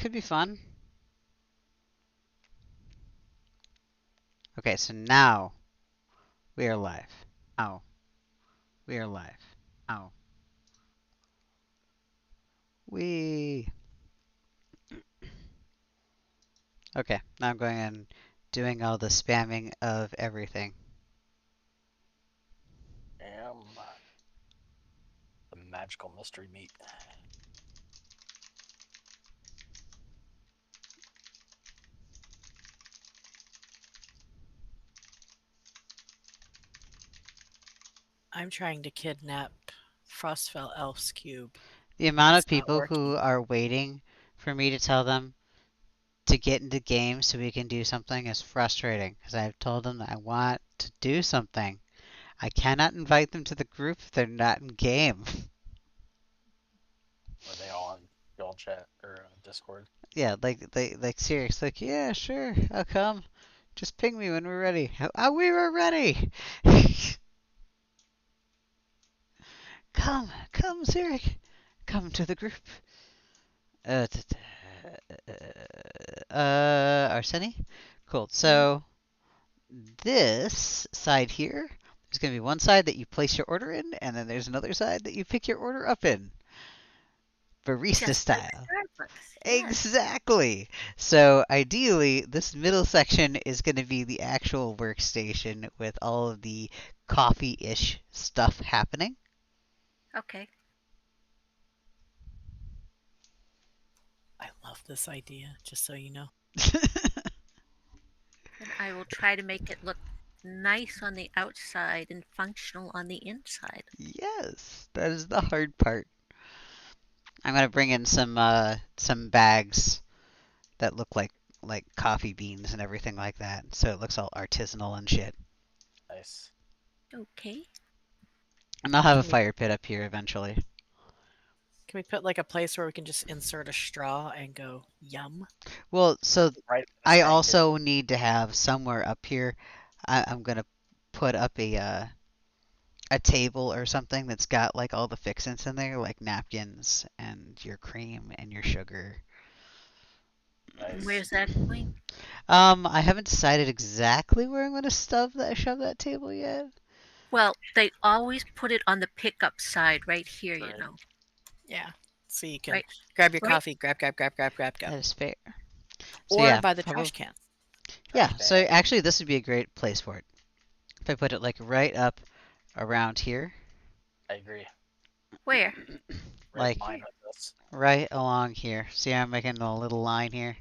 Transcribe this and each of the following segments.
could be fun. Okay, so now we are live. Now we are live. Now we. Okay, now I'm going and doing all the spamming of everything. The magical mystery meat. I'm trying to kidnap Frostfell Elf's cube. The amount of It's not people who working. are waiting for me to tell them to get into game so we can do something is frustrating because I've told them that I want to do something. I cannot invite them to the group if they're not in game. Are they all on y'all chat or Discord? Yeah, like serious, like yeah, sure, I'll come. Just ping me when we're ready. Oh, we were ready. Come, Zurich. Come to the group. Arseni? Cool. So, this side here, there's going to be one side that you place your order in, and then there's another side that you pick your order up in. Barista Just like style. Starbucks. Yes. Exactly. So, ideally, this middle section is going to be the actual workstation with all of the coffee-ish stuff happening. Okay. I love this idea, just so you know. And I will try to make it look nice on the outside and functional on the inside. Yes, that is the hard part. I'm gonna bring in some bags that look like coffee beans and everything like that, so it looks all artisanal and shit. Nice. Okay. And I'll have a Can we- fire pit up here eventually. Can we put like a place where we can just insert a straw and go yum? Well, so Right. I also need to have somewhere up here. I'm gonna put up a table or something that's got like all the fixins in there, like napkins and your cream and your sugar. Nice. Where's that going? I haven't decided exactly where I'm gonna shove that table yet. Well, they always put it on the pickup side right here, you Right. know. Yeah. So you can Right. grab your Right. coffee, grab, go. That is fair. So Or yeah, by the probably. trash can. Yeah, so actually this would be a great place for it. If I put it like right up around here. I agree. Where? Like right along here. See how I'm making a little line here?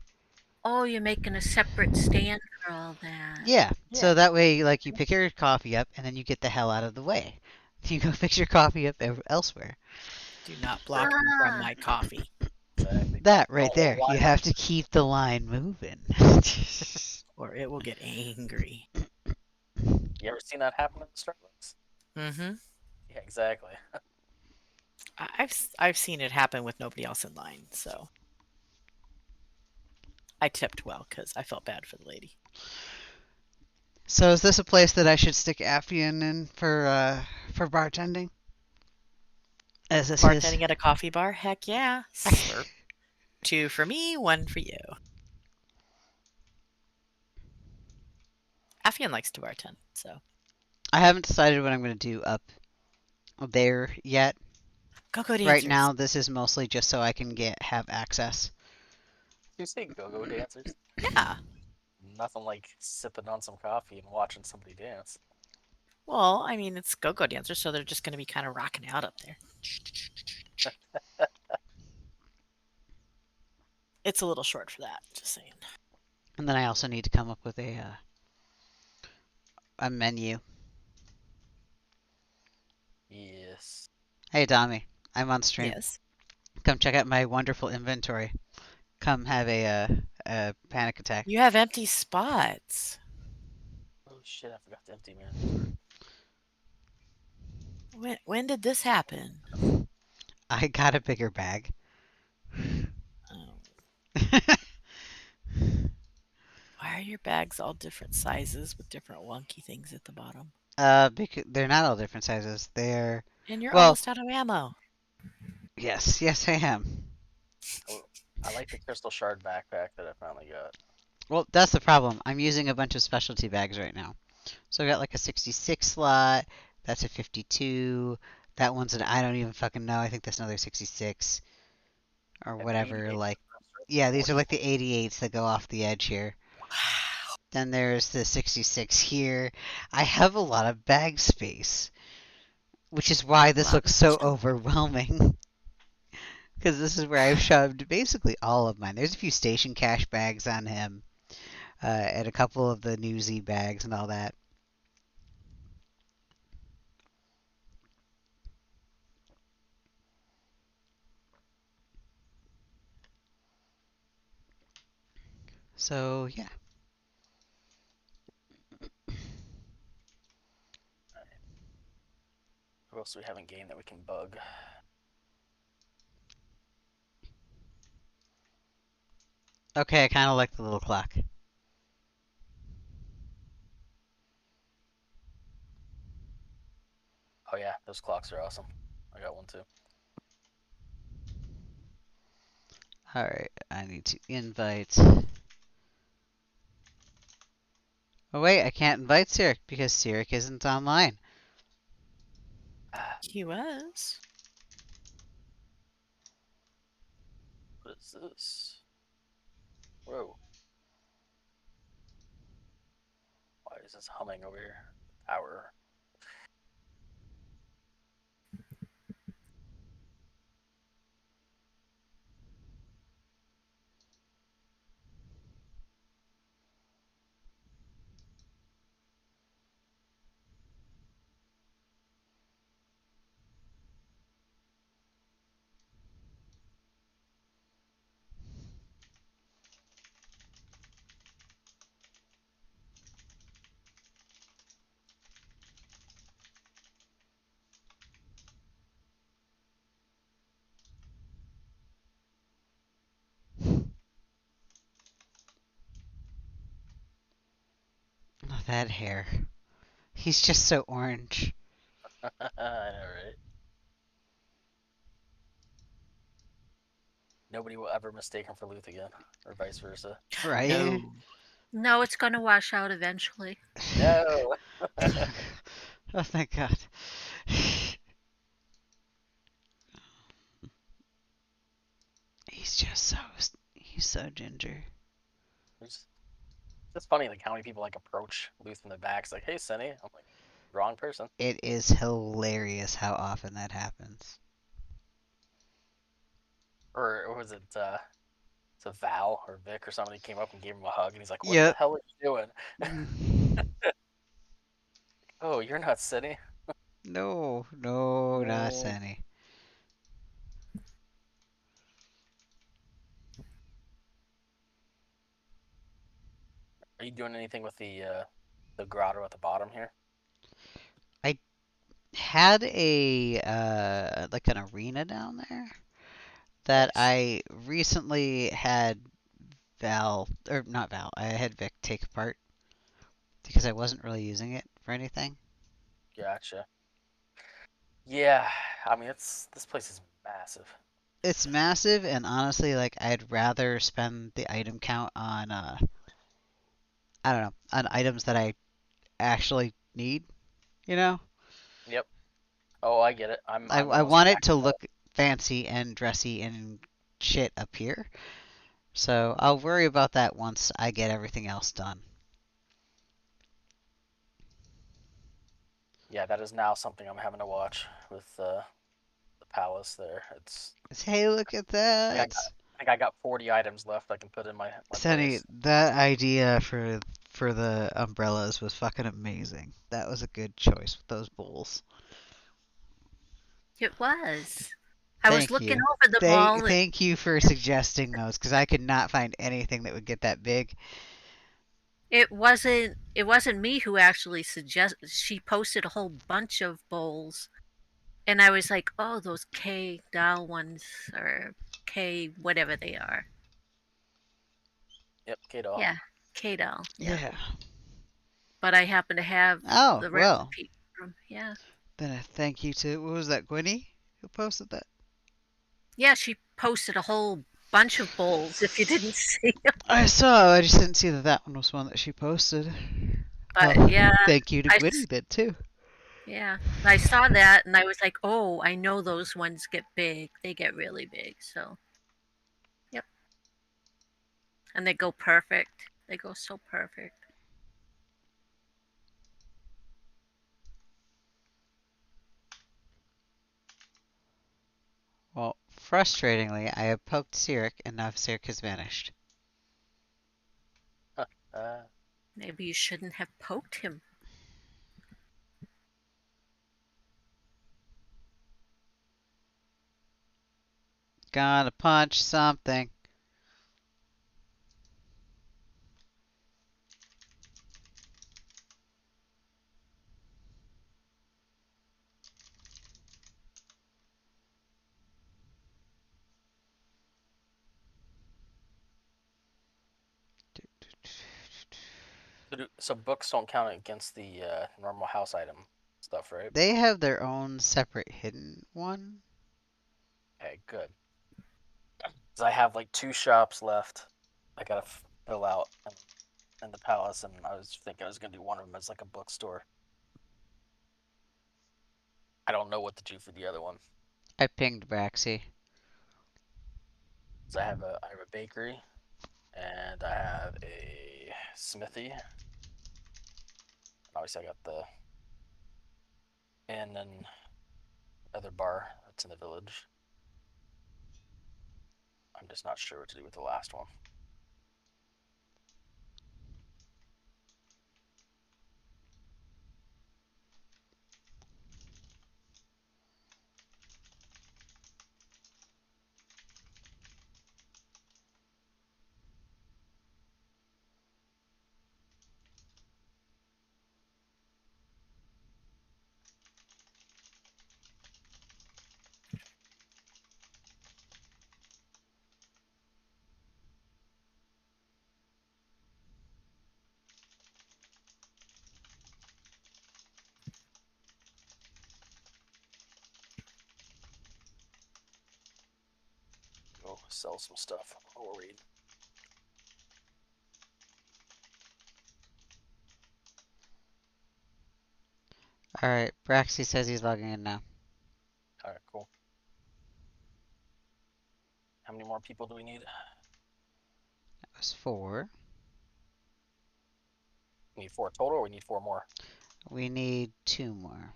Oh, you're making a separate stand for all that. Yeah. So that way like you pick your coffee up and then you get the hell out of the way. You go fix your coffee up elsewhere. Do not block me from my coffee. Exactly. That right there. You have to keep the line moving. Or it will get angry. You ever seen that happen at Starbucks? Mm-hmm. Yeah, exactly. I've seen it happen with nobody else in line, so I tipped well because I felt bad for the lady. So is this a place that I should stick Affian in for bartending? As this Bartending at a coffee bar? Heck yeah. 2 for me, 1 for you. Affian likes to bartend, so. I haven't decided what I'm going to do up there yet. Go-go dancers. Right now, this is mostly just so I can have access. You say go-go dancers? Yeah. Nothing like sipping on some coffee and watching somebody dance. Well, I mean, it's go-go dancers, so they're just going to be kind of rocking out up there. It's a little short for that, just saying. And then I also need to come up with a menu. Yes. Hey, Dami, I'm on stream. Yes. Come check out my wonderful inventory. Come have a panic attack. You have empty spots. Oh shit, I forgot to empty my inventory. When did this happen? I got a bigger bag. Why are your bags all different sizes with different wonky things at the bottom? Because they're not all different sizes. They're And you're well, almost out of ammo. yes, I am. I like the crystal shard backpack that I finally got. Well, that's the problem. I'm using a bunch of specialty bags right now. So I got like a 66 slot. That's a 52. That one's I don't even fucking know. I think that's another 66 or And the whatever. 88 Like, that's right, yeah, these are like 44. the 88s that go off the edge here. Then there's the 66 here. I have a lot of bag space, which is why this Lot looks of so junk. overwhelming. Because this is where I've shoved basically all of mine. There's a few station cash bags on him, and a couple of the newsy bags and all that. So yeah. What else do we have in game that we can bug? Okay, I kind of like the little clock. Oh yeah, those clocks are awesome. I got one too. Alright, I need to invite. Oh wait, I can't invite Sirik because Sirik isn't online. He was. What is this? Whoa. Why is this humming over here? Power. Oh, that hair. He's just so orange. I know, right? Nobody will ever mistake him for Luth again, or vice versa. Right? No. No, it's going to wash out eventually. No. Oh, thank God. He's just so. He's so ginger. It's just funny like how many people like approach Luth from the back. It's like, hey, Sunny. I'm like, wrong person. It is hilarious how often that happens. Or was it it's a Val or Vic or somebody came up and gave him a hug and he's like, what the Yep. hell are you doing? Oh, you're not Sunny. No, no, not No. Sunny. Are you doing anything with the grotto at the bottom here? I had a like an arena down there that Nice. I recently had Val or not Val. I had Vic take apart because I wasn't really using it for anything. Gotcha. Yeah, I mean this place is massive. It's massive, and honestly, like I'd rather spend the item count on I don't know, on items that I actually need. You know, Yep. Oh, I get it. I'm I I'm I almost want it maxed to out. look fancy and dressy and shit up here. So I'll worry about that once I get everything else done. Yeah, that is now something I'm having to watch with the palace there. Hey, look at I think I that! got, I think I got 40 items left I can put in my Sunny, place. that idea for the umbrellas was fucking amazing. That was a good choice with those bowls. It was. I was Thank looking you. over them all. Thank you for suggesting those because I could not find anything that would get that big. It wasn't me who actually suggested. She posted a whole bunch of bowls, and I was like, "Oh, those K doll ones or K whatever they are." Yep, Kato. Yeah, K doll. Yeah, Yeah. but I happen to have Oh the well. recipe from. Yeah, Then a thank you to what was that, Gwynny, who posted that? yeah. She posted a whole bunch of bowls if you didn't see them. I saw. I just didn't see that that one was one that she posted. But Well, yeah, thank you to I Gwynny then too. yeah, I saw that and I was like, oh, I know those ones get big. They get really big. So, yep. And they go perfect. They go so perfect. Well, frustratingly, I have poked Sirik, and now Sirik has vanished. Maybe you shouldn't have poked him. Gotta punch something. So books don't count against the normal house item stuff, right? They have their own separate hidden one. Okay, good. Because I have like 2 shops left. I gotta fill out in the palace, and I was thinking I was gonna do one of them as like a bookstore. I don't know what to do for the other one. I pinged Braxy. So I have a bakery, and I have a smithy. Obviously, I got the inn and other bar that's in the village. I'm just not sure what to do with the last one. Go sell some stuff or read. Alright, Braxy says he's logging in now. All right, cool. How many more people do we need? That was 4. We need 4 total, or we need 4 more? We need 2 more.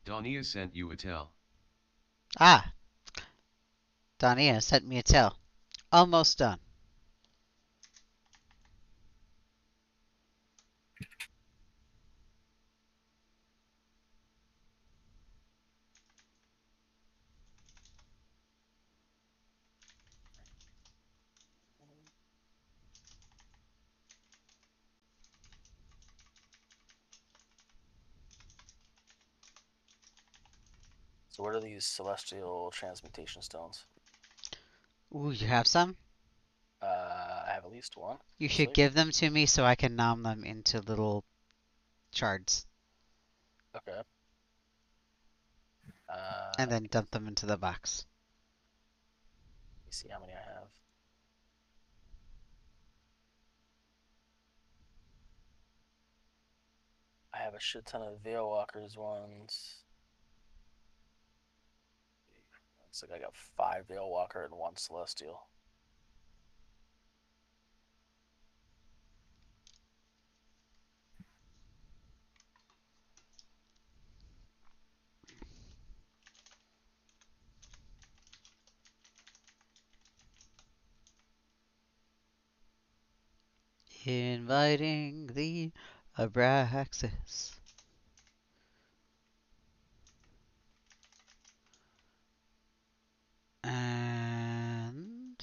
Donia sent you a tell. Ah! Dania sent me a tell. Almost done. So what are these celestial transmutation stones? Ooh, you have some? I have at least one. You Looks should like. give them to me so I can nom them into little shards. Okay. And then Let dump them into the box. me see how many I have. I have a shit ton of Veil Walkers ones. Looks like I got 5 Veil Walker and 1 Celestial. Inviting the Abraxas. And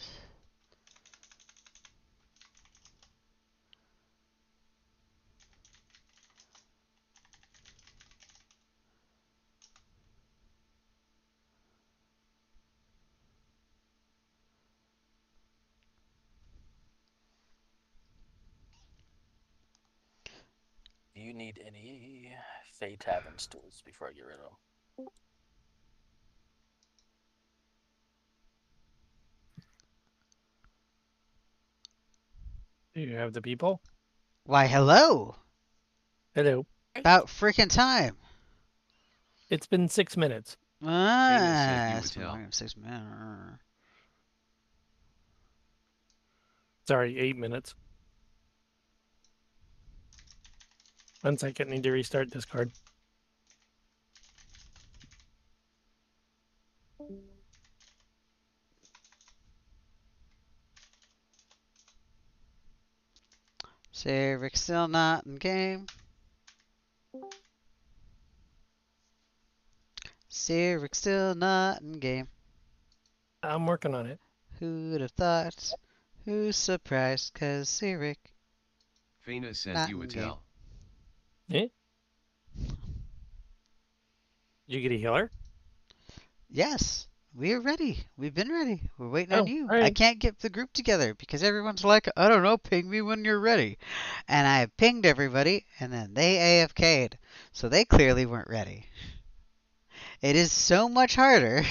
Do you need any Fey Tavern stools before I get rid of them. Do you have the people? Why, hello. Hello. About freaking time. It's been 6 minutes. Famous said you Ah, would it's been tell. longer than 6 minutes. Sorry, 8 minutes. 1 second, need to restart Discord. Rick's still not in game. Rick's still not in game. I'm working on it. Who'd have thought? Who's surprised? 'Cause Rick Famous sent not you in would game. tell. Eh? Did you get a healer? Yes, we're ready. We've been ready. We're waiting on Oh, you. all I right. can't get the group together because everyone's like, I don't know, ping me when you're ready. And I pinged everybody, and then they AFK'd. So they clearly weren't ready. It is so much harder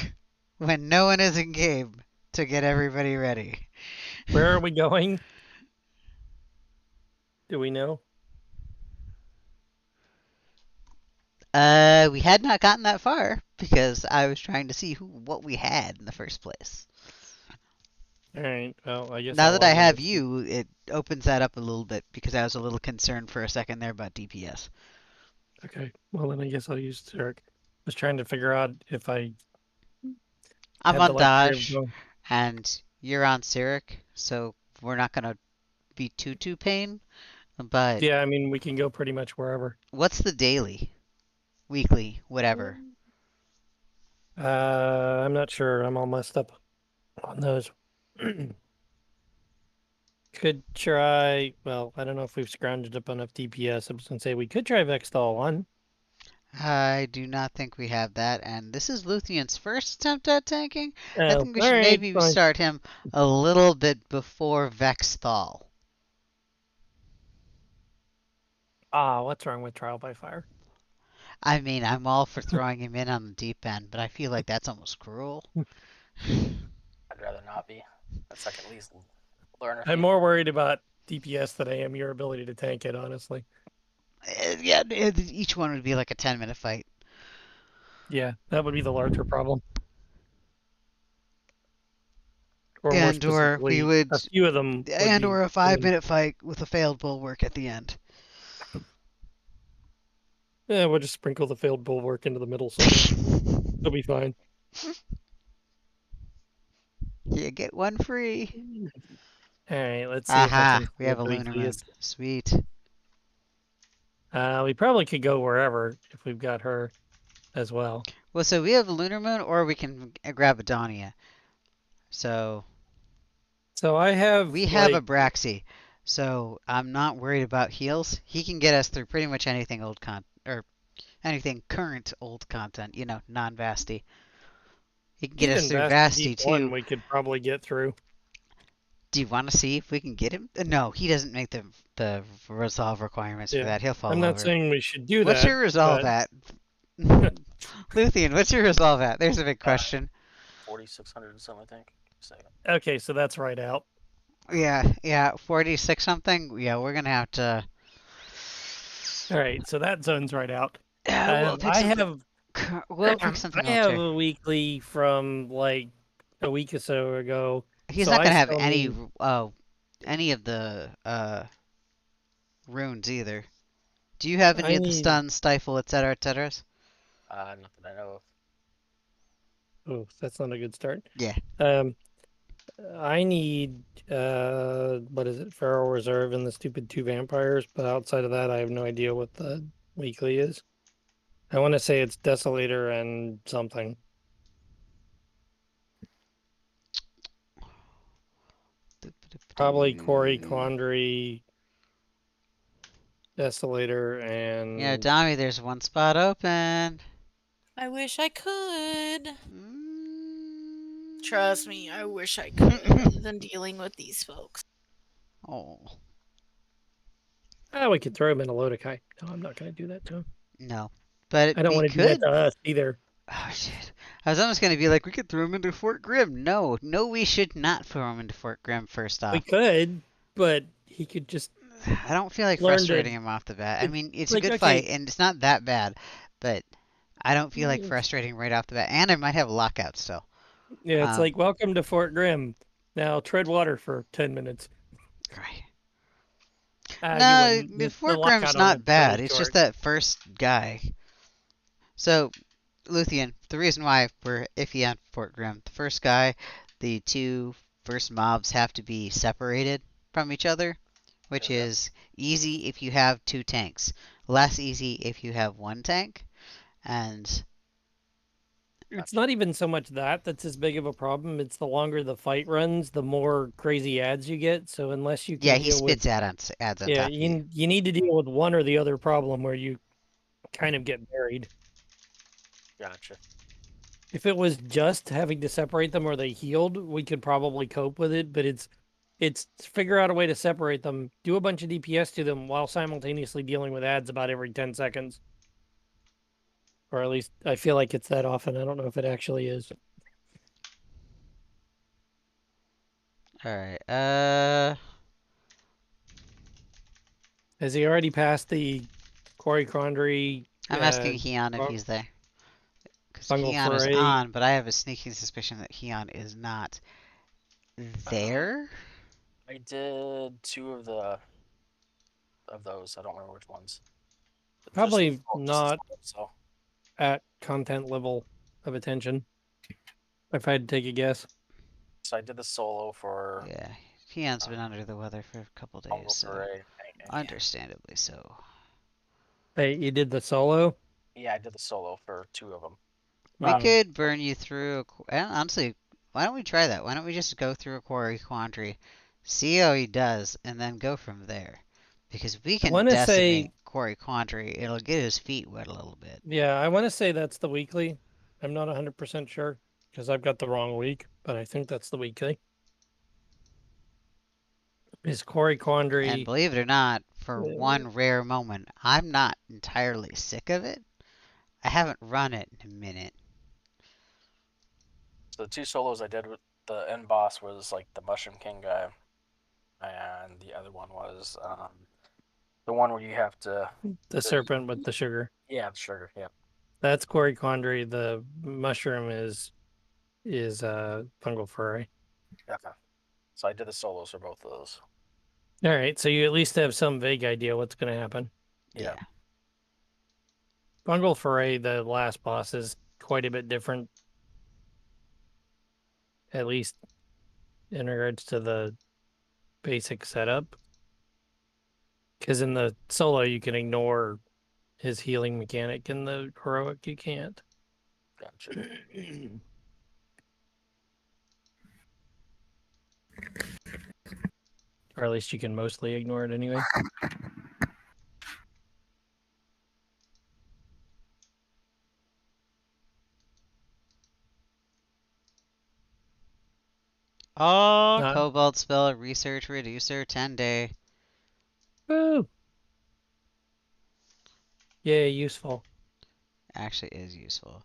when no one is in game to get everybody ready. Where are we going? Do we know? We had not gotten that far because I was trying to see what we had in the first place. All right. Well, I guess Now I'll that I log in have to- you, it opens that up a little bit because I was a little concerned for a second there about DPS. Okay. Well, then I guess I'll use Zurich. Was trying to figure out if I I'm had the on luxury of Dodge, going. and you're on Cyric, so we're not gonna be too pain. But Yeah, I mean, we can go pretty much wherever. what's the daily, weekly, whatever? I'm not sure. I'm all messed up on those. Could try. Well, I don't know if we've scrounged up enough DPS. I was gonna say we could try Vexthal 1. I do not think we have that, and this is Luthien's first attempt at tanking. I Oh, think we all should right, maybe fine. start him a little bit before Vex Thall. Ah, what's wrong with Trial by Fire? I mean, I'm all for throwing him in on the deep end, but I feel like that's almost cruel. I'd rather not be. That's like at least learn a few. I'm more worried about DPS than I am your ability to tank it, honestly. Yeah, each one would be like a 10-minute fight. Yeah, that would be the larger problem. Or more Or we specifically, would, a few of them would and be or a 5-minute fight with a failed bulwark at the end. Yeah, we'll just sprinkle the failed bulwark into the middle somewhere. It'll be fine. You get one free. All right, let's see if I Aha, can we see have what a the lunar weekly moon. is. Sweet. We probably could go wherever if we've got her as well. Well, so we have a lunar moon, or we can grab a Dania. So So I have we have a like Braxy, so I'm not worried about heals. He can get us through pretty much anything old or anything current old content, non-Vasty. He can get us even through Vast Vasty Deep 1 too. we could probably get through. Do you want to see if we can get him? No, he doesn't make the resolve requirements for Yeah. that. He'll fall I'm not over. saying we should do What's that. your resolve but- at? Luthien, what's your resolve at? There's a big question. 4,600 and something, I think. Second. Okay, so that's right out. Yeah, 46 something. Yeah, we're gonna have to. All right, so that zone's right out. We'll pick I something. have We'll pick something I have else. a weekly from like a week or so ago. He's so not I gonna have still any of the runes either. Do you have any I of the need- stun, stifle, etc., etc.? Nothing I know of. Oh, that's not a good start. Yeah. I need what is it, Pharaoh Reserve and the stupid 2 vampires, but outside of that I have no idea what the weekly is. I want to say it's Desolator and something. Probably Quarry, Quandry, Desolator, and Yeah, Dami, there's one spot open. I wish I could. Mm. Trust me, I wish I could. Rather than dealing with these folks. Oh. We could throw him in a Lodokai. No, I'm not going to do that to him. No, but I don't we want to do that could. to us either. Oh shit! I was almost gonna be like, we could throw him into Fort Grim. No, no, we should not throw him into Fort Grim. First We off, could, but he could just I don't feel like learn to. frustrating him off the bat. I It's mean, it's a like, good okay, fight, and it's not that bad, but I don't feel like frustrating right off the bat. And I might have a lockout still. yeah, it's Um, like, welcome to Fort Grim. Now tread water for 10 minutes. Right. You No, wouldn't. the The Fort Grim's lockout on not it's really bad. It's short. just that first guy. So, Luthien, the reason why we're iffy on Fort Grim, the first guy, the two first mobs have to be separated from each other, which Okay. is easy if you have two tanks, less easy if you have one tank, and It's not even so much that's as big of a problem. It's the longer the fight runs, the more crazy ads you get. So unless you yeah, can he deal with, spits ads on yeah, top of you. you need to deal with one or the other problem where you kind of get buried. Gotcha. If it was just having to separate them or they healed, we could probably cope with it. But it's figure out a way to separate them, do a bunch of DPS to them while simultaneously dealing with ads about every 10 seconds. Or at least I feel like it's that often. I don't know if it actually is. Alright, Has he already passed the Quarry Quandry I'm asking Heon if he's there. Because fungal Heon is foray? on, but I have a sneaking suspicion that Heon is not there. I did 2 of those. I don't remember which ones. Probably Just the not solo, so at content level of attention. If I had to take a guess. I did the solo for Yeah, Heon's been under the weather for a couple days, Fungal so Foray. understandably so. Hey, you did the solo? Yeah, I did the solo for 2 of them. We Wow. could burn you through. And honestly, why don't we try that? Why don't we just go through a Quarry Quandary, see how he does, and then go from there? Because we I can want to say, decimate Quarry Quandary. It'll get his feet wet a little bit. yeah, I want to say that's the weekly. I'm not 100% sure because I've got the wrong week, but I think that's the weekly. Is Quarry And Quandary. believe it or not, for one rare moment, I'm not entirely sick of it. I haven't run it in a minute. So the 2 solos I did with the end boss was like the Mushroom King guy, and the other one was the one where you have to The serpent with the sugar. the sugar. Yeah. That's Quarry Quandary. The mushroom is fungal foray. Okay. So I did the solos for both of those. All right, so you at least have some vague idea what's going to happen. Yeah. Fungal foray, the last boss, is quite a bit different, at least in regards to the basic setup. Because in the solo, you can ignore his healing mechanic. In the heroic, you can't. Gotcha. Or at least you can mostly ignore it anyway. Oh, Not. Cobalt spell research reducer 10-day. Woo! Yeah, useful. Actually is useful.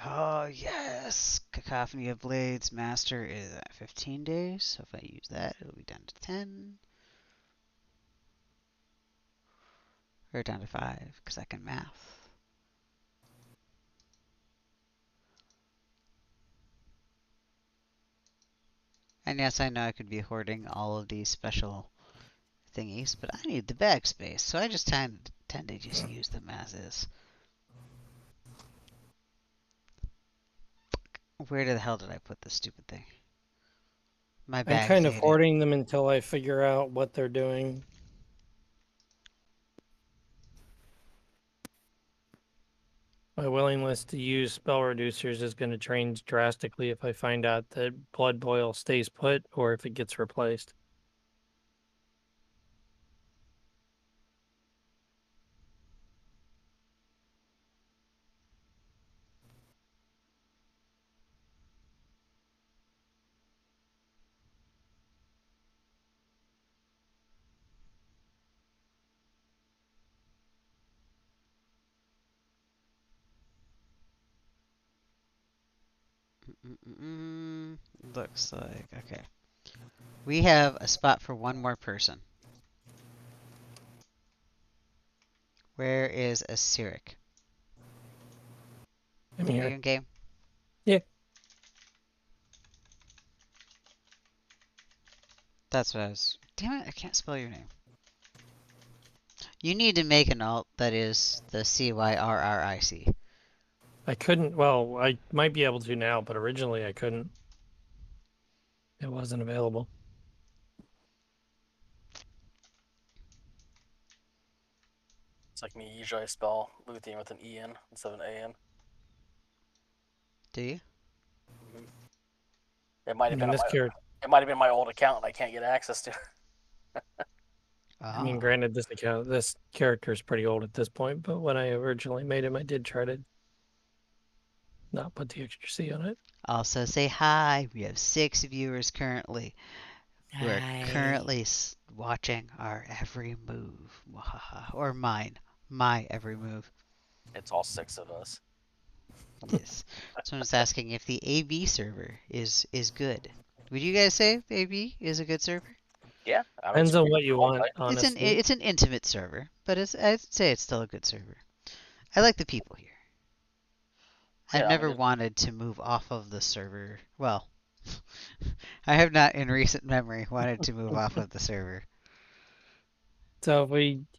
Oh, yes! Cacophony of Blades Master is at 15 days, so if I use that, it'll be down to 10. Or down to 5, because I can math. And yes, I know I could be hoarding all of these special thingies, but I need the bag space, so I just tend to just use them as is. Where the hell did I put this stupid thing? My I'm bags kind of ate it. hoarding them until I figure out what they're doing. My willingness to use spell reducers is going to change drastically if I find out that Blood Boil stays put or if it gets replaced. Looks like okay. We have a spot for one more person. Where is a Cyric? I'm Are you here. in game? Yeah. That's what I was. Damn it! I can't spell your name. You need to make an alt that is the Cyrric. I couldn't. Well, I might be able to now, but originally I couldn't. It wasn't available. It's like me. Usually I spell Luthien with an E-N instead of an A-N. Do you? It might I have mean, been on this my. character. It might have been my old account and I can't get access to. I mean, Oh. granted, this character is pretty old at this point, but when I originally made him, I did try to not put the extra C on it. Also, say hi. We have 6 viewers currently who are Hi. currently watching our every move. Wahaha. Or mine. My every move. It's all 6 of us. Yes. Someone's asking if the AB server is good. Would you guys say the AB is a good server? Yeah. I mean, Depends it's on great what for you role want, play. honestly. It's an intimate server, but I'd say it's still a good server. I like the people here. I've Yeah, I mean, never there's- wanted to move off of the server. Well, I have not in recent memory wanted to move off of the server. So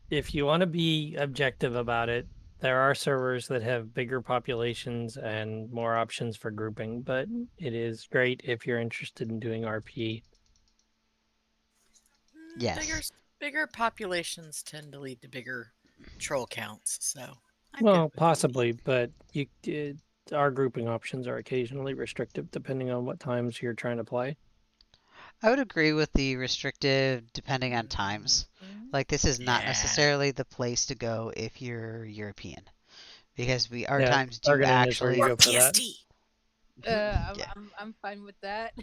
if you want to be objective about it, there are servers that have bigger populations and more options for grouping, but it is great if you're interested in doing RP. Yes. Bigger populations tend to lead to bigger troll counts, so I'm good Well, with possibly, but our grouping options are occasionally restrictive depending on what times you're trying to play. I would agree with the restrictive depending on times. Like this is not Yeah. necessarily the place to go if you're European. Because our Yeah, times do targeting is where you actually go for that. Yeah. I'm fine with that.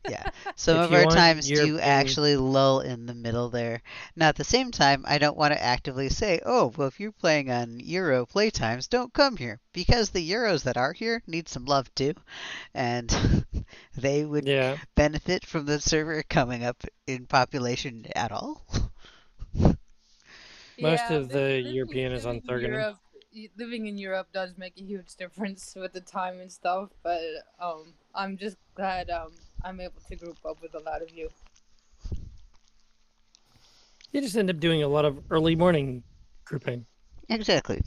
Yeah, some If of you our want times do European, actually lull in the middle there. Now, at the same time, I don't want to actively say, oh, well, if you're playing on Euro playtimes, don't come here. Because the Euros that are here need some love too. And they would yeah, benefit from the server coming up in population at all. most Yeah, of the European is on living in Thurganon. Europe, living in Europe does make a huge difference with the time and stuff. But I'm just glad I'm able to group up with a lot of you. You just end up doing a lot of early morning grouping. Exactly.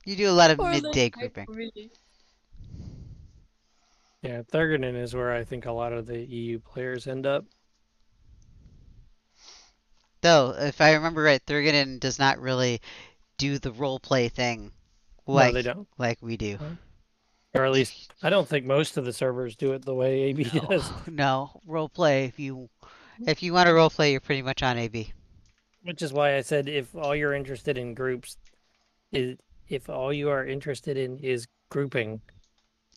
You do a lot of Or late midday night grouping. for me. Yeah, Thurganon is where I think a lot of the EU players end up. Though, if I remember right, Thurganon does not really do the role play thing No, they don't. like we do. Or at least, I don't think most of the servers do it the way AB does. No, role play. If you want to role play, you're pretty much on AB. Which is why I said if all you're interested in groups is if all you are interested in is grouping,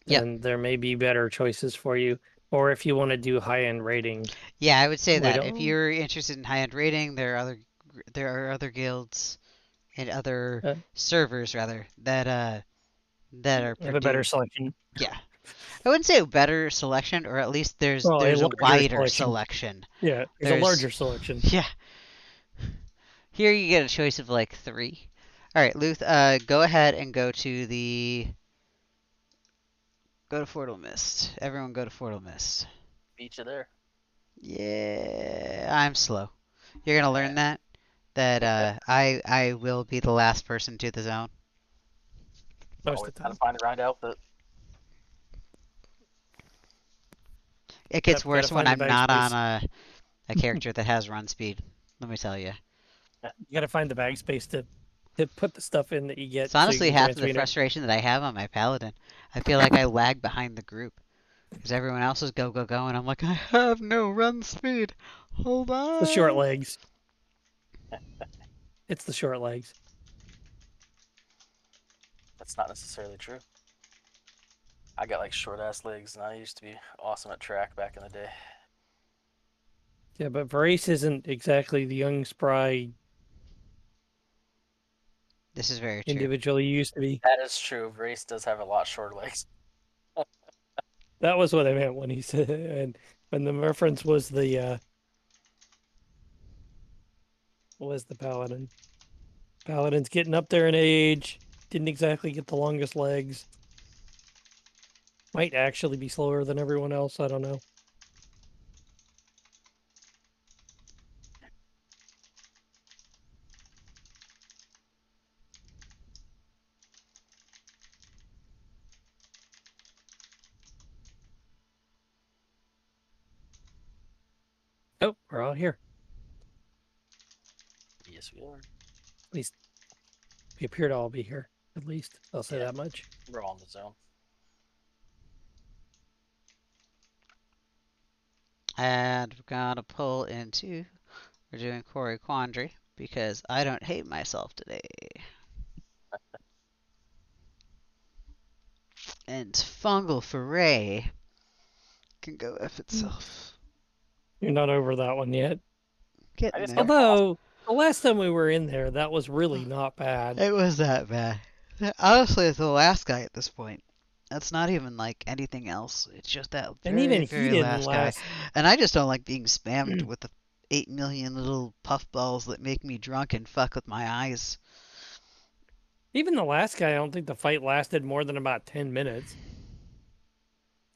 Yep. then there may be better choices for you. Or if you want to do high end rating. Yeah, I would say We that if don't- you're interested in high-end rating, there are other guilds and other servers rather that are have a better selection. Yeah, I wouldn't say a better selection, or at least there's Well, a larger wider selection. selection. Yeah, there's a larger selection. Yeah. Here you get a choice of like 3. All right, Luth, go ahead and go to Fortal Mist. Everyone go to Fortal Mist. Beat you there. Yeah, I'm slow. You're gonna learn that I will be the last person to the zone. Most Always of the gotta time. find a round outfit. It gets Yep, worse gotta when find I'm the not bag on a character that has run speed. Let me tell you. You got to find the bag space to put the stuff in that you get. It's honestly so you can half of the transmute it. frustration that I have on my paladin. I feel like I lag behind the group because everyone else is go go go, and I'm like, I have no run speed. Hold on. The short legs. It's the short legs. That's not necessarily true. I got like short ass legs, and I used to be awesome at track back in the day. Yeah, but Vrace isn't exactly the young, spry This is very true. individual you used to be. That is true. Race does have a lot shorter legs. That was what I meant when he said, and when the reference was the paladin. Paladin's getting up there in age. Didn't exactly get the longest legs. Might actually be slower than everyone else. I don't know. Oh, we're all here. Yes, we are. At least we appear to all be here. At least I'll say Yeah. that much. We're all in the zone. And we're gonna pull into. We're doing Quarry Quandry because I don't hate myself today. And Fungal Foray can go F itself. You're not over that one yet. Getting just there. got- Although the last time we were in there, that was really not bad. It was that bad. Honestly, it's the last guy at this point. That's not even like anything else. It's just that And very, even he very didn't last last. guy. And I just don't like being spammed with the 8 million little puffballs that make me drunk and fuck with my eyes. Even the last guy, I don't think the fight lasted more than about 10 minutes.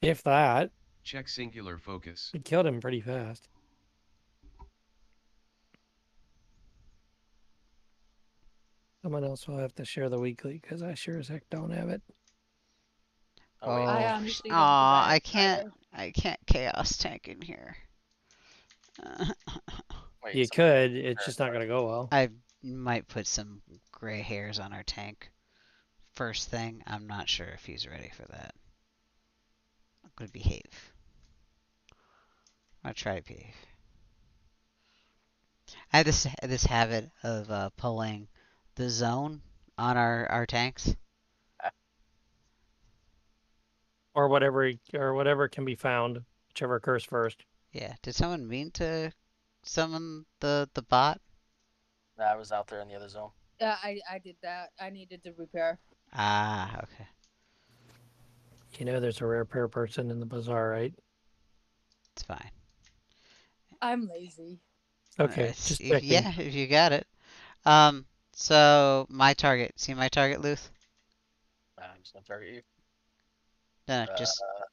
If that. Check singular focus. It killed him pretty fast. Someone else will have to share the weekly because I sure as heck don't have it. Oh, wait. I Oh, honestly don't aw, think I I can't. either. I can't chaos tank in here. Wait, You so- could, it's just not going to go well. I might put some gray hairs on our tank. First thing, I'm not sure if he's ready for that. I'm gonna behave. I'll try to behave. I have this habit of pulling the zone on our tanks. Or whatever can be found, whichever occurs first. Yeah. Did someone mean to summon the bot? Nah, I was out there in the other zone. Yeah, I did that. I needed to repair. Ah, okay. You know there's a rare pair person in the bazaar, right? It's fine. I'm lazy. Okay, It's- just if, checking. yeah, if you got it. So my target. See my target, Luth? I'm just gonna target you. No, just Uh,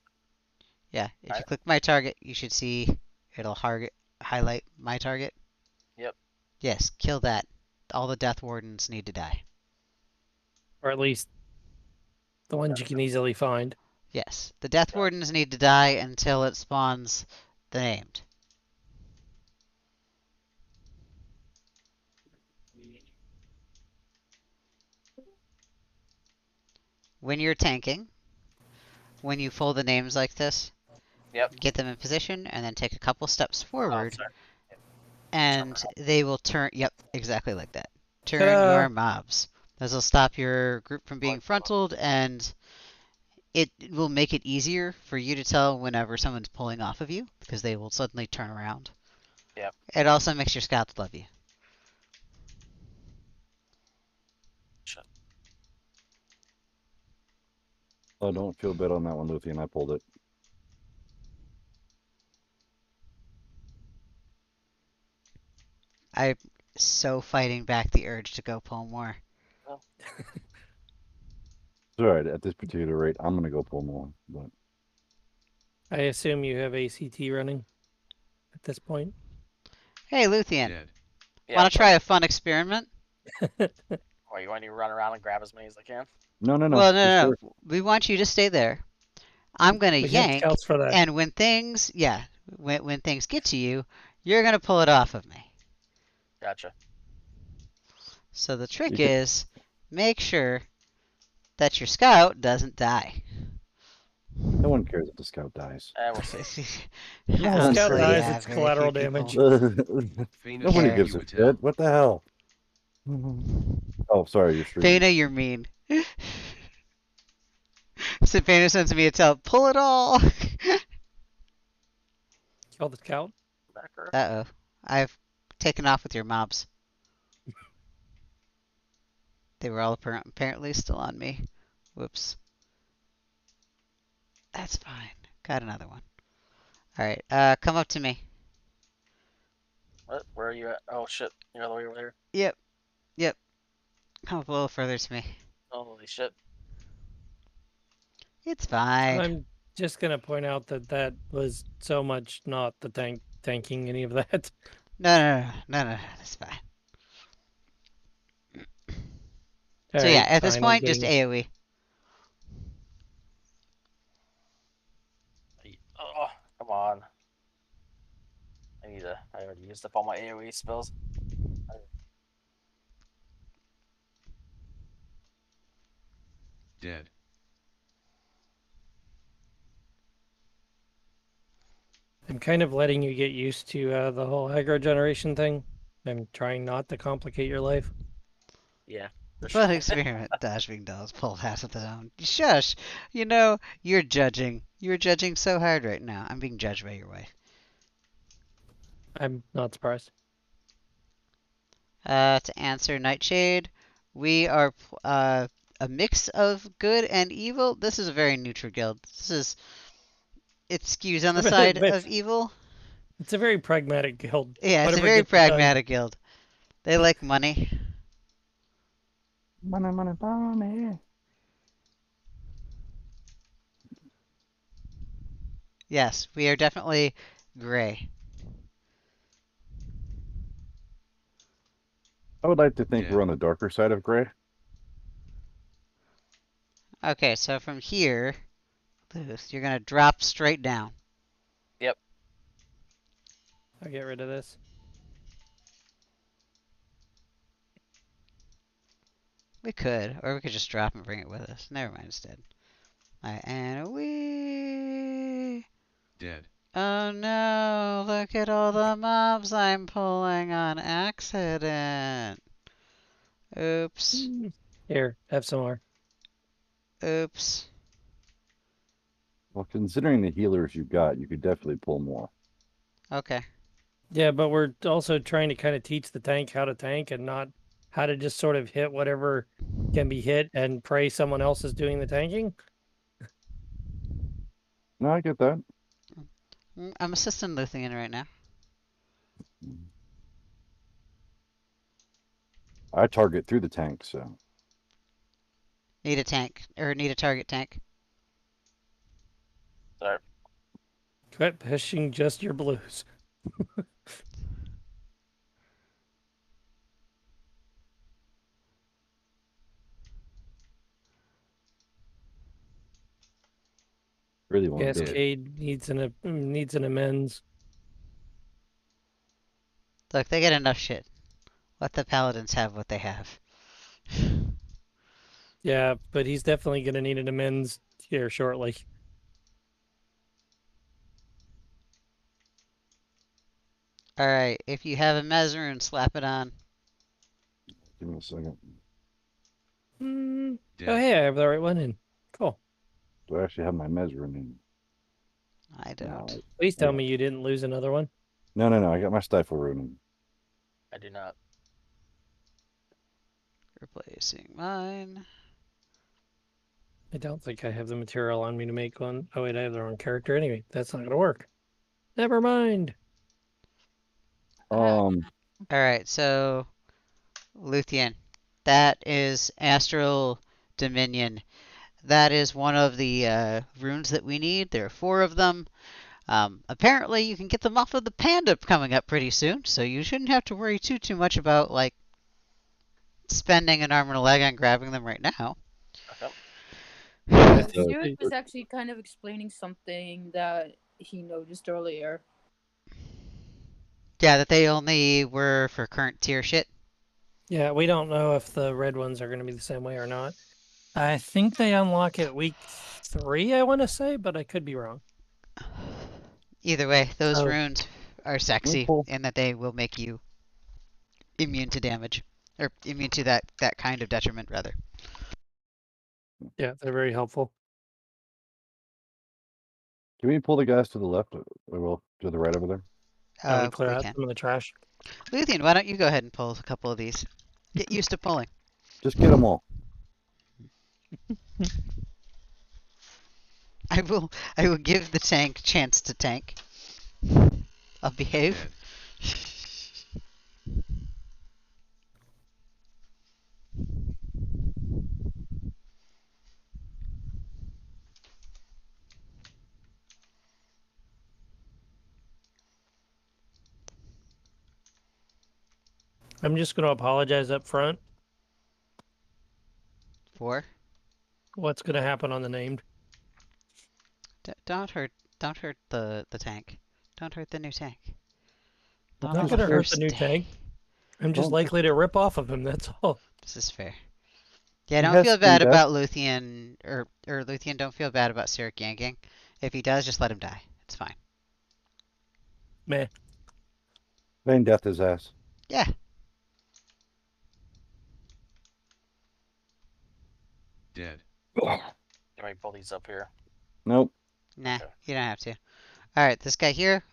yeah. If you alright. click my target, you should see it'll highlight my target. Yep. Yes, kill that. All the Death Wardens need to die. Or at least the ones you can easily find. Yes, the Death Right. Wardens need to die until it spawns the named. When you're tanking, when you fold the names like this, Yep. get them in position and then take a couple steps forward, sorry. and they will turn. Yep, exactly like that. Turn Ta-da! your mobs. This will stop your group from being frontaled, and it will make it easier for you to tell whenever someone's pulling off of you, because they will suddenly turn around. Yep. It also makes your scouts love you. Oh, don't feel bad on that one, Luthien. I pulled it. I'm so fighting back the urge to go pull more. It's all right. At this particular rate, I'm gonna go pull more. But I assume you have ACT running at this point. Hey, Luthien, Dead. Yeah. want to try a fun experiment? Or you want me to run around and grab as many as I can? no. Well, Just no. work. We want you to stay there. I'm gonna We have yank, scouts for that. and when things, when things get to you, you're gonna pull it off of me. Gotcha. So the trick You can- is, make sure that your scout doesn't die. No one cares if the scout dies. We'll see. Scout Honestly, dies, yeah, it's very collateral few people- damage. Famous Nobody Yeah. gives a EQ2. shit. What the hell? Oh, sorry, you're streaming. Fana, you're mean. So Fana sends me a tell, pull it all. Kill the scout. Backer. Uh-oh. I've taken off with your mobs. They were all apparently still on me. Whoops. That's fine. Got another one. All right. Come up to me. What? Where are you at? Oh shit! You're all the way over there. Yep. Yep. Come up a little further to me. Holy shit! It's fine. I'm just gonna point out that that was so much not the tanking any of that. No. That's fine. All So yeah, right, at this fine. I'm point, just getting AoE. Oh, come on. I already used up all my AoE spells. Dead. I'm kind of letting you get used to the whole aggro generation thing. I'm trying not to complicate your life. Yeah. For Fun sure. experiment. Dashing dolls pull half of the own. Shush. You know you're judging. You're judging so hard right now. I'm being judged by your wife. I'm not surprised. To answer Nightshade, we are a mix of good and evil. This is a very neutral guild. It skews on the side of evil. It's a very pragmatic guild. Yeah, it's a Whatever very gets it done. pragmatic guild. They like money. Money. Yes, we are definitely gray. I would like to think Yeah. we're on the darker side of gray. Okay, so from here, Luth, you're gonna drop straight down. I'll get rid of this. We could, or we could just drop and bring it with us. Never mind, instead. Alright, and we. Dead. Oh no, look at all the mobs I'm pulling on accident. Oops. Here, have some more. Oops. Well, considering the healers you got, you could definitely pull more. Okay. Yeah, but we're also trying to kind of teach the tank how to tank and not how to just sort of hit whatever can be hit and pray someone else is doing the tanking. No, I get that. I'm assisting Luthian right now. I target through the tank, so. Need a tank, or need a target tank. Sorry. Quit pushing just your blues. Really want to do it. Cascade needs an amends. Look, they get enough shit. Let the paladins have what they have. Yeah, but he's definitely going to need an amends here shortly. Alright, if you have a Mesrune, slap it on. Give me a second. Dead. Oh, hey, I have the right one in. Cool. Do I actually have my measuring in? I don't. Please tell me you didn't lose another one. No. I got my stifle rune in. I do not. Replacing mine. I don't think I have the material on me to make one. Oh, wait, I have the wrong character. Anyway, that's not going to work. Never mind. Alright, so Luthien. That is Astral Dominion. That is one of the runes that we need. There are 4 of them. Apparently you can get them off of the panda coming up pretty soon, so you shouldn't have to worry too much about like spending an arm and a leg on grabbing them right now. Okay. Stuart was actually kind of explaining something that he noticed earlier. Yeah, that they only were for current tier shit. Yeah, we don't know if the red ones are going to be the same way or not. I think they unlock at week 3, I want to say, but I could be wrong. Either way, those Oh. runes are sexy Cool. in that they will make you immune to damage. Or immune to that kind of detriment, rather. Yeah, they're very helpful. Can we pull the guys to the left? Or well, to the right over there? Can we clear We out can. some of the trash? Luthien, why don't you go ahead and pull a couple of these? Get used to pulling. Just get them all. I will give the tank chance to tank. I'll behave. Dead. I'm just going to apologize up front. For? What's going to happen on the named? Don't hurt the tank. Don't hurt the new tank. I'm Not on not the going to hurt the first new day. tank. I'm just Don't- likely to rip off of him. That's all. This is fair. Yeah, He don't has feel bad speed up. about Luthien or Luthien. Don't feel bad about Sirik yanking. If he does, just let him die. It's fine. Meh. Feign death his ass. Yeah. Dead. Can we pull these up here? Nope. Nah, Okay. you don't have to. All right, this guy here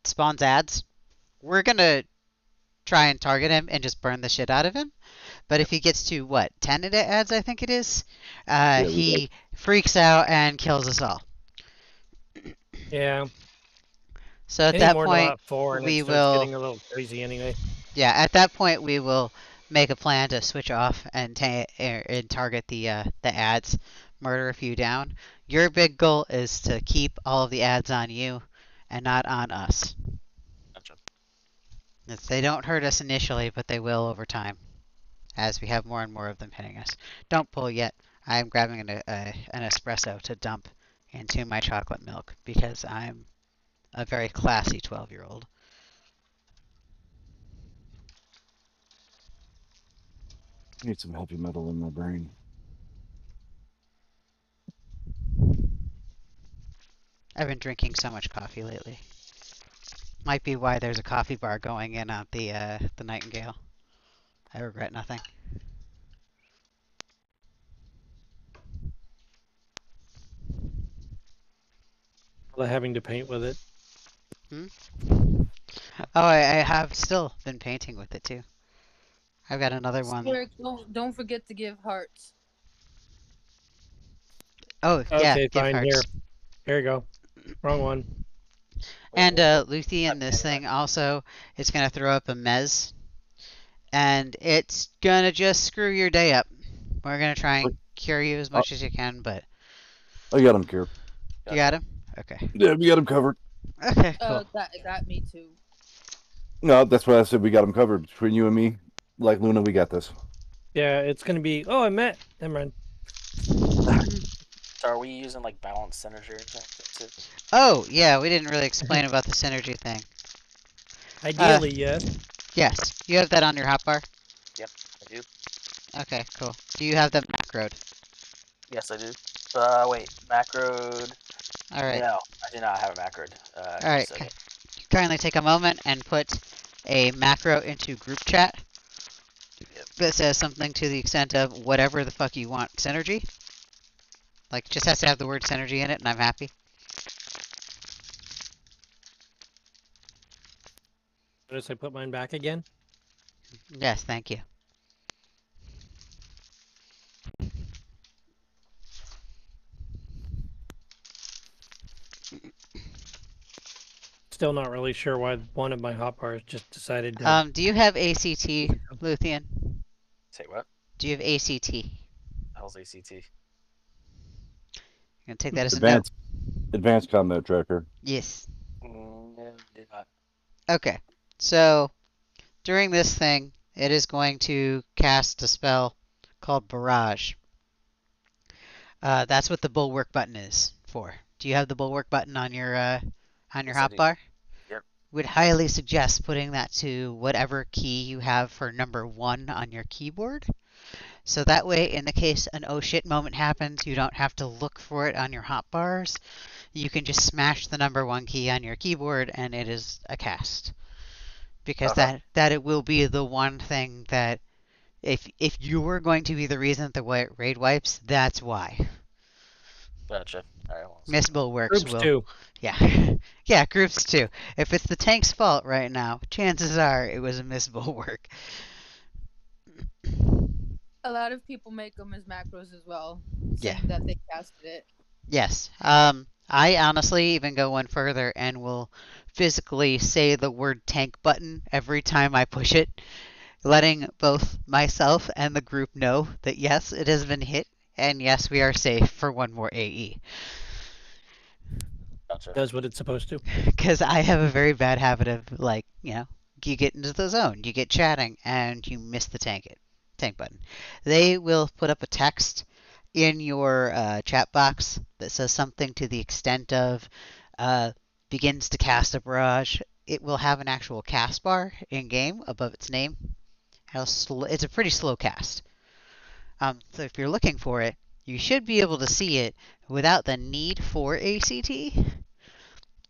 spawns ads. We're gonna try and target him and just burn the shit out of him. But if he gets to what 10 ads, I think it is, we he freaks out and kills us all. Yeah. So at Any that more than point, about 4 and we it starts will. getting a little crazy anyway. Yeah, at that point we will make a plan to switch off and target the ads, murder a few down. Your big goal is to keep all of the ads on you and not on us. Gotcha. They don't hurt us initially, but they will over time as we have more and more of them hitting us. Don't pull yet. I am grabbing an espresso to dump into my chocolate milk because I'm a very classy 12-year-old. I need some heavy metal in my brain. I've been drinking so much coffee lately. Might be why there's a coffee bar going in at the Nightingale. I regret nothing. Although having to paint with it. Oh, I have still been painting with it too. I've got another one. Eric, don't forget to give hearts. Oh, yeah, Okay, gift fine. Here. cards. Here you go. Wrong one. And Luthien, this thing also is going to throw up a mez. And it's going to just screw your day up. We're going to try and cure you as much as you can, but... I got him cured. You got him? Okay. Yeah, we got him covered. Okay, cool. That me too. No, that's why I said we got him covered. Between you and me, like Luna, we got this. Yeah, it's going to be... Oh, I met. Never mind. So are we using like balanced synergy or something too? Oh, yeah, we didn't really explain about the synergy thing. Ideally, yes. Yes, you have that on your hotbar? I do. Okay, cool. Do you have them macroed? Yes, I do. Wait, macroed. Alright. No, I do not have a macroed. Alright, kindly take a moment and put a macro into group chat that says something to the extent of whatever the fuck you want synergy. Like, just has to have the word synergy in it, and I'm happy. Notice I put mine back again. Yes, thank you. Still not really sure why one of my hotbars just decided to... Do you have ACT, Luthien? Say what? Do you have ACT? Hell's ACT? I'm gonna take that as a no. Advanced combat tracker. Yes. No, did not. Okay, so during this thing, it is going to cast a spell called Barrage. That's what the bulwark button is for. Do you have the bulwark button on your Yes, I do. hotbar? Yep. Would highly suggest putting that to whatever key you have for number 1 on your keyboard. So that way, in the case an oh shit moment happens, you don't have to look for it on your hotbars. You can just smash the number 1 key on your keyboard and it is a cast. Because that it will be the one thing that if you were going to be the reason that the raid wipes, that's why. Gotcha. Alright, well, Miss Bulwarks Groups will. too. Yeah. Yeah, groups too. If it's the tank's fault right now, chances are it was a Miss Bulwark. A lot of people make them as macros as well, Yeah. saying that they casted it. Yes. I honestly even go one further and will physically say the word tank button every time I push it, letting both myself and the group know that yes, it has been hit, and yes, we are safe for one more AE. Gotcha. Does what it's supposed to. Because I have a very bad habit of, like, you get into the zone, you get chatting, and you miss the tank button. They will put up a text in your chat box that says something to the extent of uh, begins to cast a barrage. It will have an actual cast bar in game above its name. It's a pretty slow cast. So if you're looking for it, you should be able to see it without the need for ACT.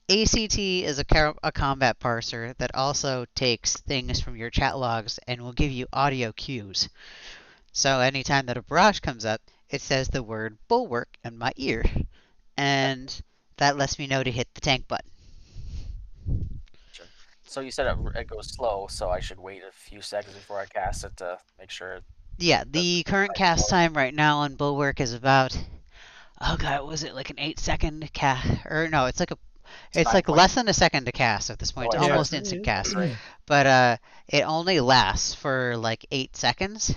ACT is a combat parser that also takes things from your chat logs and will give you audio cues. So anytime that a barrage comes up, it says the word bulwark in my ear, and that lets me know to hit the tank button. Gotcha. So you said it goes slow, so I should wait a few seconds before I cast it to make sure it Yeah, doesn't the current like cast slow. time right now on bulwark is about, oh god, was it like an 8 second cast? Or no, it's like 9 point. less than a second to cast at this point. Oh, It's yeah, almost that's instant cast. great. But it only lasts for like 8 seconds.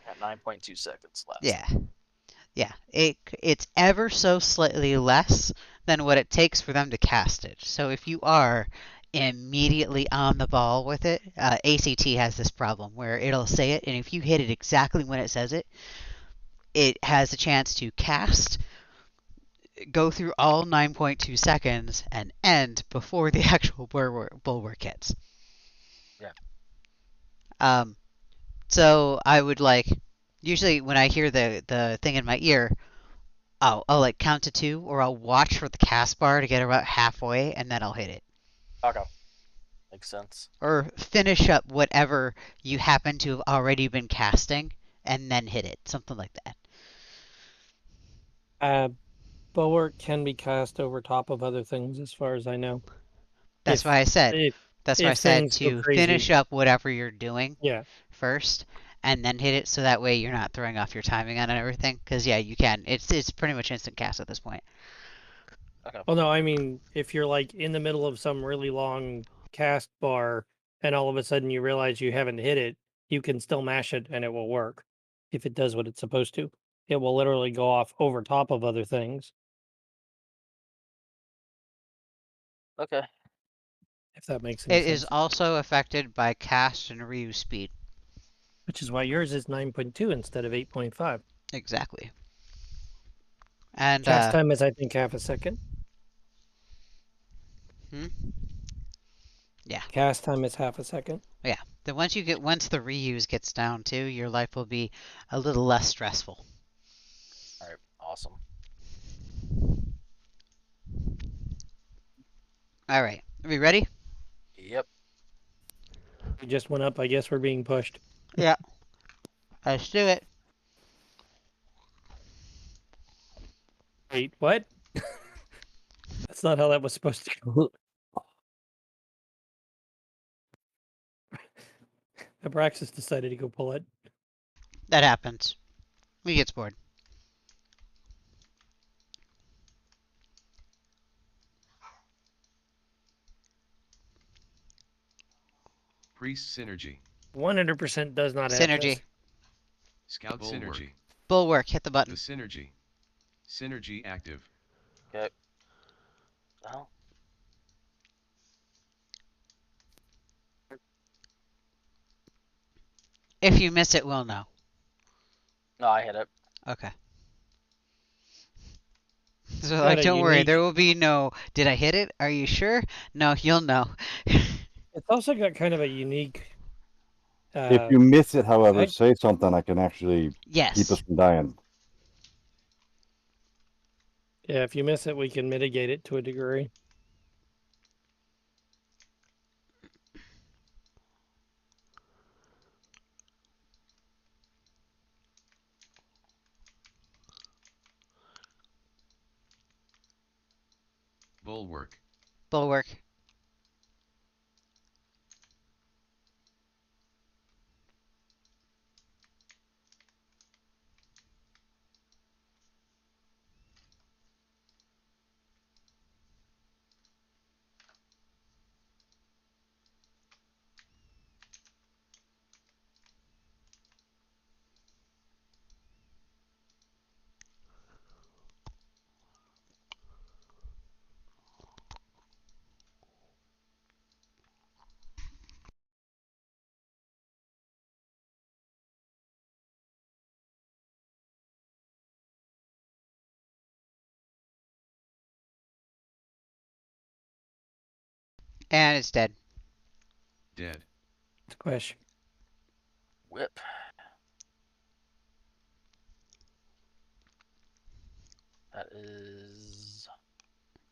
At 9.2 seconds last. Yeah. Yeah. It's ever so slightly less than what it takes for them to cast it. So if you are immediately on the ball with it, ACT has this problem where it'll say it, and if you hit it exactly when it says it, it has a chance to cast, go through all 9.2 seconds, and end before the actual bulwark hits. Yeah. Um, so I would usually when I hear the thing in my ear, I'll like count to 2, or I'll watch for the cast bar to get about halfway, and then I'll hit it. Okay. Makes sense. Or finish up whatever you happen to have already been casting, and then hit it. Something like that. Bulwark can be cast over top of other things, as far as I know. That's why I said. If, That's why I if said things go to crazy. finish up whatever you're doing Yeah. first, and then hit it, so that way you're not throwing off your timing on it and everything. Because yeah, you can. It's pretty much instant cast at this point. Okay. Well, no, I mean, if you're like in the middle of some really long cast bar and all of a sudden you realize you haven't hit it, you can still mash it and it will work if it does what it's supposed to. It will literally go off over top of other things, Okay. if that makes any It is sense. also affected by cast and reuse speed. Which is why yours is 9.2 instead of 8.5. Exactly. And Cast time is, I think, half a second. Yeah. Cast time is half a second. Yeah. Then once the reuse gets down too, your life will be a little less stressful. All right. Awesome. All right. Are we ready? Yep. We just went up. I guess we're being pushed. Yeah. Let's do it. Wait, what? That's not how that was supposed to go. Abraxas decided to go pull it. That happens. We get bored. Priest synergy. 100% does not have Synergy. this. Scout synergy. Bulwark. Hit the The button. synergy. Synergy active. Okay. Well, If you miss it, we'll know. no, I hit it. Okay. So Got a don't worry. unique- There will be no. Did I hit it? Are you sure? No, you'll know. It's also got kind of a unique. If you miss it, however, I- say something. I can actually keep us Yes. from dying. Yeah, if you miss it, we can mitigate it to a degree. Bulwark. Bulwark. And it's dead. Dead. Squish. Whip. That is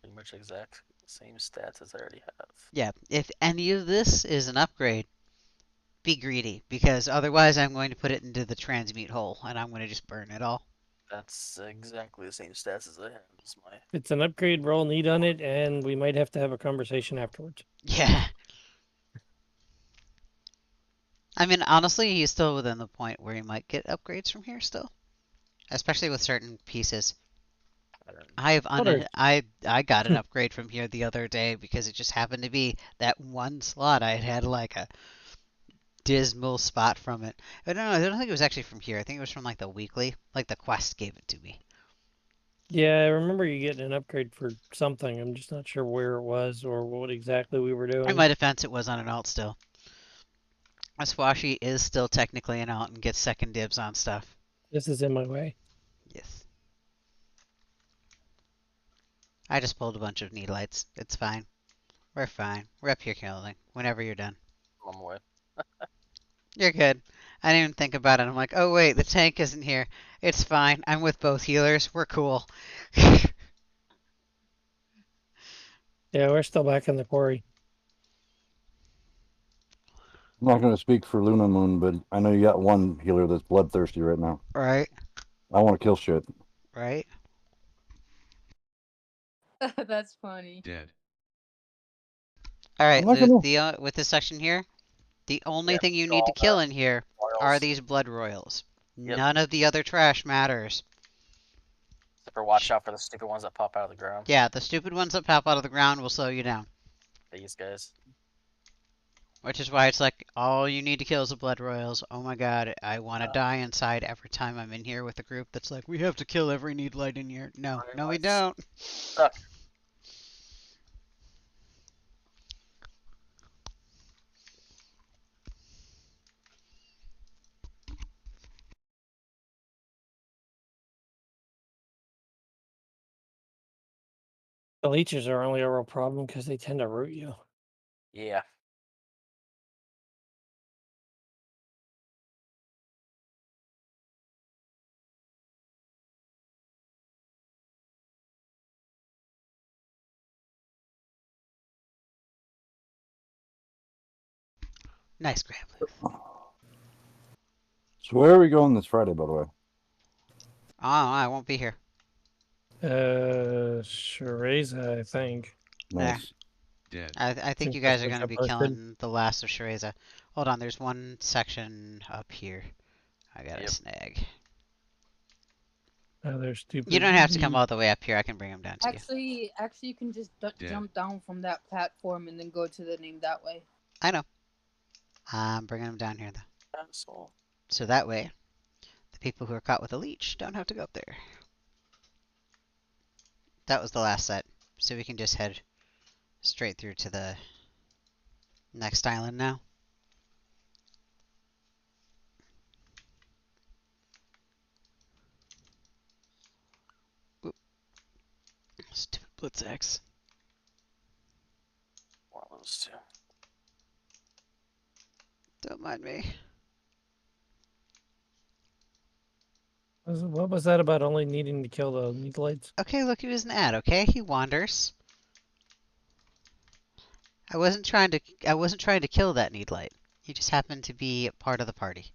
pretty much exact same stats as I already have. Yeah, if any of this is an upgrade, be greedy, because otherwise I'm going to put it into the transmute hole, and I'm going to just burn it all. That's exactly the same stats as I have. Is my It's an upgrade, roll need on it, and we might have to have a conversation afterwards. Yeah. I mean, honestly, he's still within the point where he might get upgrades from here still. Especially with certain pieces. pattern. I got an upgrade from here the other day because it just happened to be that one slot I had like a dismal spot from it. I don't think it was actually from here. I think it was from like the weekly. Like the quest gave it to me. Yeah, I remember you getting an upgrade for something. I'm just not sure where it was or what exactly we were doing. In my defense, it was on an alt still. Swashy is still technically an alt and gets second dibs on stuff. This is in my way. Yes. I just pulled a bunch of need lights. It's fine. We're fine. We're up here killing whenever you're done. On my way. You're good. I didn't even think about it. I'm like, oh wait, the tank isn't here. It's fine. I'm with both healers. We're cool. Yeah, we're still back in the quarry. I'm not going to speak for Luna Moon, but I know you got one healer that's bloodthirsty right now. Right. I want to kill shit. Right. That's funny. Dead. All right, I'm not Luke. gonna- With this section here, the only Yeah, thing you kill need to all kill the in here are Royals. these blood royals. Yep. None of the other trash matters. Except for watch out for the stupid ones that pop out of the ground. Yeah, the stupid ones that pop out of the ground will slow you down. These guys. Which is why it's like, all you need to kill is the blood royals. Oh my god, I want to die inside every time I'm in here with a group that's like, we have to kill every need light in here. No, no we don't. Suck. The leeches are only a real problem because they tend to root you. Yeah. Nice grab, Luke. So where are we going this Friday, by the way? Oh, I won't be here. Shareza, I think. Nice. Dead. I think think you that's guys are what going to got be posted. killing the last of Shareza. Hold on, there's one section up here. I got to Yep. snag. They're stupid. You don't have to come all the way up here. I can bring them down to you. Actually, you can just jump down from that platform and then go to the name that way. I know. I'm bringing them down here, though. Asshole. So that way, the people who are caught with a leech don't have to go up there. That was the last set. So we can just head straight through to the next island now. Oop. Stupid Blitzex. One of those two. Don't mind me. What was that about only needing to kill the needlights? Okay, look, he was an ad, okay? He wanders. I wasn't trying to kill that need light. He just happened to be part of the party.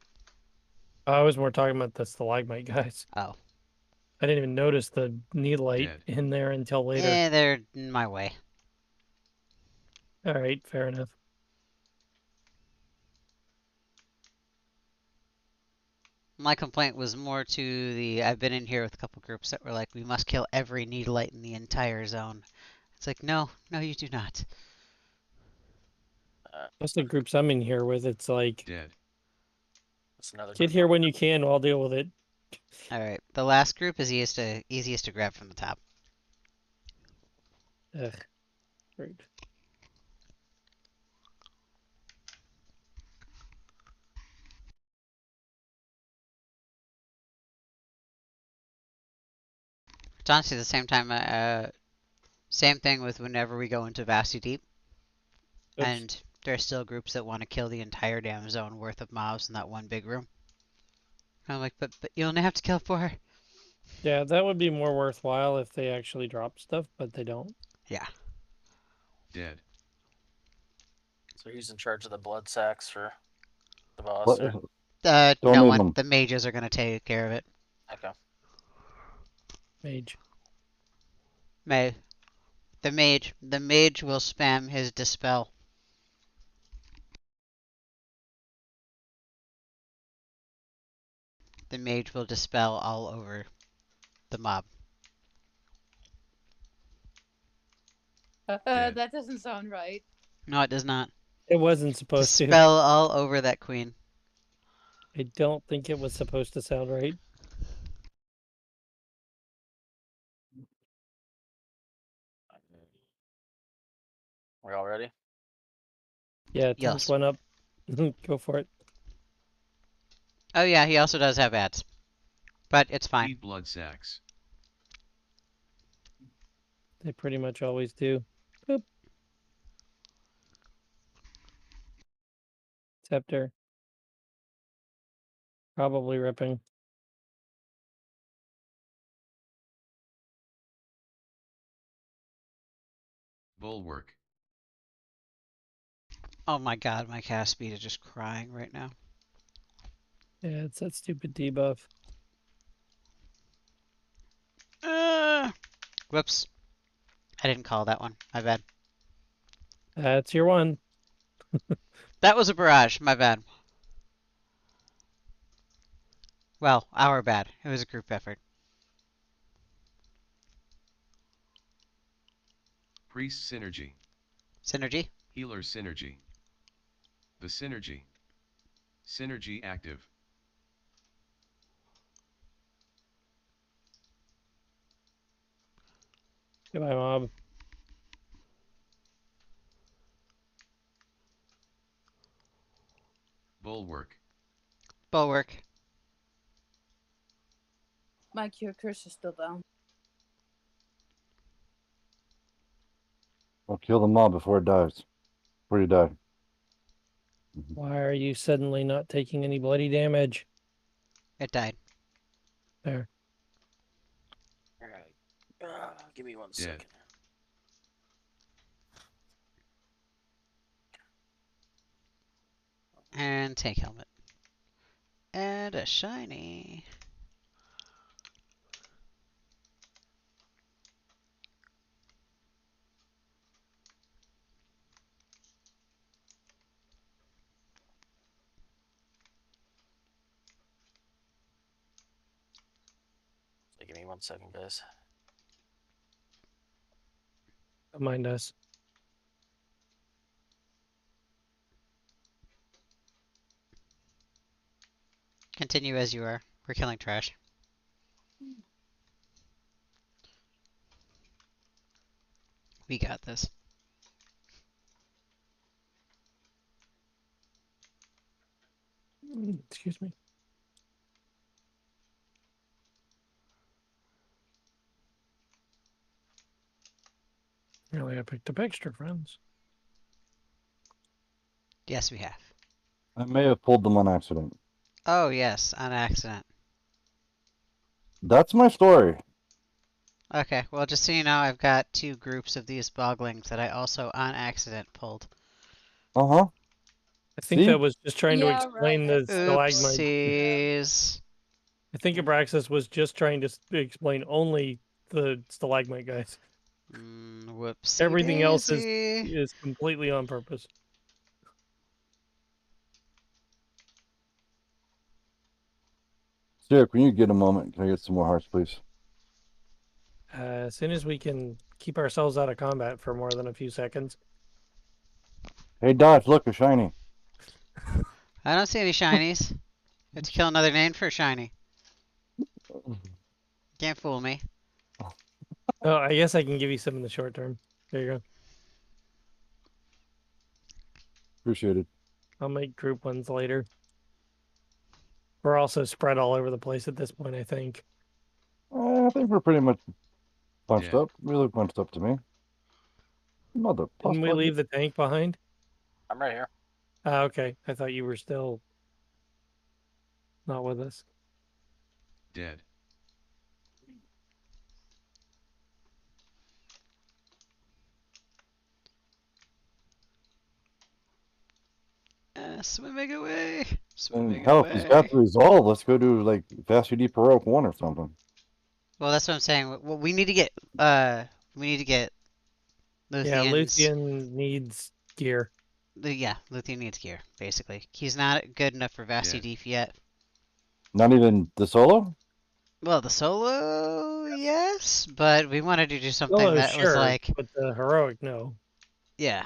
I was more talking about the stalagmite guys. Oh. I didn't even notice the needlight Dead. in there until later. Eh, they're in my way. All right, fair enough. My complaint was more to the I've been in here with a couple groups that were like, we must kill every need light in the entire zone. It's like, no, you do not. Most of the groups I'm in here with, it's like, Dead. That's another get group here of- when you can, I'll deal with it. Alright, the last group is easiest to grab from the top. Ugh. Rude. It's honestly the same time, same thing with whenever we go into Vasty Deep. Oops. And there are still groups that want to kill the entire damn zone worth of mobs in that one big room. I'm like, but you only have to kill 4. Yeah, that would be more worthwhile if they actually drop stuff, but they don't. Yeah. Dead. So he's in charge of the blood sacks for the boss. What? Or... Don't No need one. them. The mages are gonna take care of it. Okay. Mage. The mage will spam his dispel. The mage will dispel all over the mob. Dead. That doesn't sound right. No, it does not. It wasn't supposed to. Dispel all over that queen. I don't think it was supposed to sound right. We all ready? Yeah, Yes. tense one up. Go for it. Oh yeah, he also does have ads. But it's fine. Eat blood sacks. They pretty much always do. Boop. Scepter. Probably ripping. Bulwark. Oh my god, my cast speed is just crying right now. Yeah, it's that stupid debuff. Whoops. I didn't call that one. My bad. That's your one. That was a barrage. My bad. Well, our bad. It was a group effort. Priest synergy. Synergy? Healer synergy. The synergy. Synergy active. Goodbye, mob. Bulwark. Bulwark. My cure curse is still down. I'll kill the mob before it dies. Before you die. Why are you suddenly not taking any bloody damage? It died. There. All right. Give me one Dead. second. And tank helmet. And a shiny. So give me 1 second, guys. Don't mind us. Continue as you are. We're killing trash. We got this. Excuse me. Really, I picked up extra friends. Yes, we have. I may have pulled them on accident. Oh, yes, on accident. That's my story. Okay, well, just so you know, I've got 2 groups of these boglings that I also on accident pulled. Uh-huh. I think See? that was just trying to Yeah, explain right. the stalagmite. Oopsies. I think Abraxas was just trying to explain only the stalagmite guys. Whoopsie Everything else daisy. is completely on purpose. Sarah, can you get a moment? Can I get some more hearts, please? As soon as we can keep ourselves out of combat for more than a few seconds. Hey, Dodge, look, a shiny. I don't see any shinies. You have to kill another name for a shiny. Can't fool me. Oh, I guess I can give you some in the short term. There you go. Appreciate it. I'll make group ones later. We're also spread all over the place at this point, I think. I think we're pretty much bunched Dead. up. We look bunched up to me. Mother Didn't we puff. leave the tank behind? I'm right here. Okay. I thought you were still not with us. Dead. Swimming away. And Swimming hell, if he's got away. the resolve, let's go to like Fast UD Heroic 1 or something. Well, that's what I'm saying. Well, we need to get Yeah, Luthion's. Luthien needs gear. Yeah, Luthien needs gear, basically. He's not good enough for Vasti Dead. Deep yet. Not even the solo? Well, the solo, yes, but we wanted to do something Oh, that was sure, like, but the heroic, no. yeah.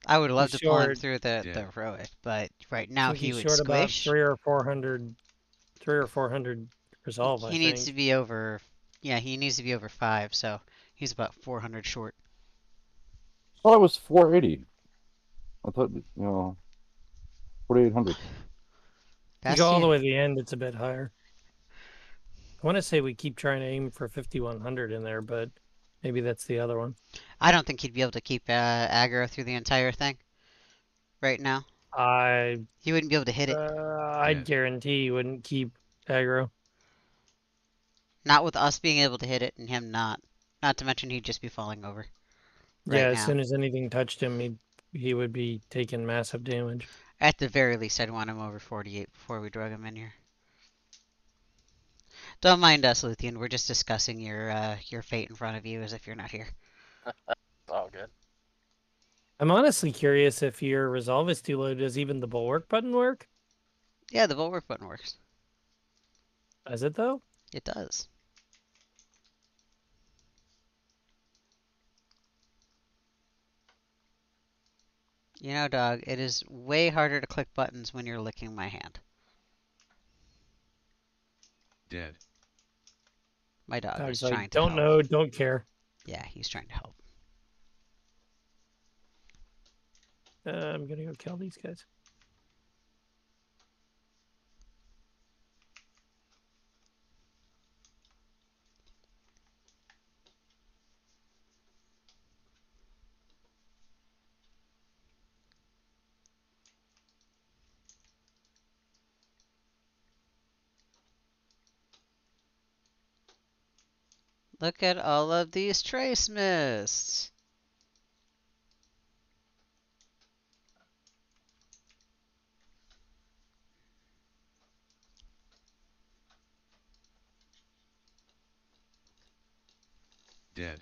I would love He's to pull him short. through the Dead. heroic, but right I now think he he's would short about squish. 300 resolve. I He needs to think. be over, yeah, he needs to be over 5, so he's about 400 short. I thought it was 480. I thought, 4,800. You go all the Bastion, way to the end, it's a bit higher. I want to say we keep trying to aim for 5,100 in there, but maybe that's the other one. I don't think he'd be able to keep aggro through the entire thing right now. He wouldn't be able to hit it. I'd guarantee you wouldn't keep aggro. Not with us being able to hit it and him not. Not to mention he'd just be falling over. Yeah, Right as now. soon as anything touched him, he would be taking massive damage. At the very least, I'd want him over 48 before we drug him in here. Don't mind us, Luthien. We're just discussing your fate in front of you as if you're not here. It's all good. I'm honestly curious if your resolve is too low. Does even the bulwark button work? Yeah, the bulwark button works. Does it though? It does. You know, dog, it is way harder to click buttons when you're licking my hand. Dead. My dog is Dog's trying like, to don't help. know, don't care. Yeah, he's trying to help. I'm gonna go kill these guys. Look at all of these trace mists. Dead.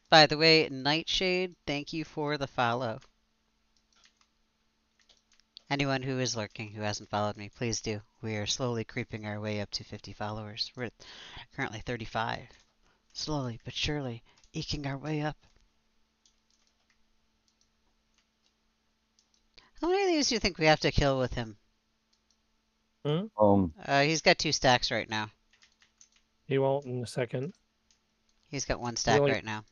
By the way, Nightshade, thank you for the follow. Anyone who is lurking who hasn't followed me, please do. We are slowly creeping our way up to 50 followers. We're at currently 35. Slowly but surely, eking our way up. How many of these do you think we have to kill with him? He's got 2 stacks right now. He won't in a second. He's got 1 stack right now.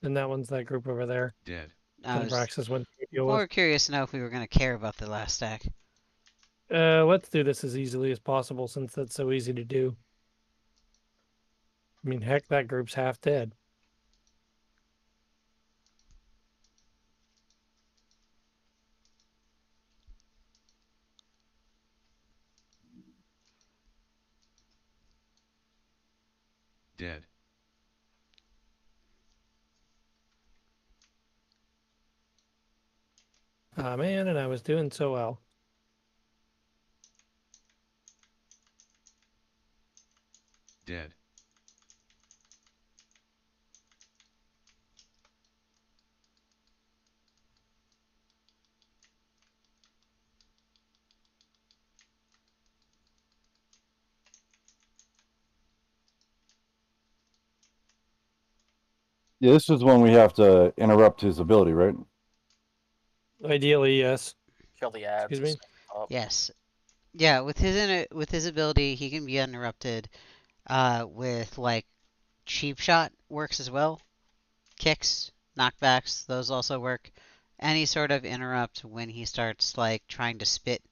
And that one's that group over there. Dead. I was Praxis went to deal more with. curious to know if we were going to care about the last stack. Let's do this as easily as possible since that's so easy to do. I mean, heck, that group's half dead. Dead. Ah, man, and I was doing so well. Dead. Yeah, this is when we have to interrupt his ability, right? Ideally, yes. Kill the ads. Excuse me? Yes. Yeah, with his ability, he can be uninterrupted. With like cheap shot works as well. Kicks, knockbacks, those also work. Any sort of interrupt when he starts like trying to spit.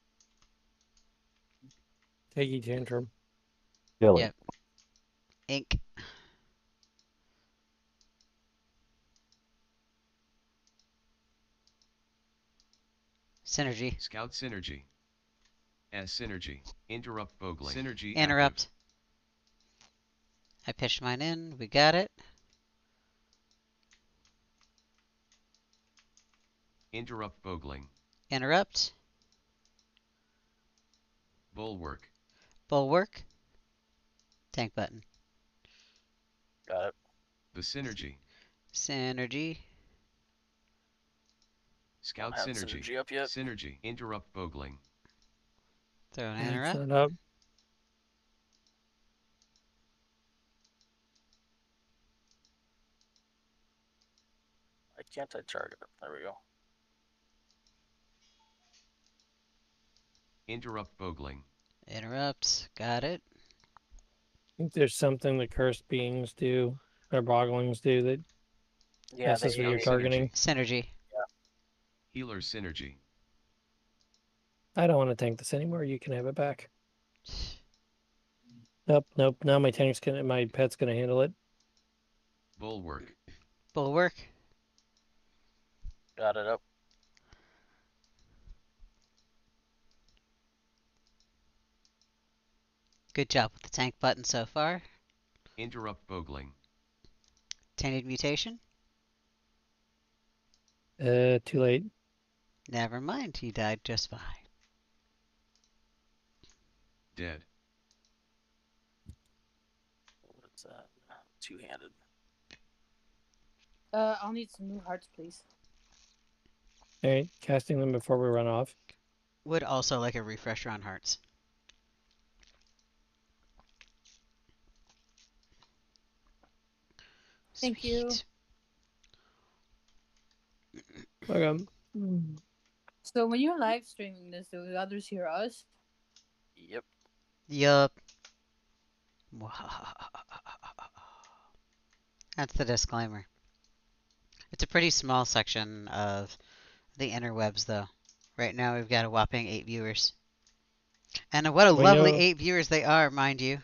Peggy tantrum. Kill it. Yep. Ink. Synergy. Scout synergy. As synergy. Interrupt bogling. Synergy Interrupt. active. I pitched mine in. We got it. Interrupt bogling. Interrupt. Bulwark. Bulwark. Tank button. Got it. The synergy. Synergy. Scout Don't have synergy. synergy up yet. Synergy. Interrupt bogling. Throw an Set interrupt. it up. Why can't I target it? There we go. Interrupt bogling. Interrupt. Got it. I think there's something that cursed beings do, or boglings do, that Yeah, messes with your Scout targeting. Synergy. Healer synergy. I don't want to tank this anymore. You can have it back. Nope, nope. Now my pet's gonna handle it. Bulwark. Bulwark. got it up. Good job with the tank button so far. Interrupt bogling. Tainted mutation. Too late. Never mind. He died just fine. Dead. What is that? Two-handed. I'll need some new hearts, please. All right, casting them before we run off. Would also like a refresher on hearts. Thank you. Sweet. Okay. So when you're live streaming this, do the others hear us? Yep. Yup. That's the disclaimer. It's a pretty small section of the interwebs, though. Right now, we've got a whopping 8 viewers. And what a We lovely know- 8 viewers they are, mind you.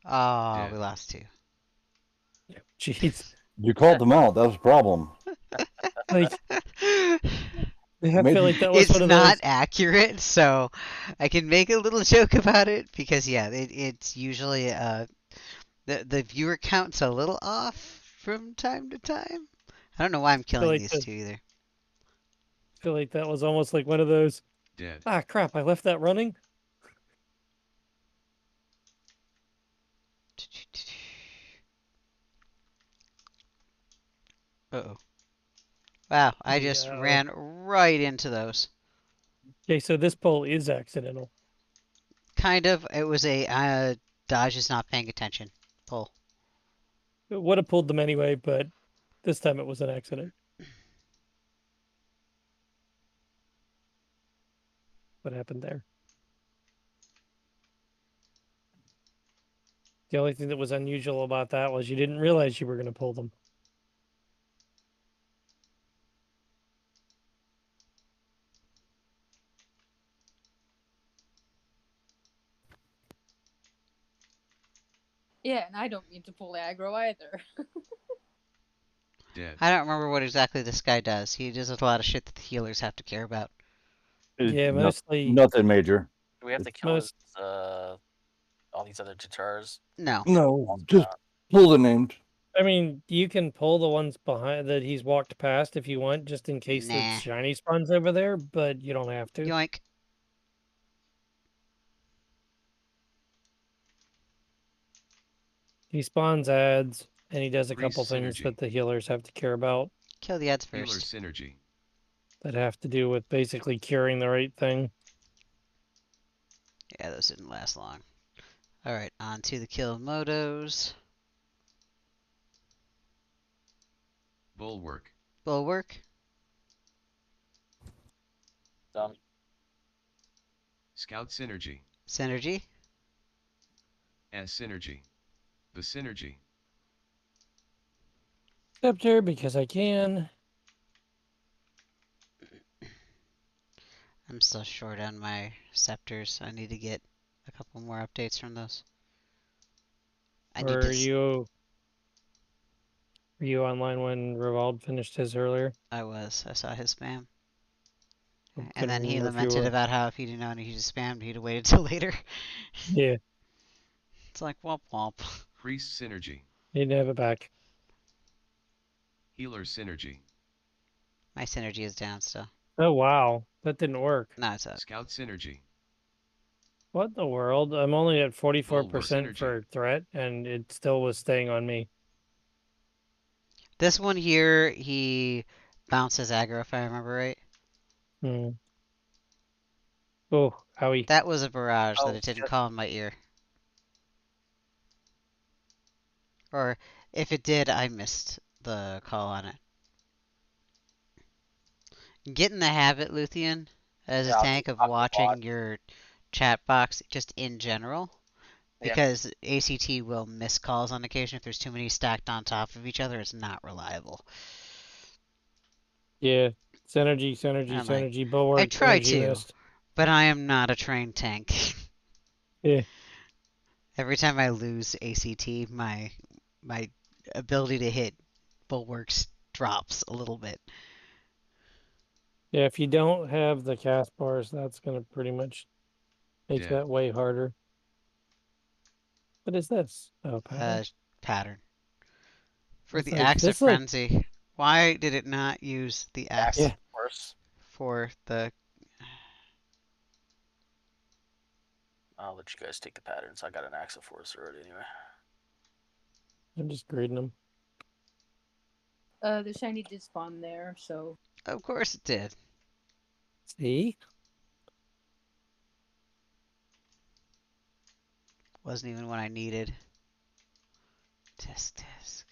Oh, Dead. we lost 2. Jeez. You called them out. That was a problem. Like, I Maybe- feel like that was It's one of not those. accurate, so I can make a little joke about it because, yeah, it's usually the viewer count's a little off from time to time. I don't know why I'm killing like these the- two either. I feel like that was almost like one of those. Dead. Ah, crap! I left that running. Uh-oh. Wow, I just Yeah. ran right into those. Okay, so this pull is accidental. Kind of. It was a Dodge is not paying attention pull. It would have pulled them anyway, but this time it was an accident. What happened there? The only thing that was unusual about that was you didn't realize you were going to pull them. Yeah, and I don't mean to pull aggro either. Dead. I don't remember what exactly this guy does. He does a lot of shit that the healers have to care about. Yeah, No- mostly. nothing major. Do we have to kill his, all these other tutors? No. No, just pull the names. I mean, you can pull the ones behind that he's walked past if you want, just in case Nah. the shiny spawns over there, but you don't have to. Yoink. He spawns ads, and he does a Grease couple things synergy. that the healers have to care about Kill the ads Healer first. synergy. that have to do with basically curing the right thing. Yeah, those didn't last long. Alright, on to the kill motos. Bulwark. Bulwark. Done. Scout synergy. Synergy. As synergy. The synergy. Scepter, because I can. I'm still short on my scepters. I need to get a couple more updates from those. I need to. Were you online when Rivald finished his earlier? I was. I saw his spam. I And couldn't then he remember if you lamented were. about how if he didn't know and he just spammed, he'd have waited till later. Yeah, It's like womp womp. Priest synergy. need to have it back. Healer synergy. My synergy is down still. Oh wow, that didn't work. No, it's up. Scout synergy. What in the world? I'm only at 44% synergy. for threat, and it still was staying on me. This one here, he bounces aggro if I remember right. Hmm. Oh, owie. That was a barrage that Oh, it didn't shit. call in my ear. Or if it did, I missed the call on it. Get in the habit, Luthien, as a Yeah, tank of I'll watch. watching your chat box just in general. Yeah. Because ACT will miss calls on occasion if there's too many stacked on top of each other. It's not reliable. Yeah, synergy, I'm like, synergy, bulwark, I try synergy to, missed. but I am not a trained tank. Yeah. Every time I lose ACT, my ability to hit bulwarks drops a little bit. Yeah, if you don't have the cast bars, that's gonna pretty much make Dead. that way harder. What is this? Oh, pattern. Pattern. For It's the like, Axe of this look. Frenzy. Why did it not use the axe Yeah. Worse. for the... I'll let you guys take the patterns. I got an Axel Force already anyway. I'm just grading them. The shiny did spawn there, so. Of course it did. See? Wasn't even what I needed. Test disc.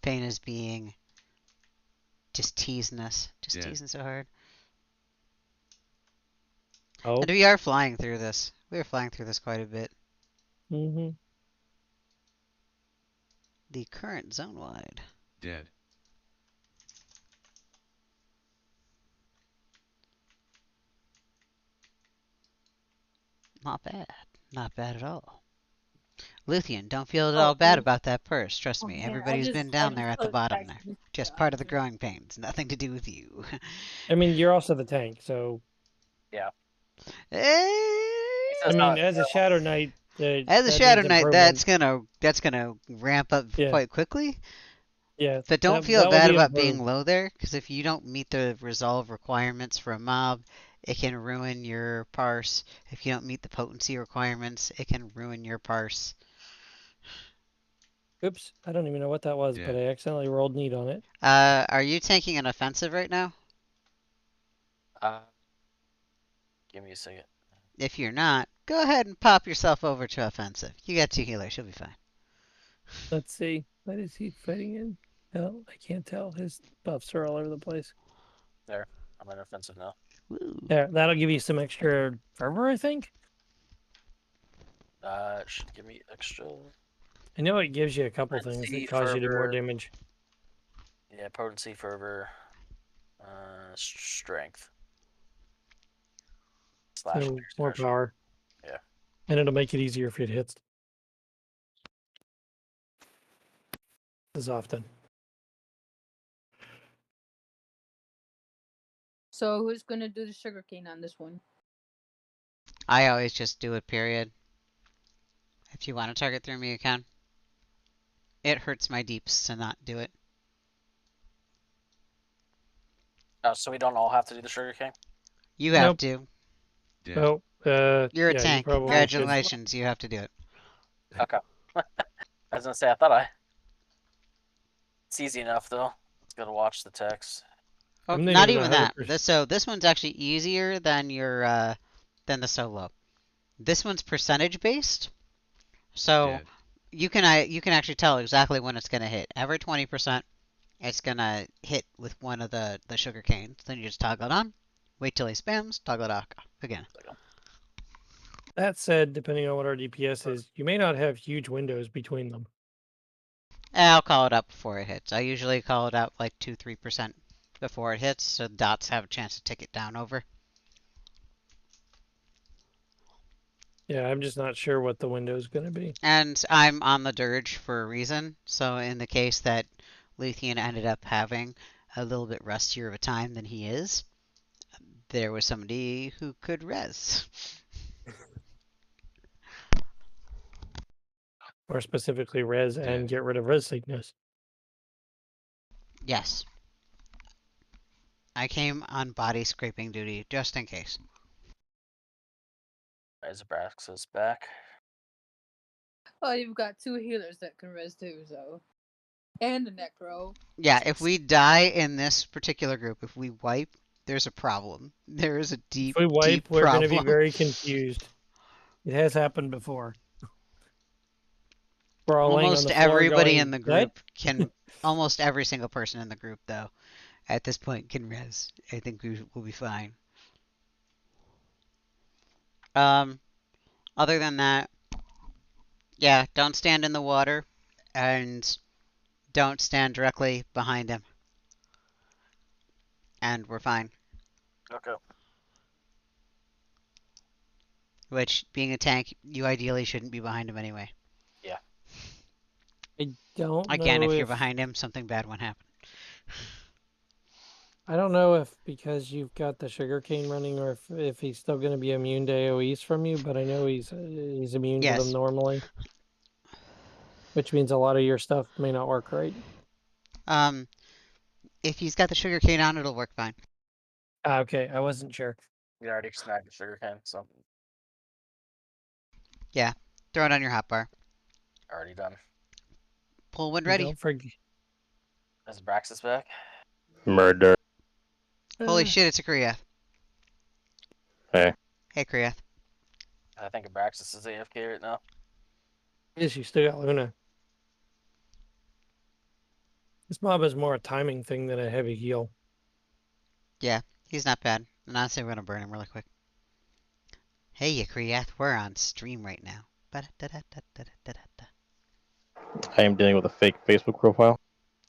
Thane is being just teasing us. Just Yeah. teasing so hard. Oh. And we are flying through this. We are flying through this quite a bit. Mm-hmm. The current zone wide. Dead. Not bad. Not bad at all. Luthien, don't feel at Oh, all bad about that purse. Trust me, okay, everybody's been down there at the closed bottom back there. to Just part of the growing pains. Nothing to do with you. I mean, you're also the tank, so. I mean, as a Shadow Knight, as a that Shadow needs Knight, improvement. that's gonna ramp up Yeah. quite quickly. Yeah. But don't that feel will bad be about being improved. low there, because if you don't meet the resolve requirements for a mob, it can ruin your parse. If you don't meet the potency requirements, it can ruin your parse. Oops, I don't even know what that was, but Yeah. I accidentally rolled need on it. Are you tanking an offensive right now? Give me a second. If you're not, go ahead and pop yourself over to offensive. You got 2 healers, you'll be fine. Let's see. What is he fighting in? No, I can't tell. His buffs are all over the place. There. I'm on offensive now. Woo. There, that'll give you some extra fervor, I think. It should give me extra. I know it gives you a couple things Potency, that cause you to do more fervor. damage. Yeah, potency, fervor, strength. Slash So more special. power. Yeah. And it'll make it easier if it hits. As often. So who's gonna do the sugarcane on this one? I always just do it, period. If you want to target through me, you can. It hurts my deeps to not do it. So we don't all have to do the sugarcane? You have Nope. to. Dead. No, You're a yeah, tank. you probably should. Congratulations, you have to do it. Okay. I was gonna say, I thought it's easy enough though. Just gotta watch the text. Oh, I'm not even even that. 100%. So this one's actually easier than your than the solo. This one's percentage based. So Dead. you can actually tell exactly when it's gonna hit. Every 20%, it's gonna hit with one of the sugar canes. Then you just toggle it on. Wait till he spams. Toggle it off again. That said, depending on what our DPS is, you may not have huge windows between them. I'll call it up before it hits. I usually call it up like 2-3% before it hits, so dots have a chance to tick it down over. Yeah, I'm just not sure what the window is going to be. And I'm on the dirge for a reason, so in the case that Luthien ended up having a little bit rustier of a time than he is, there was somebody who could res. Or specifically res and Dead. get rid of res sickness. Yes. I came on body scraping duty just in case. Isobraxis back. Oh, you've got 2 healers that can res too, so. And a necro. Yeah, if we die in this particular group, if we wipe, there's a problem. There is a deep, If we wipe, deep we're going to problem. be very confused. It has happened before. We're all laying on Almost the floor everybody going, in the group can, almost every single person in the group, though, at this point can res. I think we'll be fine. Other than that, yeah, don't stand in the water, and don't stand directly behind him. And we're fine. Okay. Which, being a tank, you ideally shouldn't be behind him anyway. I don't Again, know if you're behind him, something bad won't happen. I don't know if because you've got the sugarcane running or if he's still going to be immune to AoEs from you, but I know he's immune to Yes. them normally. Which means a lot of your stuff may not work right. If he's got the sugarcane on, it'll work fine. Okay, I wasn't sure. We already snagged the sugarcane, so Throw it on your hotbar. already done. Pull when And ready. Don't forget. Isobraxis back. Murder. Holy shit, it's a Kriyath. Hey. Hey, Kriyath. I think Abraxas is AFK right now. Yes, you still got Luna. This mob is more a timing thing than a heavy heal. Yeah, he's not bad. And honestly, we're gonna burn him really quick. Hey, you Kriyath, we're on stream right now. Ba-da-da-da-da-da-da-da. I am dealing with a fake Facebook profile.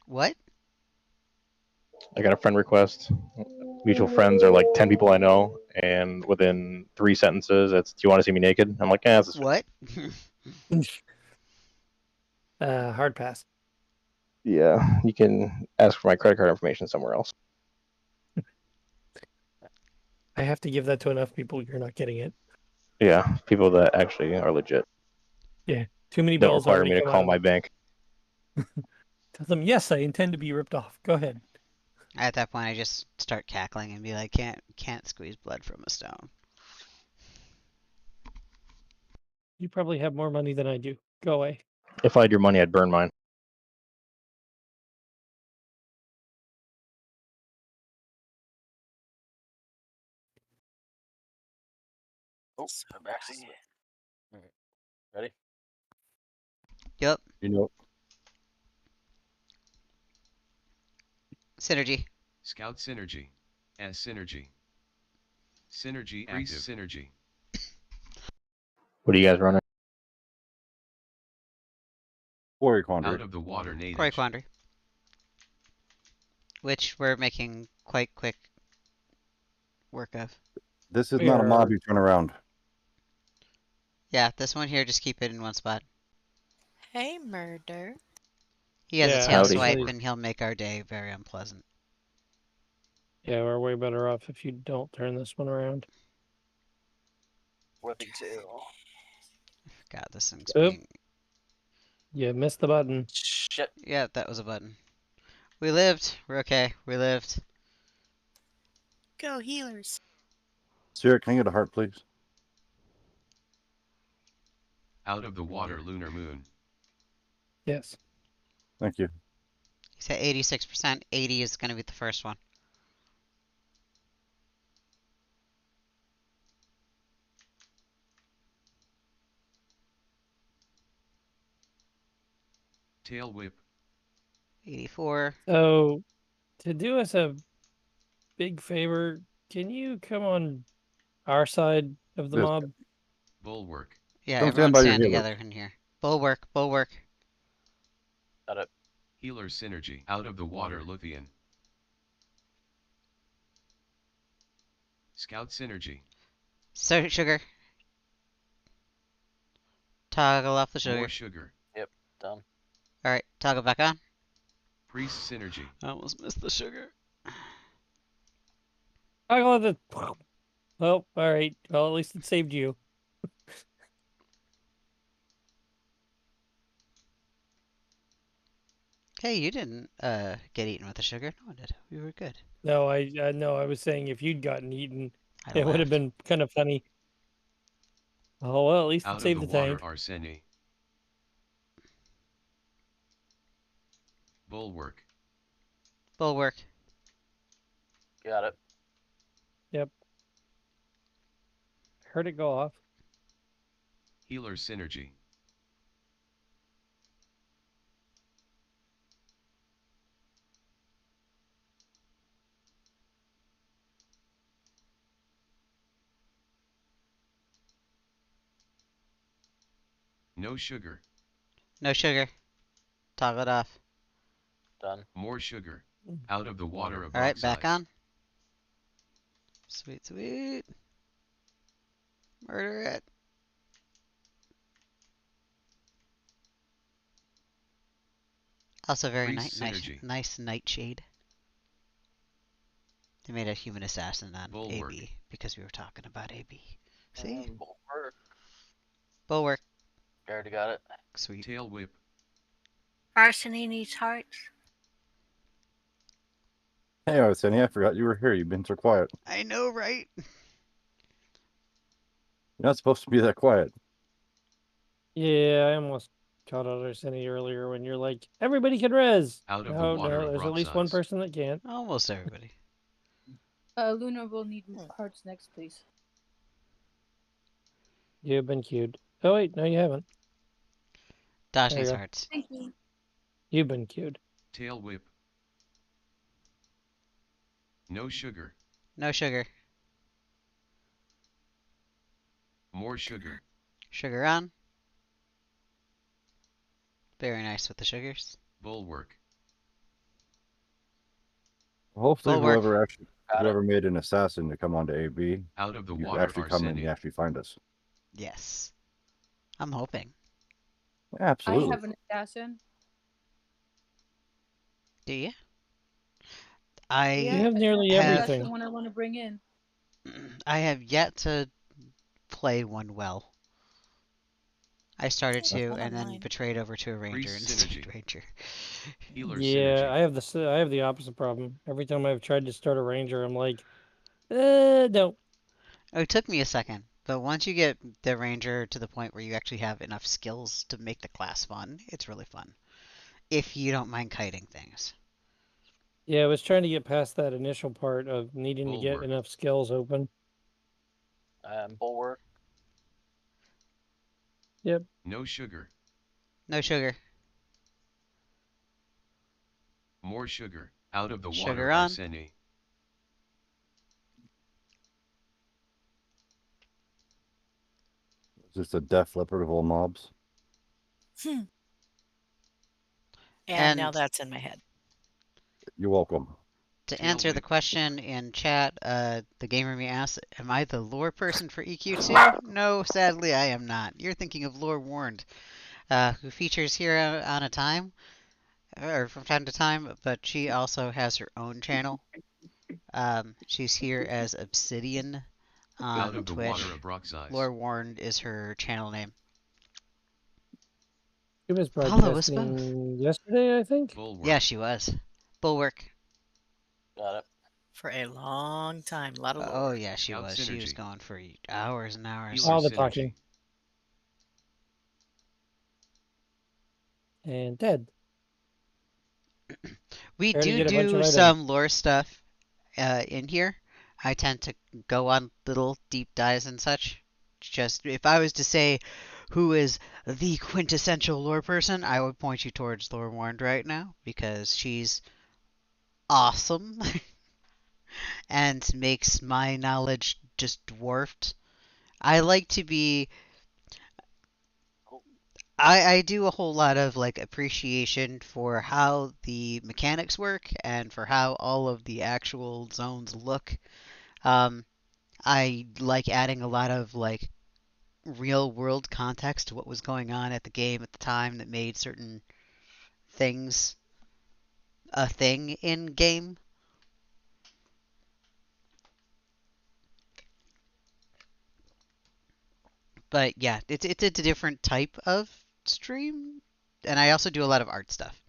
What? I got a friend request. Mutual friends are like 10 people I know, and within 3 sentences, it's, "Do you want to see me naked?" I'm like, "Yeah, this is What? Hard pass. Yeah, you can ask for my credit card information somewhere else." I have to give that to enough people. You're not getting it. Yeah, people that actually are legit. Too many Don't balls require already me to come call out. my bank. Tell them, yes, I intend to be ripped off. Go ahead. At that point, I just start cackling and be like, can't squeeze blood from a stone. You probably have more money than I do. Go away. If I had your money, I'd burn mine. Oh, Abraxas. Alright. Ready? Yup. You know, Synergy. Scout synergy. As synergy. Synergy active. Synergy. What are you guys running? Quarry Out Quandary. of the water native. Quarry Quandry. Which we're making quite quick work of. This is We not a mob are- you turn around. Yeah, this one here, just keep it in one spot. Hey, murder. He has Yeah, a tail howdy. swipe, actually- and he'll make our day very unpleasant. Yeah, we're way better off if you don't turn this one around. 42. God, this thing's Oop. being... You missed the button. Shit. Yeah, that was a button. We lived. We're okay. We lived. Go healers. Sierra, can I get a heart, please? Out of the water lunar moon. Yes. Thank you. He's at 86%. 80 is going to be the first one. Tail whip. 84. So, to do us a big favor, can you come on our side of the This- mob? Bulwark. Yeah, Don't everyone stand by your stand healer. together in here. Bulwark, bulwark. Got it. Healer synergy. Out of the water Luthian. Scout synergy. So sugar. Toggle off the More sugar. sugar. Yep. Done. All right, toggle back on. Priest synergy. I almost missed the sugar. I got the. Oh, all right. Well, at least it saved you. Hey, you didn't get eaten with the sugar. No one did. We were good. No, I was saying if you'd gotten eaten, I it would have laughed. been kind of funny. Oh well, at least Out it of saved the the water tank. Arsene. Bulwark. Bulwark. Got it. Yep. Heard it go off. Healer synergy. No sugar. No sugar. Toggle it off. Done. More sugar. Out of the water All right, back oxides. on. Sweet, sweet. Murder it. Also very Priest nice synergy. nightshade. They made a human assassin on Bulwark. AB because we were talking about AB. See? Bulwark. Bulwark. You already got it. Sweet. Tail whip. Arsene needs hearts. Hey, Arsene, I forgot you were here. You've been so quiet. I know, right? You're not supposed to be that quiet. Yeah, I almost caught out Arsene earlier when you're like, everybody can res. Out of the No, water no, of there's at rock least one size. person that can't. Almost everybody. Luna will need hearts next, please. You've been queued. Oh wait, no, you haven't. Dash There you needs go. hearts. Thank you. You've been queued. Tail whip. No sugar. No sugar. More sugar. Sugar on. Very nice with the sugars. Bulwark. Hopefully, Bulwark. whoever made an assassin to come onto AB, Out of the you water actually come and Arsene. you actually find us. Yes. I'm hoping. Absolutely. I have an assassin. Do you? You I have nearly have- That's everything. the one I want to bring in. I have yet to play one well. I started to, Not and then online. betrayed over to a ranger Priest and stayed synergy. ranger. Healer Yeah, synergy. I have the opposite problem. Every time I've tried to start a ranger, I'm like, no. Oh, it took me a second, but once you get the ranger to the point where you actually have enough skills to make the class fun, it's really fun. If you don't mind kiting things. Yeah, I was trying to get past that initial part of needing to get Bulwark. enough skills open. Bulwark. Yep. No sugar. No sugar. More sugar. Out of the Sugar water on. Arsene. Is this a Def Leppard of all mobs? And now And- that's in my head. You're welcome. To Tail answer the whip. question in chat, the gamer me asked, am I the lore person for EQ2? No, sadly I am not. You're thinking of Lore Warned, who features here on a time, or from time to time, but she also has her own channel. She's here as Obsidian Out on of the Twitch. water of rock size. Lore Warned is her channel name. It was Follow us both. broadcasting yesterday, I think. Bulwark. Yeah, she was. Bulwark. Got it. For a long time. A lot of lore. Oh yeah, she Scout was. She was synergy. going for hours and hours. Healer All the synergy. talking. And dead. We Trying to do get a bunch of items. some lore stuff in here. I tend to go on little deep dives and such. Just if I was to say who is the quintessential lore person, I would point you towards Lore Warned right now because she's awesome and makes my knowledge just dwarfed. I like to be I do a whole lot of like appreciation for how the mechanics work and for how all of the actual zones look. Um, I like adding a lot of like real world context to what was going on at the game at the time that made certain things a thing in game. But yeah, it's a different type of stream, and I also do a lot of art stuff.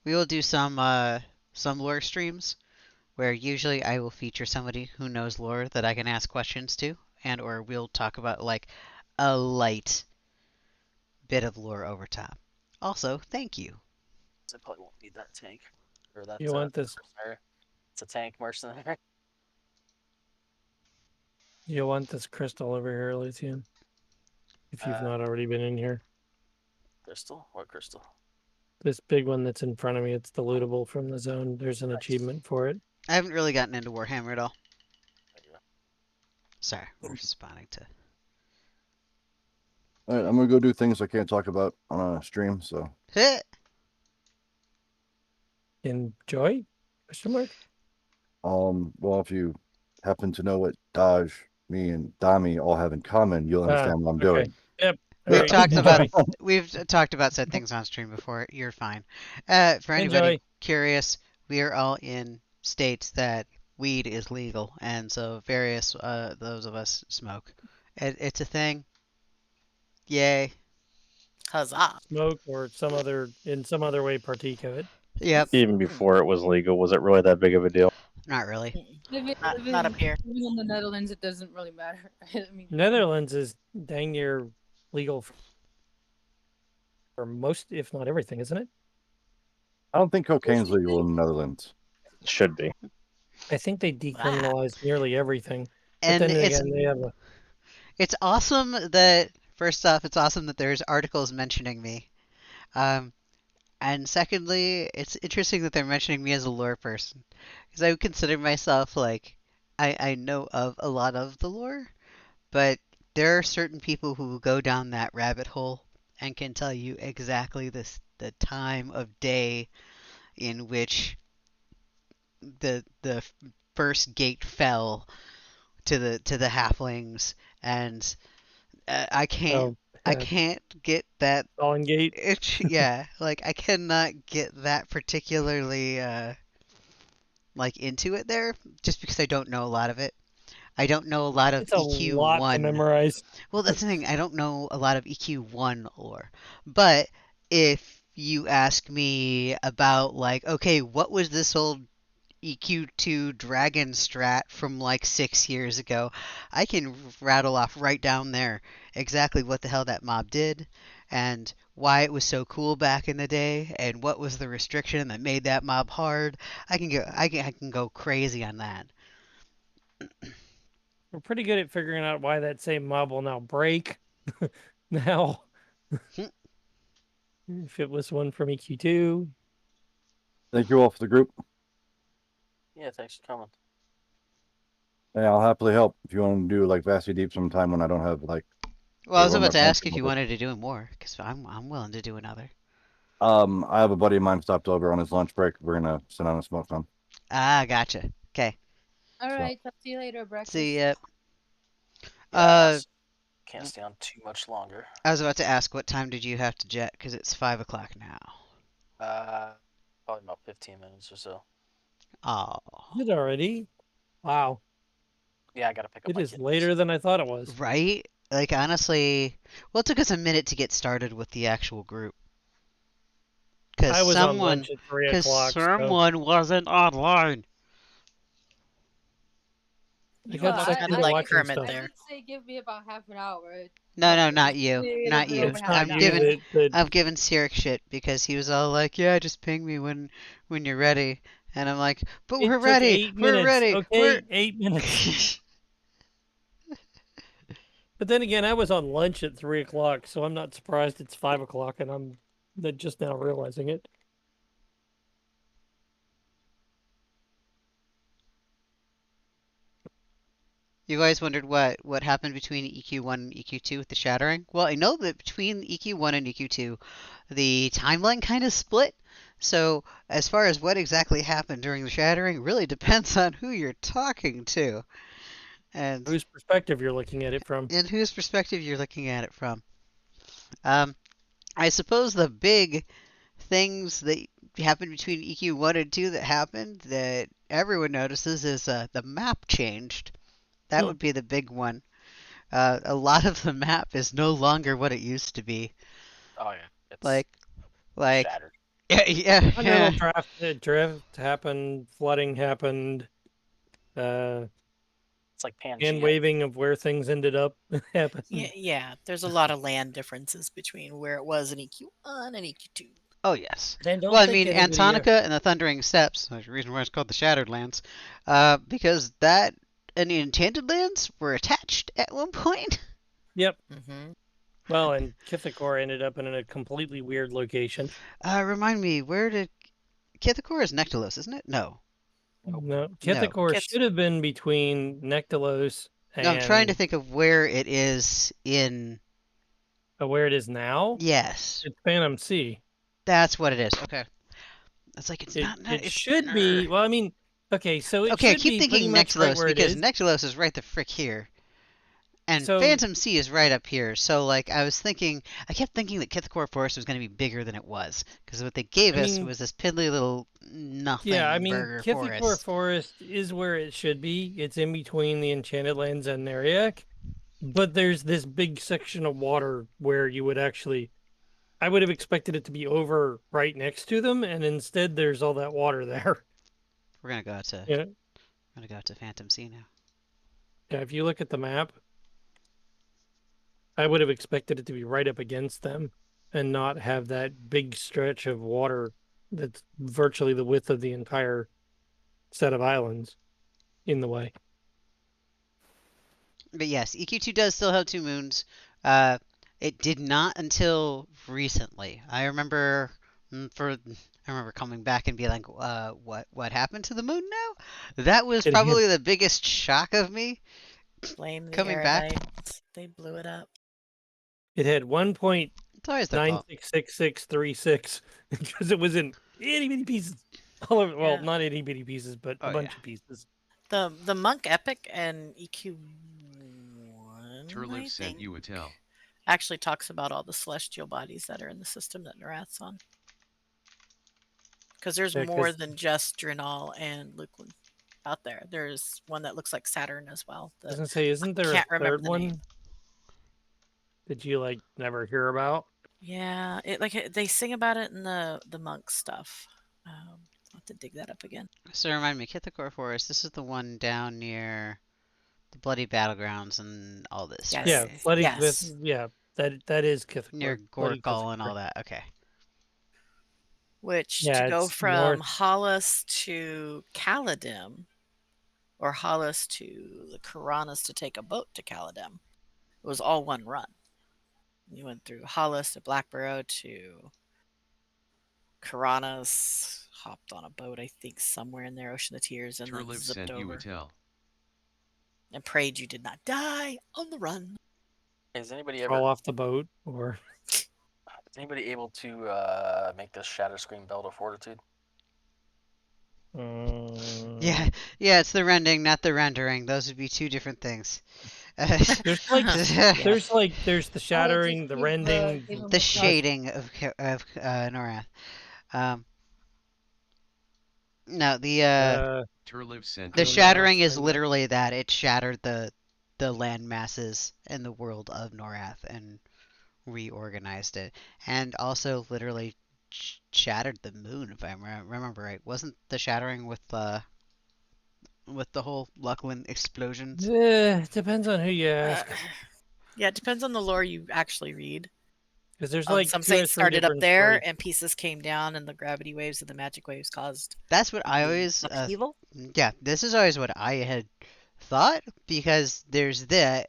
We will do some lore streams where usually I will feature somebody who knows lore that I can ask questions to, and or we'll talk about like a light bit of lore over top. Also, thank you. I probably won't need that tank or that You want this? mercenary. It's a tank mercenary. You want this crystal over here, Lucian? If you've not already been in here. Crystal? What crystal? This big one that's in front of me, it's the lootable from the zone. There's an achievement for it. I haven't really gotten into Warhammer at all. There you go. Sorry, we're responding to. All right, I'm gonna go do things I can't talk about on a stream. So Hit. Enjoy? Question mark? well, if you happen to know what Dodge, me, and Dami all have in common, you'll understand what I'm doing. Yep. We've Alright, talked enjoy. about said things on stream before. You're fine. For anybody Enjoy. curious, we are all in states that weed is legal, and so various those of us smoke. It's a thing. Yay. Huzzah. Smoke or in some other way partake of it. Yep. Even before it was legal, was it really that big of a deal? Not really. Not up here. Living in the Netherlands, it doesn't really matter. I mean, Netherlands is dang near legal for most, if not everything, isn't it? I don't think cocaine's legal in the Netherlands. It should be. I think they decriminalized nearly everything. But And then it's again, they have a it's awesome that first off, it's awesome that there's articles mentioning me. And secondly, it's interesting that they're mentioning me as a lore person. Because I would consider myself like I know of a lot of the lore, but there are certain people who will go down that rabbit hole and can tell you exactly the time of day in which the first gate fell to the halflings, and I can't I can't get that Fallen Gate. yeah, like I cannot get that particularly like into it there just because I don't know a lot of it. I don't know a lot of It's a lot to EQ1. memorize. Well, that's the thing. I don't know a lot of EQ1 lore. But if you ask me about like, okay, what was this old EQ2 dragon strat from like 6 years ago, I can rattle off right down there exactly what the hell that mob did and why it was so cool back in the day and what was the restriction that made that mob hard. I can go crazy on that. We're pretty good at figuring out why that same mob will now break. Now, if it was one from EQ2. Thank you all for the group. Yeah, thanks for coming. Hey, I'll happily help if you want to do like Vastly Deep sometime when I don't have like. Well, I was run about my to ask phone if you with it. wanted to do more because I'm willing to do another. I have a buddy of mine stopped over on his lunch break. We're gonna sit down and smoke some. Ah, gotcha. Okay. all right, talk to you later, breakfast. See ya. Yeah, can't stay on too much longer. I was about to ask what time did you have to jet because it's 5 o'clock now. Probably about 15 minutes or so. Oh. Is it already? Wow. Yeah, I gotta pick up It my is kids. later than I thought it was. Right? Like honestly, well, it took us a minute to get started with the actual group. I was on lunch at 3 o'clock. Someone wasn't online. I got Well, sucked I into like watching Kermit stuff. I there. did say give me about half an hour. No, not you. Not you. It's not you I'm giving Sirik shit because he was all like, "Yeah, just ping me when you're ready," and I'm like, "But It we're took ready. 8 We're minutes. ready. Okay, We're 8 minutes. But then again, I was on lunch at 3 o'clock, so I'm not surprised it's 5 o'clock, and I'm just now realizing it. You guys wondered what happened between EQ1 and EQ2 with the shattering? Well, I know that between EQ1 and EQ2, the timeline kind of split. So, as far as what exactly happened during the shattering, really depends on who you're talking to and Whose perspective you're looking at it from. whose perspective you're looking at it from. I suppose the big things that happened between EQ1 and 2 that happened that everyone notices is the map changed. That would be the big one. A lot of the map is no longer what it used to be. Oh yeah, it's Like shattered. yeah. Continental drift happened, flooding happened, It's like Pangea. hand waving of where things ended up happened. Yeah, there's a lot of land differences between where it was in EQ1 and EQ2. Oh yes. And don't Well, I think mean, anybody, Antonica and the Thundering Steppes. There's a reason why it's called the Shattered Lands, because that and the Enchanted Lands were attached at one point. Yep. Mm-hmm. Well, and Kithakor ended up in a completely weird location. Remind me, where did Kithakor is Nectalos, isn't it? No. No, Kithakor should have been between Nectalos and. No, I'm trying to think of where it is in. Where it is now? Yes. It's Phantom Sea. That's what it is. Okay. It's like it's not. It should be. Well, I mean, okay, so it okay. I should keep be thinking pretty much right Nectalos where it because is. Nectalos is right the frick here, and So- Phantom Sea is right up here. So like I kept thinking that Kithakor Forest was going to be bigger than it was because what they gave us was this piddly little nothing. Yeah, I mean, burger Kithakor Forest is where it should be. It's in between the Enchanted Lands and Neriak. But there's this big section of water where you would actually. I would have expected it to be over right next to them, and instead there's all that water there. We're gonna go out to. Yeah. We're gonna go out to Phantom Sea now. Yeah, if you look at the map, I would have expected it to be right up against them and not have that big stretch of water that's virtually the width of the entire set of islands in the way. But yes, EQ2 does still have 2 moons. It did not until recently. I remember coming back and being like, what happened to the moon now? That was probably the biggest shock of me. Blame the coming back. Eredites. They blew it up. It had It's always their fault. 1.966636 because it was in itty bitty pieces. All over, well, Yeah. not itty bitty pieces, but a bunch of pieces. The Monk Epic and EQ1 Turliv sent you a tell. actually talks about all the celestial bodies that are in the system that Narath's on. Because there's more than just Drenal and Luquin out there. There's one that looks like Saturn as well. I was gonna say, isn't there a third one that you like never hear about? Yeah, they sing about it in the monk stuff. I'll have to dig that up again. So remind me, Kithakor Forest. This is the one down near the Bloody Battlegrounds and all this. Yes. Yeah, Bloody. Yes. That is Kithakor. Near Gorkal and all that. Okay. Which Yeah, to go it's from north. Hollis to Caladim, or Hollis to the Karanas to take a boat to Caladim, it was all one run. You went through Hollis to Blackborough to Karanas, hopped on a boat, I think, somewhere in there, Ocean of Tears, and then Turliv zipped sent you over a tell. and prayed you did not die on the run. Is anybody ever Fall off the boat, or is anybody able to make this Shatter Scream Belt of Fortitude? Yeah, it's the rending, not the rendering. Those would be 2 different things. there's the shattering, the rending, the shading of Norath. No, Turliv sent the you a shattering tell. is literally that. It shattered the land masses in the world of Norath and reorganized it, and also literally shattered the moon. If I remember right, wasn't the shattering with the whole Lucklin explosions? depends on who you ask. Yeah, it depends on the lore you actually read. Because there's like some 2 or 3 saints started up different there, stories. and pieces came down, and the gravity waves and the magic waves caused. That's what I always. Evil. Yeah, this is always what I had thought, because there's that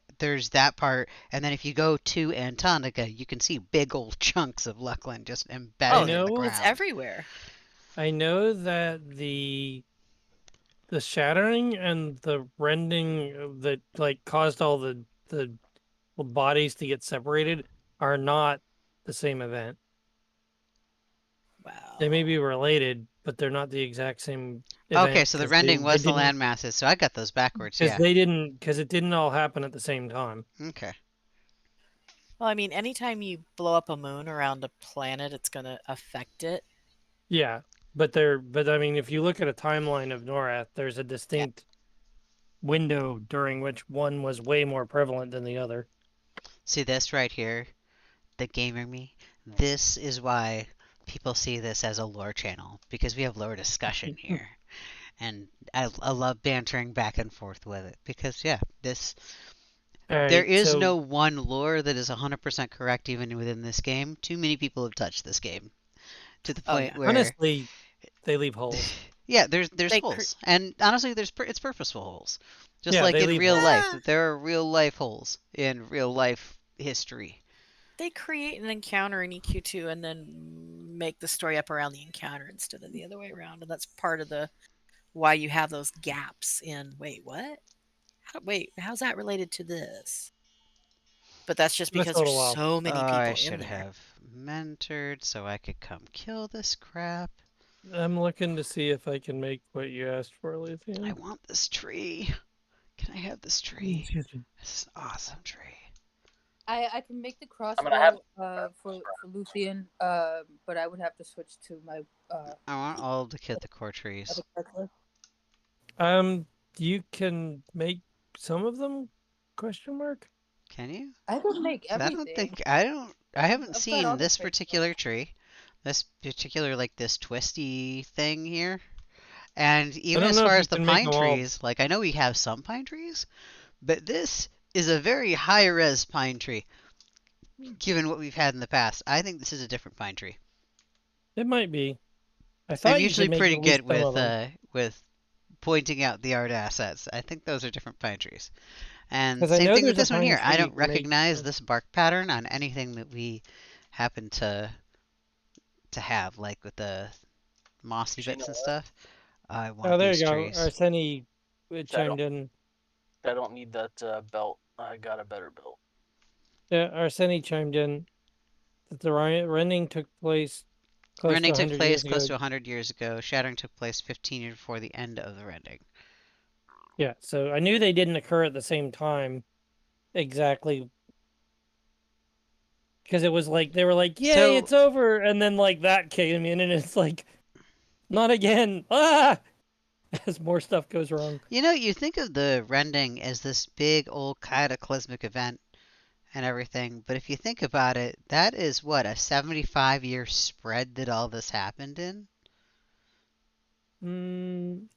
part, and then if you go to Antonica, you can see big old chunks of Lucklin just embedded in the ground. It's everywhere. I know that the the shattering and the rending that like caused all the bodies to get separated are not the same event. Wow. They may be related, but they're not the exact same Okay, event so the because rending they was the didn't land masses, so I got those backwards. because Yeah. they didn't because it didn't all happen at the same time. Okay. Well, I mean, anytime you blow up a moon around a planet, it's going to affect it. Yeah, but I mean, if you look at a timeline of Norath, there's a distinct window during which one was way more prevalent than the other. See this right here? The gamer me? This is why people see this as a lore channel, because we have lore discussion here. And I love bantering back and forth with it, because yeah, there is no one lore that is 100% correct even within this game. Too many people have touched this game to the point where honestly, they leave holes. Yeah, there's holes, and honestly, it's purposeful holes. Just like in real life, there are real life holes in real life history. They create an encounter in EQ2 and then make the story up around the encounter instead of the other way around, and that's part of the why you have those gaps in. Wait, what? How's that related to this? But that's just because there's so many people I in should there. have mentored so I could come kill this crap. I'm looking to see if I can make what you asked for, Luthien. I want this tree. Can I have this tree? This is an awesome tree. I can make the crossbow for Luthien, but I would have to switch to my. I want all to kill the core trees. You can make some of them? Question mark. Can you? I can make everything. I haven't seen this particular tree. This particular, like, this twisty thing here. And even as far as the pine trees, like, I know we have some pine trees, but this is a very high-res pine tree, given what we've had in the past. I think this is a different pine tree. It might be. I'm usually pretty good with pointing out the art assets. I think those are different pine trees. And same thing with this one here. I don't recognize this bark pattern on anything that we happen to have, like with the mossy bits and stuff. I want there these you go. trees. Arseni chimed in. I don't need that belt. I got a better belt. Yeah, Arseni chimed in that the rending took place close to 100 years ago. Shattering took place 15 years before the end of the rending. Yeah, so I knew they didn't occur at the same time exactly. Because it was like, they were like, yay, it's over. And then like that came in and it's like, not again. Ah! As more stuff goes wrong. You know, you think of the rending as this big old cataclysmic event and everything, but if you think about it, that is what, a 75-year spread that all this happened in? EQ1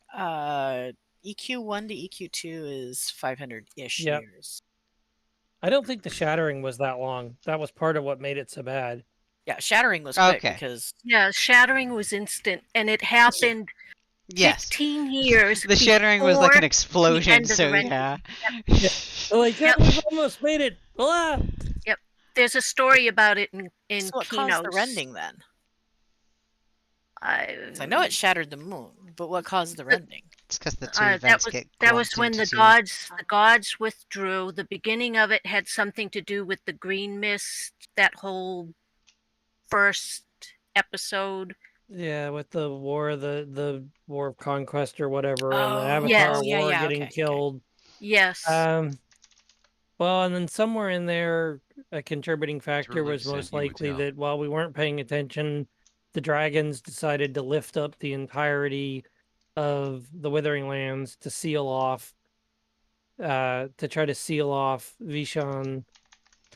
to EQ2 is 500-ish years. I don't think the shattering was that long. That was part of what made it so bad. Yeah, shattering was quick because... Yeah, shattering was instant, and it happened 15 years The shattering was like an explosion, so yeah. Like, we've almost made it. Ah! Yep. There's a story about it in So what Keynotes. caused the rending then? I know it shattered the moon, but what caused the rending? It's because the two events that was when the gods withdrew. The beginning of it had something to do with the green mist, that whole first episode. Yeah, with the war, the war of conquest or whatever, and the Avatar war getting killed. Yes. Well, and then somewhere in there, a contributing factor was most likely that while we weren't paying attention, the dragons decided to lift up the entirety of the Withering Lands to seal off, to try to seal off Vishan,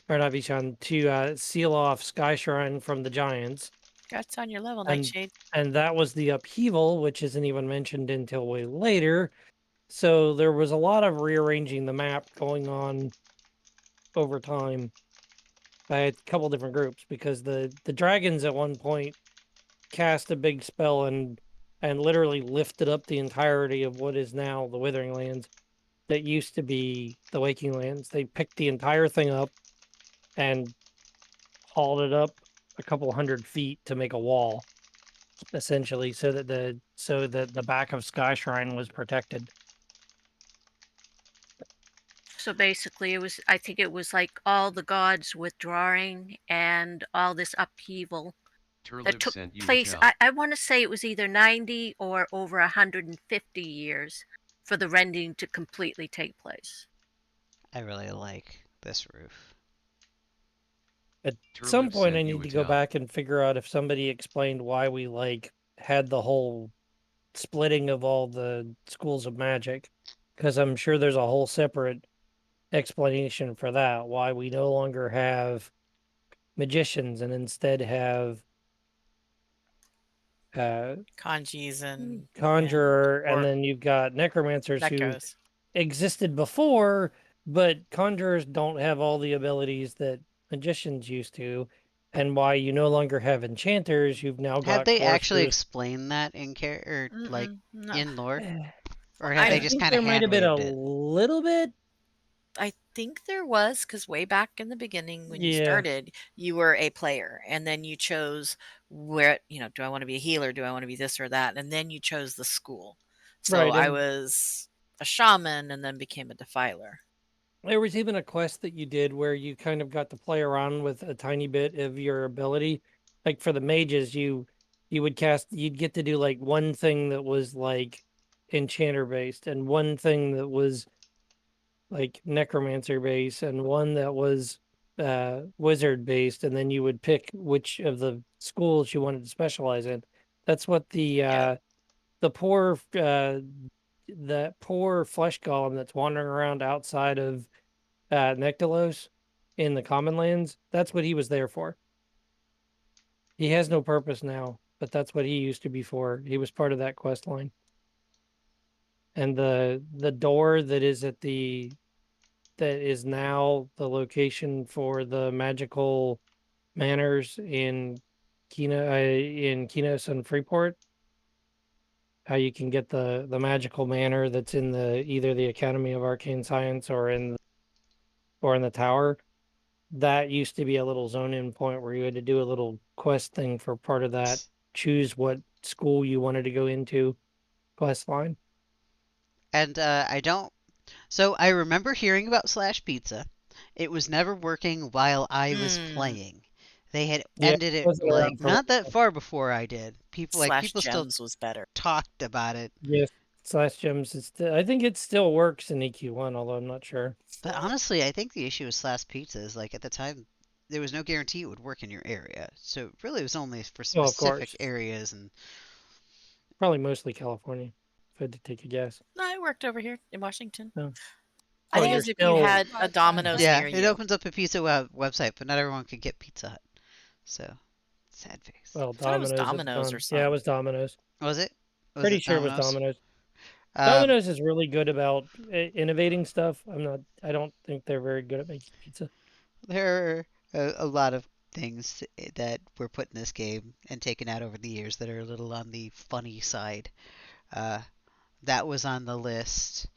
or not Vishan, to seal off Sky Shrine from the giants. That's on your level, Nightshade. And that was the upheaval, which isn't even mentioned until way later. So there was a lot of rearranging the map going on over time by a couple different groups, because the dragons at one point cast a big spell and literally lifted up the entirety of what is now the Withering Lands that used to be the Waking Lands. They picked the entire thing up and hauled it up a couple 100 feet to make a wall. essentially, so that the back of Sky Shrine was protected. So basically, I think it was like all the gods withdrawing and all this upheaval that Turlib took sent you a place. tell. I want to say it was either 90 or over 150 years for the rending to completely take place. I really like this roof. At some Turlib point, I sent you need a to go tell. back and figure out if somebody explained why we had the whole splitting of all the schools of magic, because I'm sure there's a whole separate explanation for that. Why we no longer have magicians and instead have Kanjis and conjurer, and or then you've got necromancers that who goes. existed before, but conjurers don't have all the abilities that magicians used to, and why you no longer have enchanters. You've now Have got they actually choristers. explained that in like No. in lore, or Well, have I they just think kind of there might hand have been a waved it? little bit. I think there was, because way back in the beginning when you Yeah. started, you were a player, and then you chose where, do I want to be a healer? Do I want to be this or that? And then you chose the school. So Right, I and was a shaman and then became a defiler. there was even a quest that you did where you kind of got to play around with a tiny bit of your ability. Like for the mages, you'd get to do like one thing that was like enchanter based, and one thing that was like necromancer based, and one that was wizard based, and then you would pick which of the schools you wanted to specialize in. That's what the poor that poor flesh golem that's wandering around outside of Nectalos in the common lands, that's what he was there for. He has no purpose now, but that's what he used to be for. He was part of that quest line. And the door that is now the location for the magical manors in Kinos and Freeport. How you can get the magical manor that's in either the Academy of Arcane Science or in the tower. That used to be a little zone in point where you had to do a little quest thing for part of that. Choose what school you wanted to go into quest line. And So I remember hearing about Slash Pizza. It was never working while I was playing. They had Yeah, ended it it wasn't like around for not that far before I did. Slash People still Gems was better. talked about it. yes. Slash gems. I think it still works in EQ1, although I'm not sure. But honestly, I think the issue with Slash Pizza is like at the time there was no guarantee it would work in your area. So it really was only for Oh, of specific course. areas and Probably mostly California, if I had to take a guess. No, it worked over here in Washington. Oh. I Oh, think it you're was if you still had a Domino's yeah, near it you. opens up a pizza website, but not everyone could get Pizza Hut. So sad face. well, I thought it was Domino's at the Domino's time. or Yeah, it something. was Domino's. Was it? Was Pretty it sure it was Domino's? Domino's. Um, Domino's is really good about innovating stuff. I don't think they're very good at making pizza. There are a lot of things that were put in this game and taken out over the years that are a little on the funny side. Uh, that was on the list.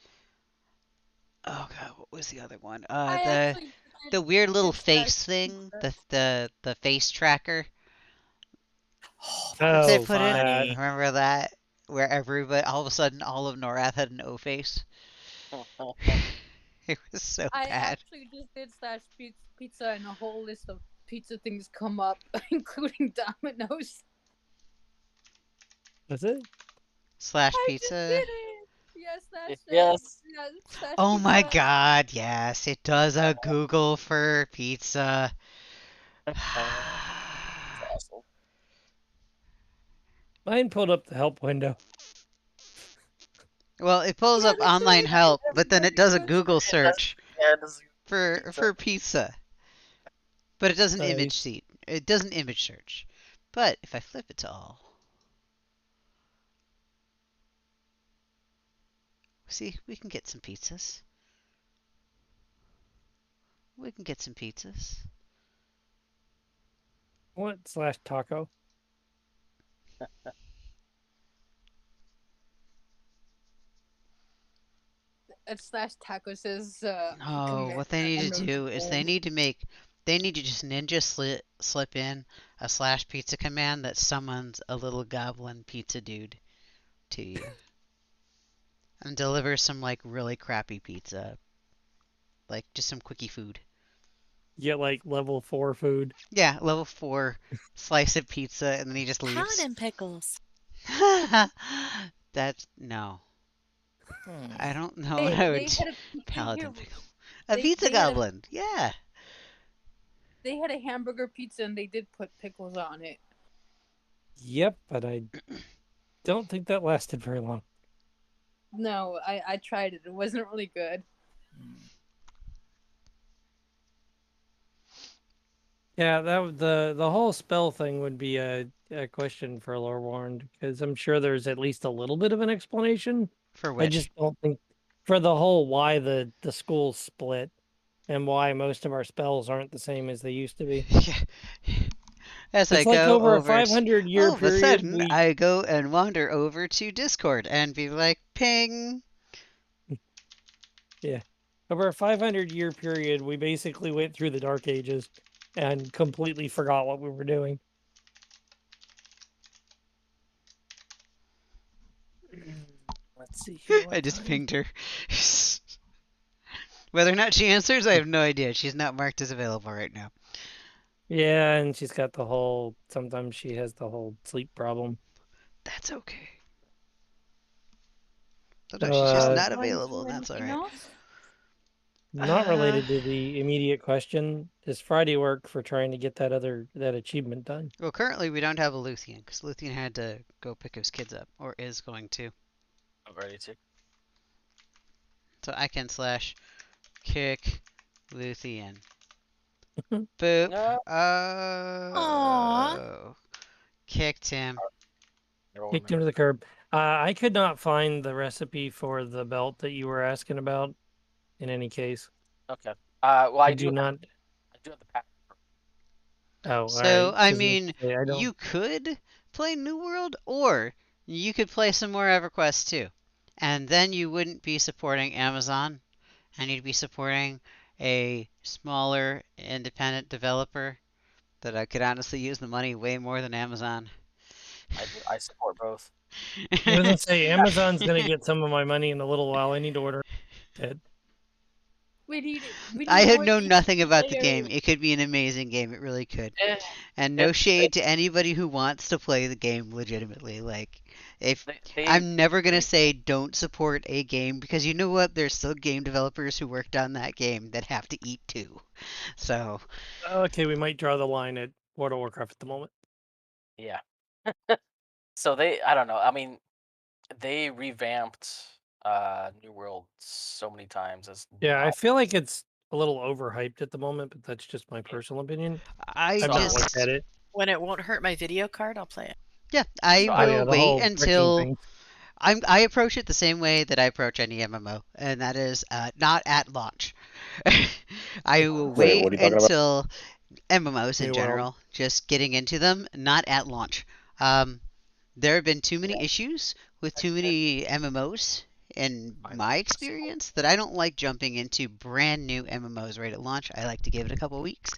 Oh god, what was the other one? I actually The weird little did Slash face thing, Pizza. the face tracker Oh, Oh, they that's put in. that. funny. Remember that? Where everybody, all of a sudden, all of Norath had an O face. It was so I bad. actually just did Slash Pizza, and a whole list of pizza things come up, including Domino's. That's it. Slash I pizza. just did it. Yes, Yes. yeah, Slash Oh my Pizza. god, yes, it does a Google for pizza. Awesome. Mine pulled up the help window. Well, it pulls Yeah, up they online say help, but then it does a everybody Google does. search Yeah, this is for pizza. But it doesn't image Nice. seat. It doesn't image search. But if I flip it to all, see, we can get some pizzas. We can get some pizzas. What slash taco? Slash Tacos is No, what they need to do is they need to make They need to just ninja slip in a slash pizza command that summons a little goblin pizza dude to you. And delivers some like really crappy pizza. Like just some quickie food. Get like level 4 food. Yeah, level 4 slice of pizza and then he just leaves. Paladin pickles. That's no. Hmm. I don't know They, what I they would had a paladin here, pickle. A they- pizza they had a- goblin. Yeah. they had a hamburger pizza and they did put pickles on it. Yep, but I don't think that lasted very long. No, I tried it. It wasn't really good. Yeah, the whole spell thing would be a question for Lore Warned, because I'm sure there's at least a little bit of an explanation. For I which? just don't think for the whole why the schools split and why most of our spells aren't the same as they used to be. Yeah. As I It's like go over a over, 500-year all of a period, sudden, we I go and wander over to Discord and be like, ping. over a 500-year period, we basically went through the Dark Ages and completely forgot what we were doing. Let's see here. I just pinged her. Whether or not she answers, I have no idea. She's not marked as available right now. Yeah, and she's got the whole. Sometimes she has the whole sleep problem. That's okay. So, Sometimes she's just not Want to available, do and that's anything alright. else? not related to the immediate question. Does Friday work for trying to get that achievement done? Well, currently we don't have a Luthien, because Luthien had to go pick his kids up, or is going to. I'm ready to. So I can slash kick Luthien. Boop. No. Oh. Kicked him. Kicked him to the curb. I could not find the recipe for the belt that you were asking about. In any case, Okay. Well, I do not. I do have the pack. Oh, So, alright, I 'cause mean, I don't. you could play New World, or you could play some more EverQuest too. And then you wouldn't be supporting Amazon, and you'd be supporting a smaller independent developer that could honestly use the money way more than Amazon. I support both. I was gonna say Amazon's gonna get some of my money in a little while. I need to order it. We need I had more known nothing about the players. game. It could be an amazing game. It really could. Eh, And no it's- shade to anybody who wants to play the game legitimately. Like, if They, I'm never gonna say don't support a game, because you know what? There's still game developers who worked on that game that have to eat too. So Okay, we might draw the line at World of Warcraft at the moment. yeah. So I don't know. I mean, they revamped New World so many times as Yeah, I now. feel like it's a little overhyped at the moment, but that's just my personal opinion. I I've not just looked at it. When it won't hurt my video card, I'll play it. yeah, I So Oh yeah, will the wait whole tricking until thing. I approach it the same way that I approach any MMO, and that is not at launch. I will Wait, wait what are you talking about? until MMOs in New World. general, just getting into them, not at launch. There have been too many issues with too many MMOs in my experience that I don't like jumping into brand new MMOs right at launch. I like to give it a couple weeks.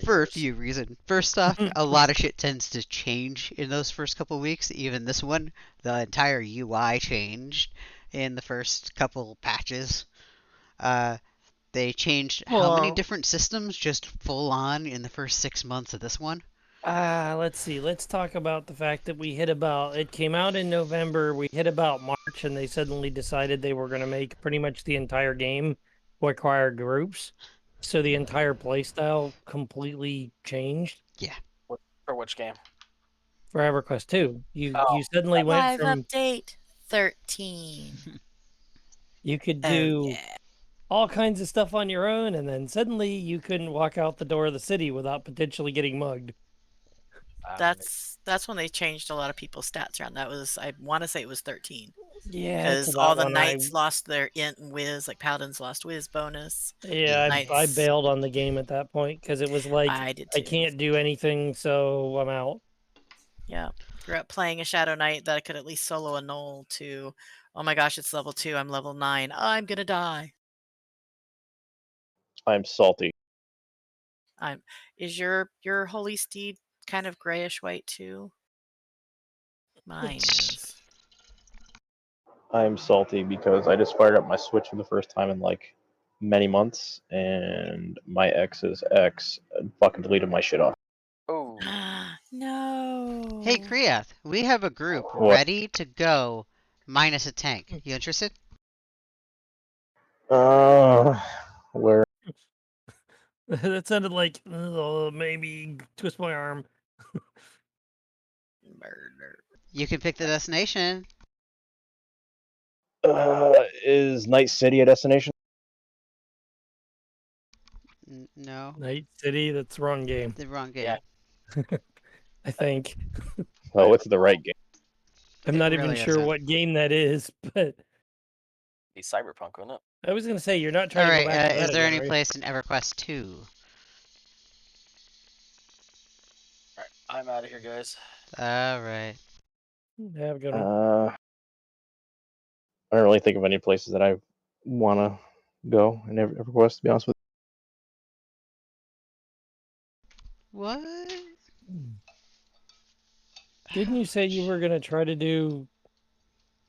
For a few reasons. First off, a lot of shit tends to change in those first couple weeks. Even this one, the entire UI changed in the first couple patches. They changed how many Well, different systems just full on in the first 6 months of this one? let's see. Let's talk about the fact that we hit about. It came out in November. We hit about March, and they suddenly decided they were going to make pretty much the entire game require groups. So the entire playstyle completely changed. Yeah. For which game? For EverQuest 2. You Oh, suddenly went Live from update 13. you could Oh, do yeah. all kinds of stuff on your own, and then suddenly you couldn't walk out the door of the city without potentially getting mugged. That's when they changed a lot of people's stats around. That was, I want to say it was 13. Yeah, Because all the knights lost their int and whiz, like paladins lost whiz bonus. Yeah, I Knights, bailed on the game at that point because it was like I did I too. can't do anything, so I'm out. Yeah. Grew up playing a Shadow Knight that I could at least solo a Knoll to, oh my gosh, it's level 2, I'm level 9, I'm gonna die. I'm salty. Is your holy steed kind of grayish white too? Mine is. I'm salty because I just fired up my Switch for the first time in like many months, and my ex's ex fucking deleted my shit off. Oh, No. Hey, Kriath, we have a group What? ready to go minus a tank. You interested? Where? That sounded like maybe twist my arm. Murder. You can pick the destination. Is Night City a destination? No, Night City, that's the wrong game. the wrong game. Yeah. I think. Oh, it's the right game. I'm It not really even sure isn't. what game that is, but Be Cyberpunk, wouldn't it? I was gonna say you're not trying All to right. go back to that Is there again, any are you? place in EverQuest 2? Alright, I'm out of here, guys. All right. Have a good one. I don't really think of any places that I want to go in EverQuest, to be honest with What? Didn't you say you were gonna try to do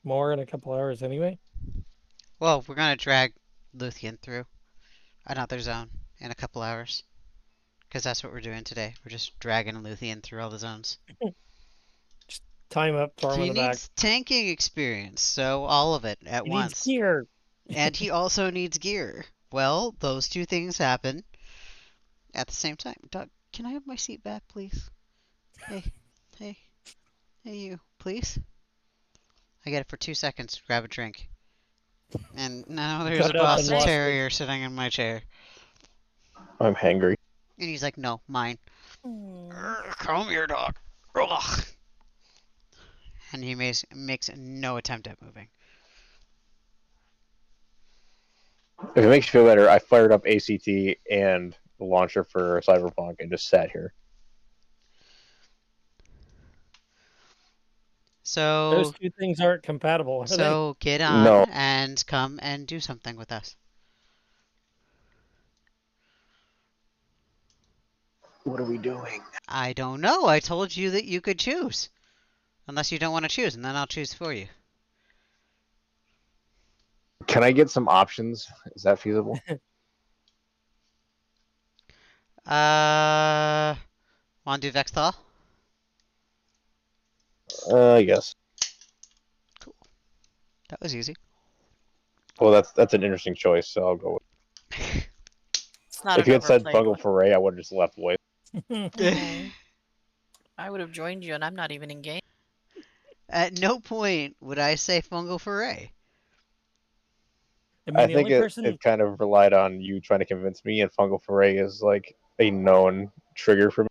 more in a couple hours anyway? Well, we're gonna drag Luthien through another zone in a couple hours. Because that's what we're doing today. We're just dragging Luthien through all the zones. Time up, throw him He in the back. needs tanking experience, so all of it at He needs once. gear. And he also needs gear. Well, those two things happen at the same time. Doug, can I have my seat back, please? Hey, hey, hey, you, please? I get it for 2 seconds. Grab a drink. And now there's Got a up and Boston lost it. Terrier sitting in my chair. you. I'm hangry. And he's like, no, mine. Mm. Come here, dog. Ugh. And he makes no attempt at moving. If it makes you feel better, I fired up ACT and the launcher for Cyberpunk and just sat here. Those So, two things aren't compatible, are they? so get on No. and come and do something with us. What are we doing? I don't know. I told you that you could choose. Unless you don't want to choose, and then I'll choose for you. Can I get some options? Is that feasible? Want to do Vex Thall? Yes. Cool. That was easy. Well, that's an interesting choice, so I'll go with It's not If you an had said overplayed Fungal one. Foray, I would have just left away. Mhm. I would have joined you, and I'm not even in game. At no point would I say Fungal Foray. I mean, I the think only person. it kind of relied on you trying to convince me, and Fungal Foray is like a known trigger for me.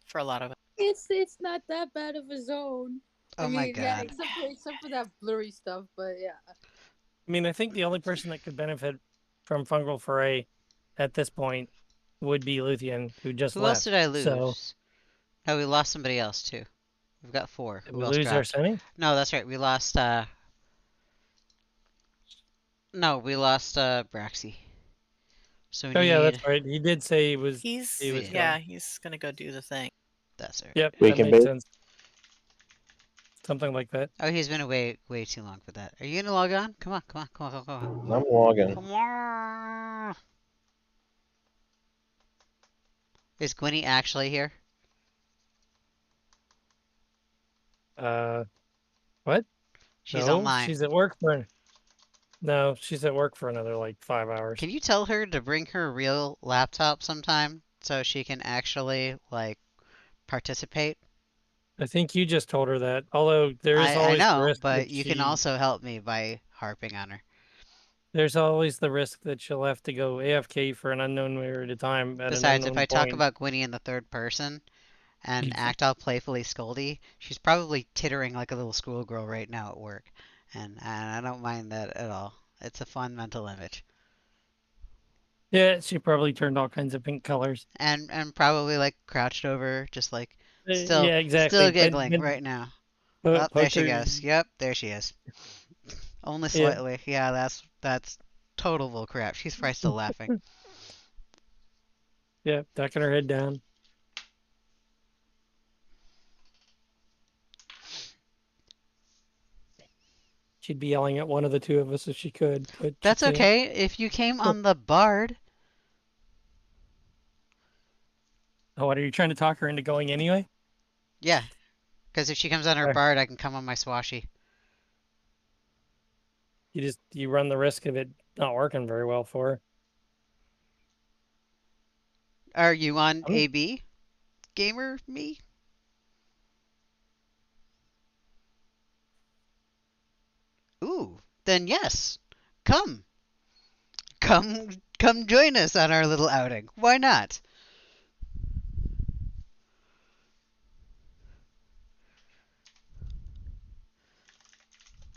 For a lot of it. It's not that bad of a zone. Oh I my mean, yeah, god. except for that blurry stuff, but yeah. I mean, I think the only person that could benefit from fungal foray at this point would be Luthien, who just Who left. else did I lose? So, No, we lost somebody else too. We've got 4. did Who we else lose dropped? Arseni? No, that's right. We lost Braxy. So we Oh, yeah, need. that's right. He did say he was He's going. yeah, he's gonna go do the thing. That's right. Yep, We that can makes bait. sense. Something like that. Oh, he's been away way too long for that. Are you gonna log on? Come on, come on, come on, come on. I'm logging. Come on. Is Gwenny actually here? What? She's No, online. she's at work for. No, she's at work for another like 5 hours. Can you tell her to bring her real laptop sometime so she can actually like participate? I think you just told her that. Although there is I always the know, risk but that you can also help me by harping on her. there's always the risk that she'll have to go AFK for an unknown period of time at Besides, an if unknown I talk point. about Gwenny in the third person and act all playfully scoldy, she's probably tittering like a little schoolgirl right now at work. And I don't mind that at all. It's a fun mental image. Yeah, she probably turned all kinds of pink colors. And probably like crouched over, just like Yeah, exactly. still giggling right now. Oh, there Poked she her, goes. Yep, there she is. Only Yeah. slightly. Yeah, that's total bull crap. She's probably still laughing. Yeah, ducking her head down. She'd be yelling at one of the two of us if she could, but she That's can't. okay. If you came on the Bard. Oh, what, are you trying to talk her into going anyway? Yeah. Because if she comes on her Alright. Bard, I can come on my Swashy. You run the risk of it not working very well for her. Are you on I'm- AB? Gamer me? Ooh, then yes. Come. Come join us on our little outing. Why not?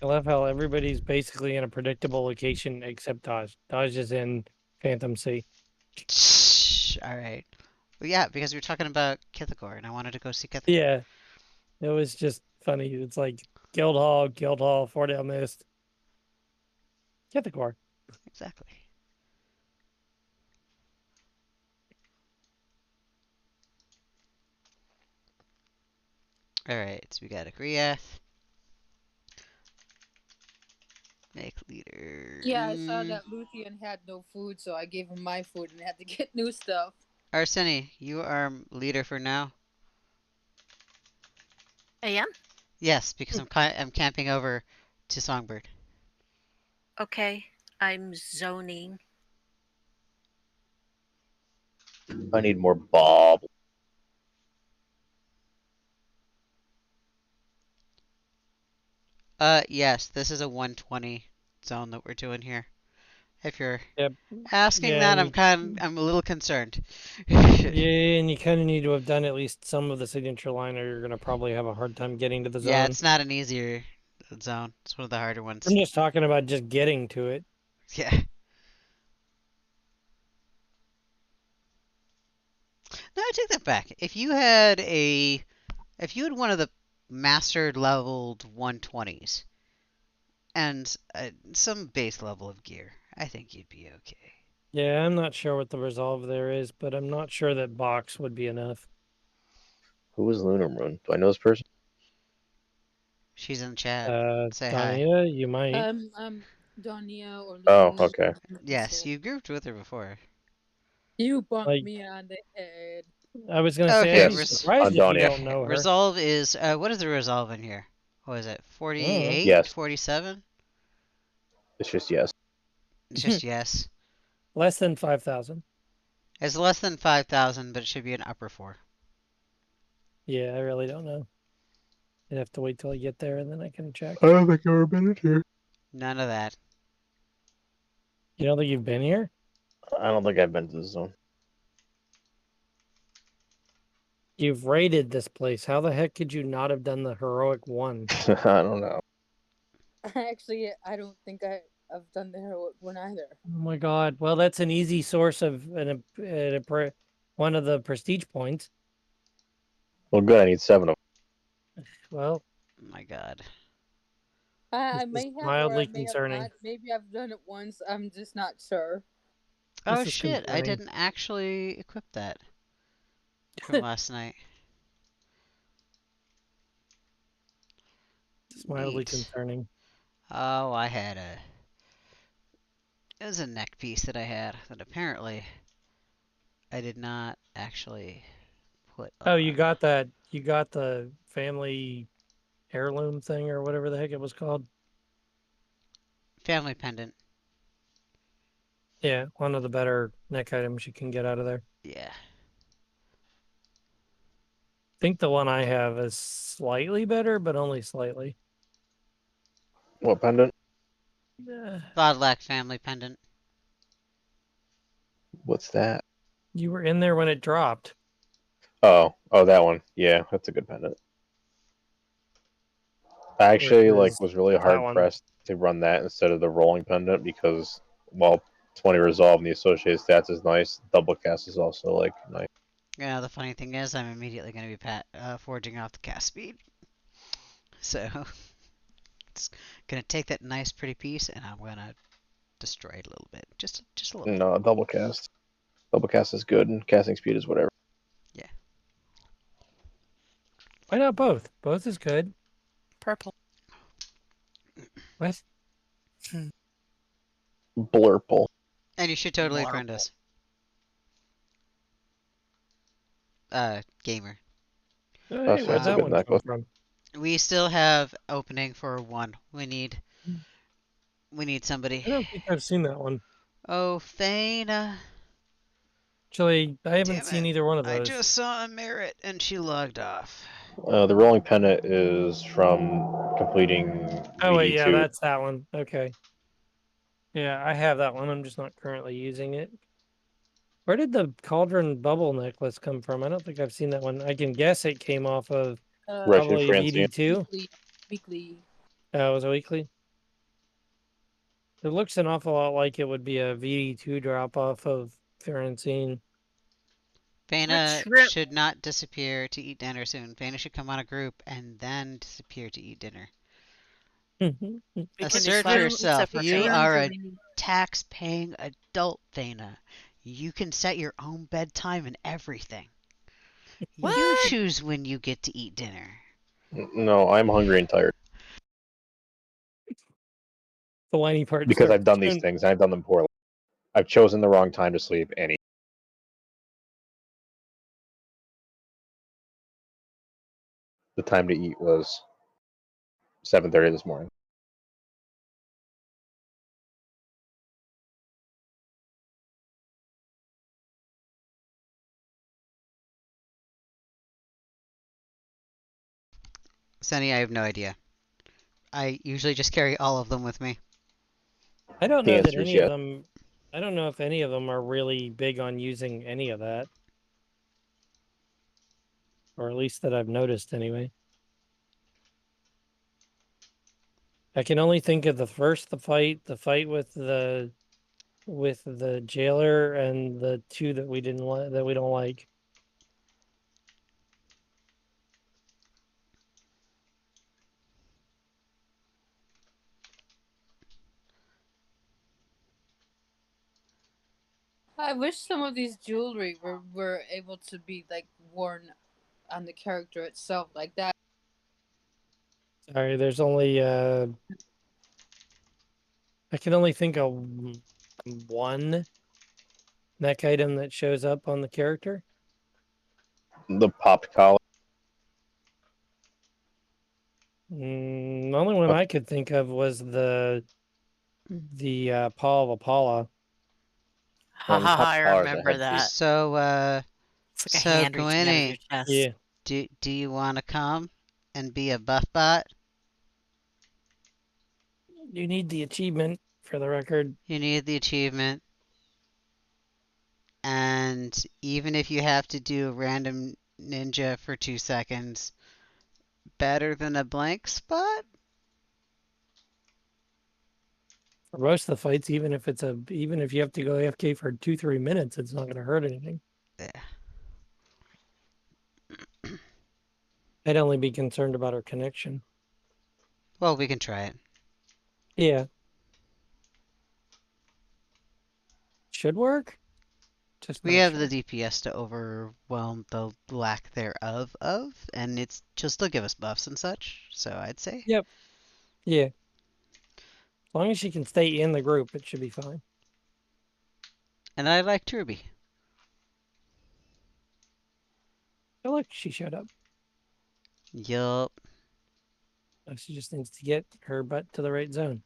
I love how everybody's basically in a predictable location except Dodge. Dodge is in Phantom Sea. Shh. All right. Well, yeah, because we were talking about Kithagor, and I wanted to go see Kithagor. Yeah, it was just funny. It's like Guildhall, Fordale Mist, Kithagor. Exactly. All right, so we got a Griath. Make leader. Yeah, I saw that Luthien had no food, so I gave him my food and had to get new stuff. Arseni, you are leader for now. I am? Yes, because I'm camping over to Songbird. Okay. I'm zoning. I need more Bob. Yes, this is a 120 zone that we're doing here. If you're Yep. asking Yeah, that, I'm a little concerned. Yeah, and you kind of need to have done at least some of the signature line, or you're gonna probably have a hard time getting to the zone. Yeah, it's not an easier zone. It's one of the harder ones. I'm just talking about just getting to it. Yeah. No, I take that back. If you had one of the mastered leveled 120s and some base level of gear, I think you'd be okay. Yeah, I'm not sure what the resolve there is, but I'm not sure that box would be enough. Who is Lunar Moon? Do I know this person? She's in chat. Say hi. Donia, you might. Donia or Oh, Luthien. okay. Yes, you grouped with her before. You bumped Like- me on the head. I was gonna say, Okay, I'd be Yes, surprised if you Donia. don't know her. Resolve is what is the resolve in here? What is it? 48? Yes. 47? It's just yes. It's just yes. Less than 5,000. It's less than 5,000, but it should be an upper 4. Yeah, I really don't know. I'd have to wait till I get there and then I can check. I don't think I've ever been in here. None of that. You don't think you've been here? I don't think I've been to the zone. You've raided this place. How the heck could you not have done the heroic one? I don't know. Actually, I don't think I've done the heroic one either. Oh my god. Well, that's an easy source of one of the prestige points. Well, good. I need 7 of Well, Oh my god. I This may is have, mildly or I may concerning. have not. Maybe I've done it once. I'm just not sure. Oh This is shit, I concerning. didn't actually equip that from last night. It's mildly Neat. concerning. Oh, it was a neck piece that I had that apparently I did not actually put Oh, you on. got that. You got the family heirloom thing or whatever the heck it was called. Family pendant. Yeah, one of the better neck items you can get out of there. Yeah. I think the one I have is slightly better, but only slightly. What pendant? Godlack family pendant. What's that? You were in there when it dropped. Oh, that one. Yeah, that's a good pendant. I actually was really that hard one. pressed to run that instead of the rolling pendant because, well, 20 resolve and the associated stats is nice. Double cast is also nice. Yeah, the funny thing is I'm immediately going to be forging off the cast speed. So, it's going to take that nice pretty piece and I'm going to destroy it a little bit. Just a little bit. No, double cast. Double cast is good, and casting speed is whatever. Yeah. Why not both? Both is good. Purple. What? Blurple. And you should totally Blurple. friend us. Gamer. Hey, That's where'd a that good one come necklace. from? We still have opening for one. We need somebody. I don't think I've seen that one. Oh, Thana. Actually, I haven't Damn seen it. either one of I those. just saw a merit and she logged off. The rolling pennant is from completing Oh wait, yeah, VD2. that's that one. Okay. Yeah, I have that one. I'm just not currently using it. Where did the cauldron bubble necklace come from? I don't think I've seen that one. I can guess it came off of Russian probably Francine. VD2. Weekly. It was a weekly. It looks an awful lot like it would be a VD2 drop off of Francine. Fana Which should not disappear to eat dinner soon. Fana should come on a group and then disappear to eat dinner. Assert let yourself. Lisa You Fana? are a tax-paying adult, Fana. You can set your own bedtime and everything. You What? choose when you get to eat dinner. No, I'm hungry and tired The whiny part because starts I've done these soon. things. And I've done them poorly. I've chosen the wrong time to sleep. The time to eat was 7:30 this morning. Sunny, I have no idea. I usually just carry all of them with me. I don't The know that answer is any of yes. them. I don't know if any of them are really big on using any of that, or at least that I've noticed anyway. I can only think of the fight with the jailer, and the two that we didn't that we don't like. I wish some of these jewelry were able to be like worn on the character itself like that. Sorry, there's only I can only think of one neck item that shows up on the character. The popped collar. The only one I could think of was the Paul of Apollo. Ha ha ha! I remember that. So, It's like a hand reaching out of your chest. Yeah. Do you want to come and be a buff bot? You need the achievement for the record. You need the achievement. And even if you have to do a random ninja for 2 seconds, better than a blank spot? For most of the fights, even if you have to go AFK for 2-3 minutes, it's not going to hurt anything. Yeah. I'd only be concerned about our connection. Well, we can try it. Yeah. Should work. Just We not have sure. the DPS to overwhelm the lack thereof and it's just still give us buffs and such. So I'd say. Yep. Yeah. As long as she can stay in the group, it should be fine. And I like Turby. Oh, look, she showed up. Yup. She just needs to get her butt to the right zone.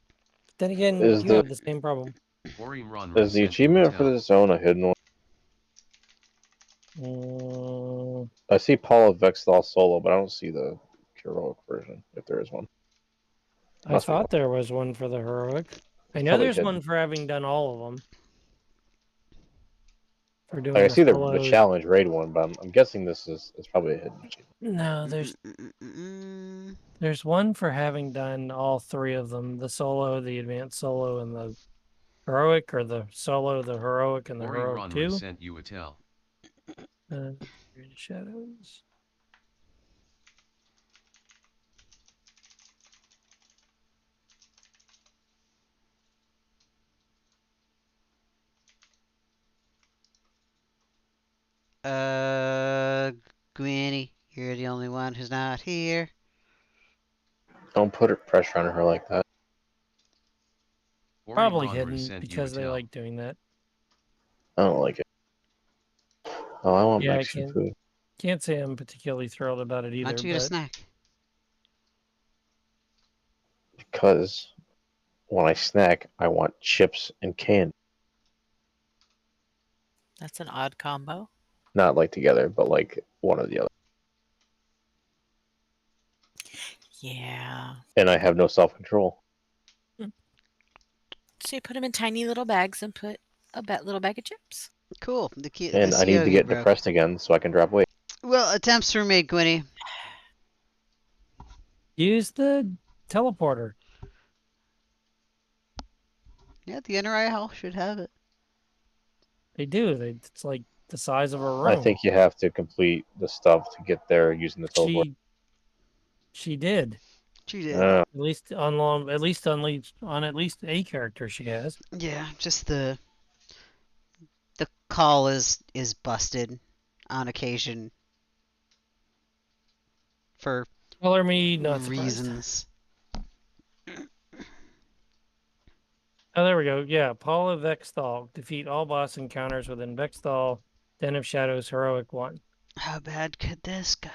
But then again, Is you have the same problem. Is the achievement for this zone a hidden one? I see Paul of Vexthal solo, but I don't see the heroic version, if there is one. I thought there was one for the heroic. I know probably there's hidden. one for having done all of them. For doing Like, I the see the solos. challenge raid one, but I'm guessing this is probably a hidden achievement. No, there's one for having done all three of them: the solo, the advanced solo, and the heroic, or the solo, the heroic, and the heroic 2. Sent you a tell. Shadows. Gwynny, you're the only one who's not here. Don't put pressure on her like that. Ori Probably Ronru hidden sent you a because they tell. like doing that. I don't like it. Oh, I want Yeah, I Mexican food. can't say I'm particularly thrilled about it Why either. don't you get a But snack? Because when I snack, I want chips and candy. That's an odd combo. Not like together, but like one or the other. Yeah. And I have no self-control. So you put them in tiny little bags and put a little bag of chips. Cool. The And I need to COV get broke. depressed again so I can drop weight. Well, attempts were made, Gwynny. use the teleporter. Yeah, the NRI Hall should have it. They do. It's like the size of a room. I think you have to complete the stuff to get there using the teleport. She did. She did. At least on at least a character she has. Yeah, just the call is busted on occasion for Color me not surprised. reasons. Oh, there we go. Yeah, Paula Vexthal. Defeat all boss encounters within Vexthal, Den of Shadows Heroic 1. How bad could this go?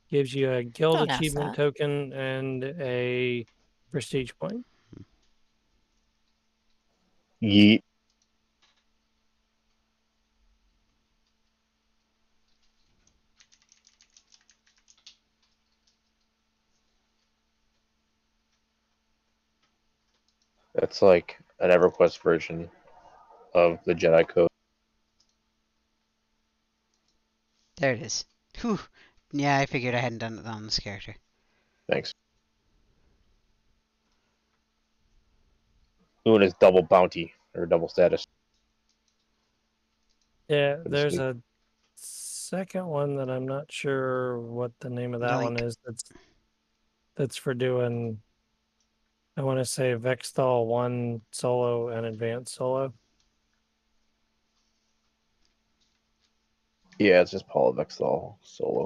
Gives you a guild Don't ask achievement that. token and a prestige point. Yeet. That's like an EverQuest version of the Jedi Code. There it is. Whew. Yeah, I figured I hadn't done it on this character. Thanks. Doing his double bounty or double status. Yeah, For this there's week. a second one that I'm not sure what the name of that one Yoink. is. That's for doing, I want to say Vexthal 1 solo and advanced solo. Yeah, it's just Paula Vexthal solo.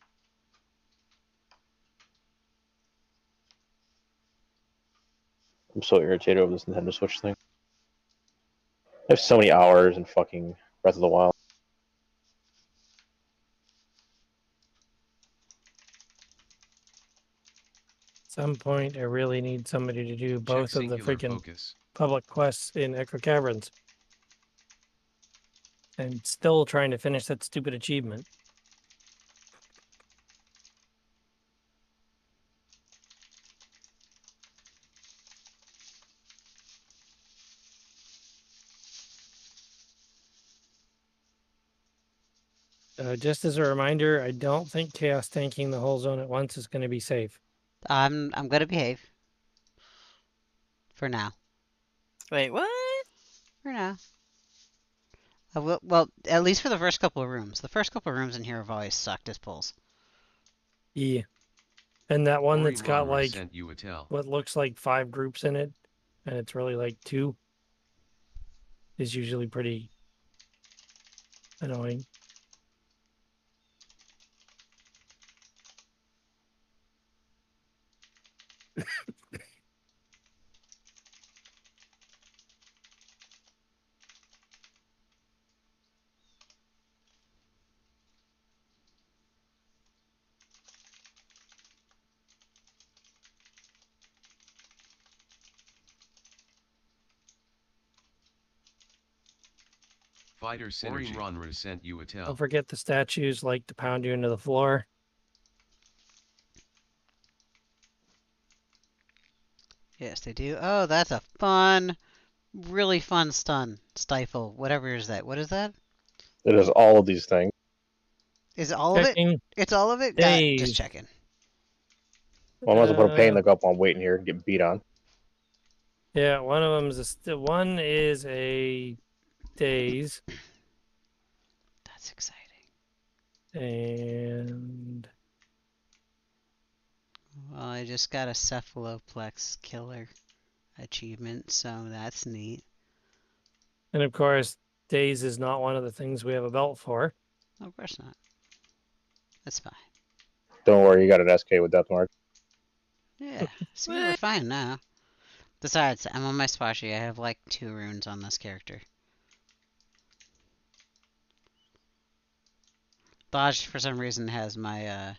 I'm so irritated over this Nintendo Switch thing. I have so many hours in fucking Breath of the Wild. At some point, I really need somebody to do both Check of the singular freaking focus. public quests in Echo Caverns. And still trying to finish that stupid achievement. Just as a reminder, I don't think chaos tanking the whole zone at once is going to be safe. I'm gonna behave. For now. Wait, what? For now. Well, at least for the first couple of rooms. The first couple of rooms in here have always sucked as pulls. Yeah. And that one Ori that's got Ronru like sent you a tell. what looks like 5 groups in it, and it's really like 2, is usually pretty annoying. Fighter Synergy. Ori Ronru sent you a tell. Don't forget the statues like to pound you into the floor. Yes, they do. Oh, that's a fun, really fun stun. Stifle. Whatever is that? What is that? It is all of these things. Is it all of it? Checking It's all of it? Got it. Just days. checking. Well, I might as well put a pain in the gut while I'm waiting here and get beat on. Yeah, one of them is one is a daze. That's exciting. And Well, I just got a Cephaloplex killer achievement, so that's neat. of course, daze is not one of the things we have a belt for. Of course not. That's fine. Don't worry, you got an SK with Death Mark. Yeah. See, we're fine now. Besides, I'm on my squashy. I have like 2 runes on this character. Dodge, for some reason, has my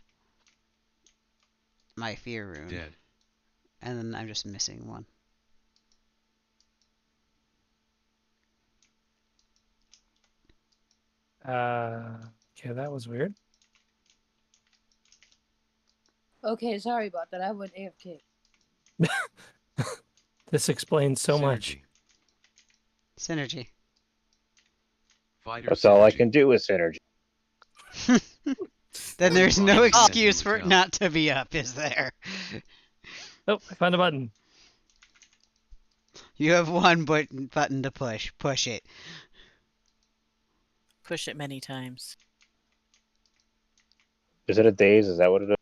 my fear rune. Dead. And then I'm just missing one. Okay, that was weird. Okay, sorry about that. I went AFK. This explains so much. Synergy. Fighter That's all I synergy. can do is synergy. Then there's no Fighters synergy excuse for with it Thall. not to be up, is there? Oh, I found a button. You have one button to push. Push it. Push it many times. Is it a daze? Is that what it is?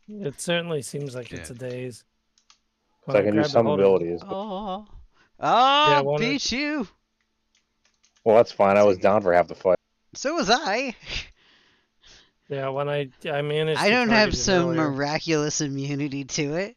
It certainly seems like it's a Dead. daze. So When I can do grabbed a some hold of it. abilities. Oh. Yeah, Oh, one of- beat you. Well, that's fine. I was down for half the fight. So was I. Yeah, when I managed I to don't target have him some earlier. miraculous immunity to it.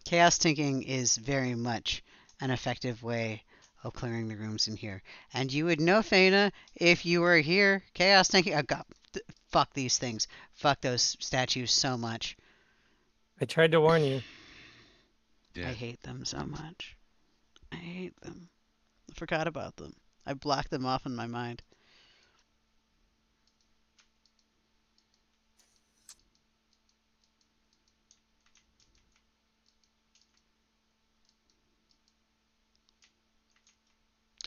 Chaos Tinking is very much an effective way of clearing the rooms in here. And you would know, Fana, if you were here. Chaos Tinking... fuck these things. Fuck those statues so much. I tried to warn you. Dead. I hate them so much. I hate them. I forgot about them. I blocked them off in my mind.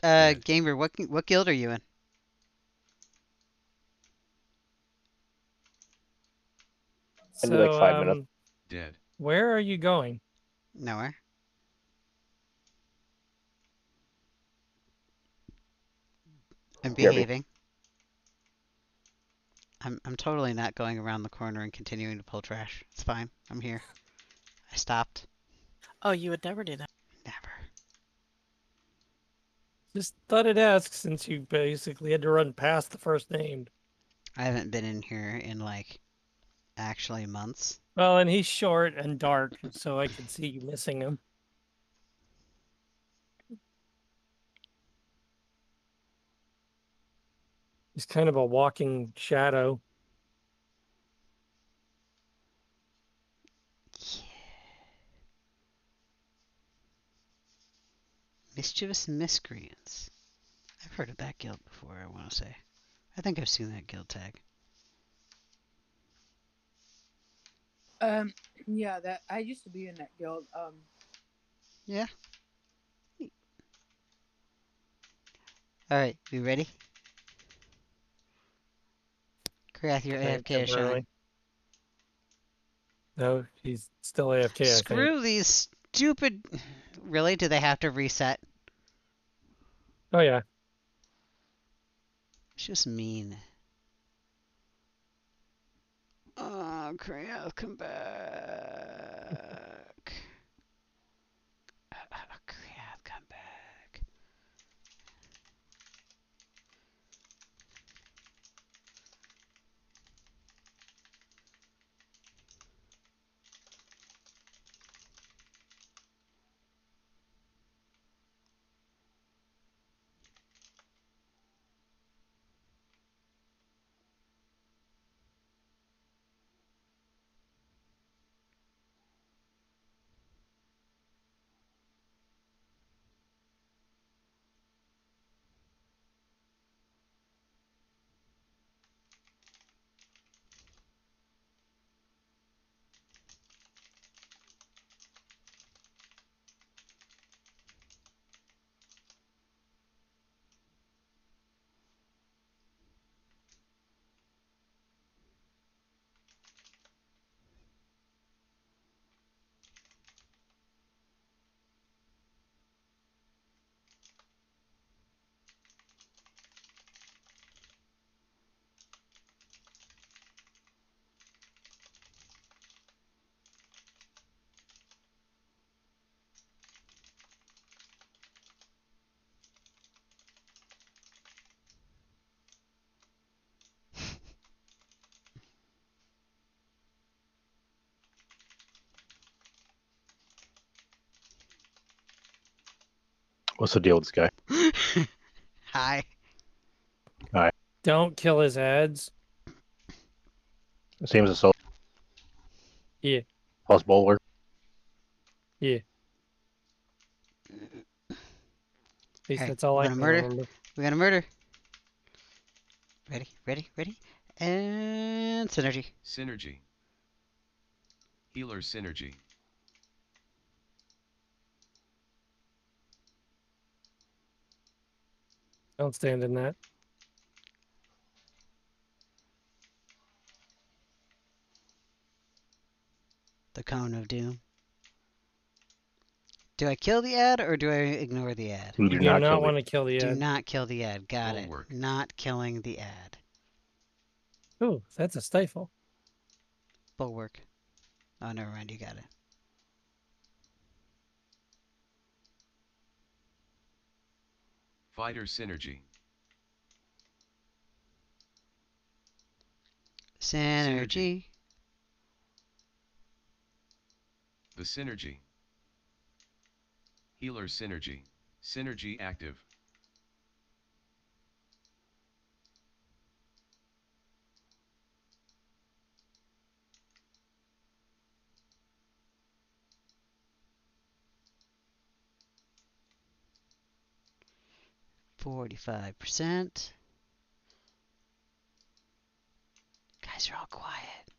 Dead. Gamer, what guild are you in? I'd be like So, 5 minutes. Dead. where are you going? Nowhere. I'm Here, behaving. I'm totally not going around the corner and continuing to pull trash. It's fine. I'm here. I stopped. Oh, you would never do that. Never. Just thought I'd ask since you basically had to run past the first named. I haven't been in here in like actually months. Well, and he's short and dark, so I could see you missing him. He's kind of a walking shadow. Yeah. Mischievous Miscreants. I've heard of that guild before, I want to say. I think I've seen that guild tag. Yeah, that I used to be in that guild. Yeah. Alright, we ready? Krath, you're Okay, AFK is showing. temporarily. No, he's still AFK, I think. Screw these stupid... Really? Do they have to reset? Oh, yeah. It's just mean. Oh, Krath, come back. Krath, come back. What's the deal with this guy? Hi. Don't kill his ads. Same as a soul. Yeah. Plus bowler. Yeah. At least Hey, that's all we're I gonna can murder. remember. We're gonna murder. Ready, ready, ready. And synergy. Synergy. Healer synergy. Don't stand in that. The cone of doom. Do I kill the ad or do I ignore the ad? You You do do not not kill want the. to kill the Do ad. not kill the ad. Got Bulwark. it. Not killing the ad. Oh, that's a stifle. Bulwark. Oh, never mind. You got it. Fighter synergy. Synergy. The synergy. Healer synergy. Synergy active. %. Guys are all quiet.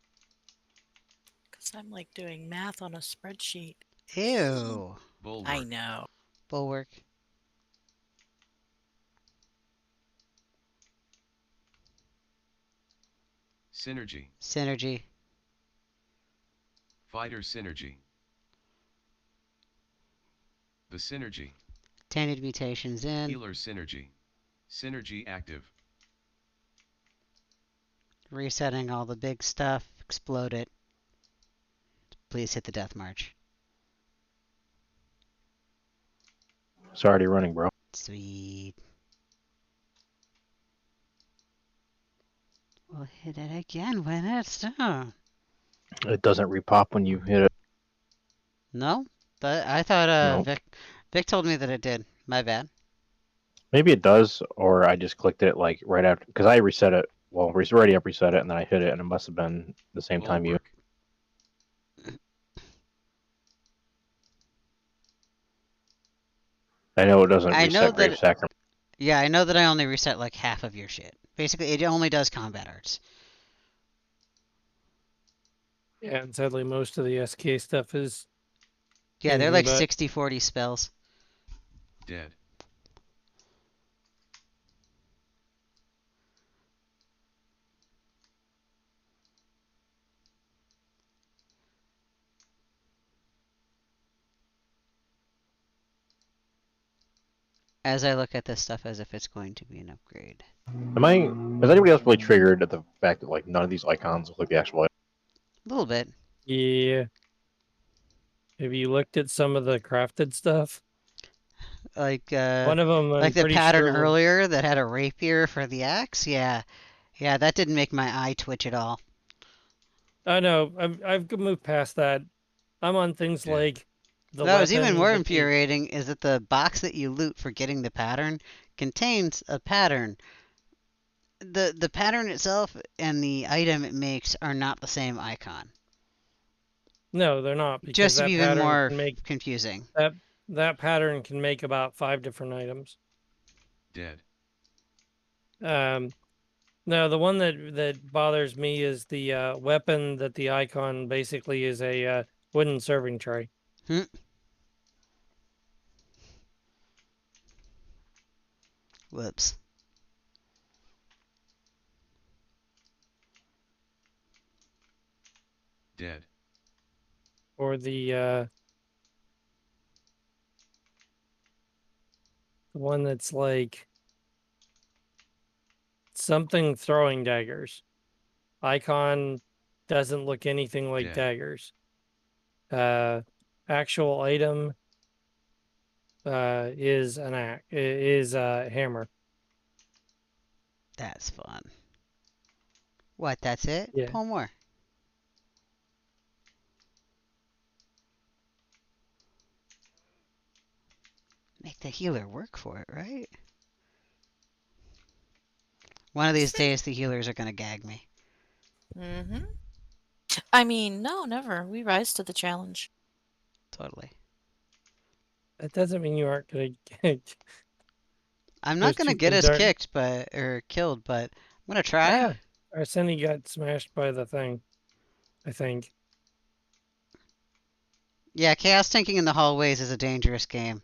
Because I'm like doing math on a spreadsheet. Ew. Bulwark. I know. Bulwark. Synergy. Synergy. Fighter synergy. The synergy. Tainted mutations in. Healer synergy. Synergy active. Resetting all the big stuff. Explode it. Please hit the death march. It's already running, bro. Sweet. We'll hit it again when it's done. It doesn't repop when you hit it. No? But I thought No. Vic told me that it did. My bad. Maybe it does, or I just clicked it like right after because I reset it. Well, already up reset it, and then I hit it, and it must have been the same time you. Bulwark. I know it doesn't I know reset Grave that. Sacrament. Yeah, I know that I only reset like half of your shit. Basically, it only does combat arts. Yeah, and sadly, most of the SK stuff is. Yeah, they're anything like but. 60-40 spells. Dead. As I look at this stuff as if it's going to be an upgrade. Is anybody else really triggered at the fact that like none of these icons look like the actual? A little bit. Yeah. Have you looked at some of the crafted stuff? Like One of them, I'm like the pretty pattern sure. earlier that had a rapier for the axe. Yeah, yeah, that didn't make my eye twitch at all. I know. I've moved past that. I'm on things Yeah. like the What was even weapon more that the. infuriating is that the box that you loot for getting the pattern contains a pattern. The pattern itself and the item it makes are not the same icon. No, they're not because Just to be that even pattern more can make confusing. that pattern can make about 5 different items. Dead. No, the one that bothers me is the weapon that the icon basically is a wooden serving tray. Whoops. Dead. Or the one that's like something throwing daggers. Icon doesn't look anything like Dead. daggers. Actual item is a hammer. That's fun. What, that's it? Yeah. Pull more. Make the healer work for it, right? One of these days, the healers are gonna gag me. Mm-hmm. I mean, no, never. We rise to the challenge. Totally. That doesn't mean you aren't gonna get. I'm not Those gonna two get things us aren't. kicked, or killed, but I'm gonna try. Ah, Arseni got smashed by the thing. I think. Yeah, chaos tanking in the hallways is a dangerous game.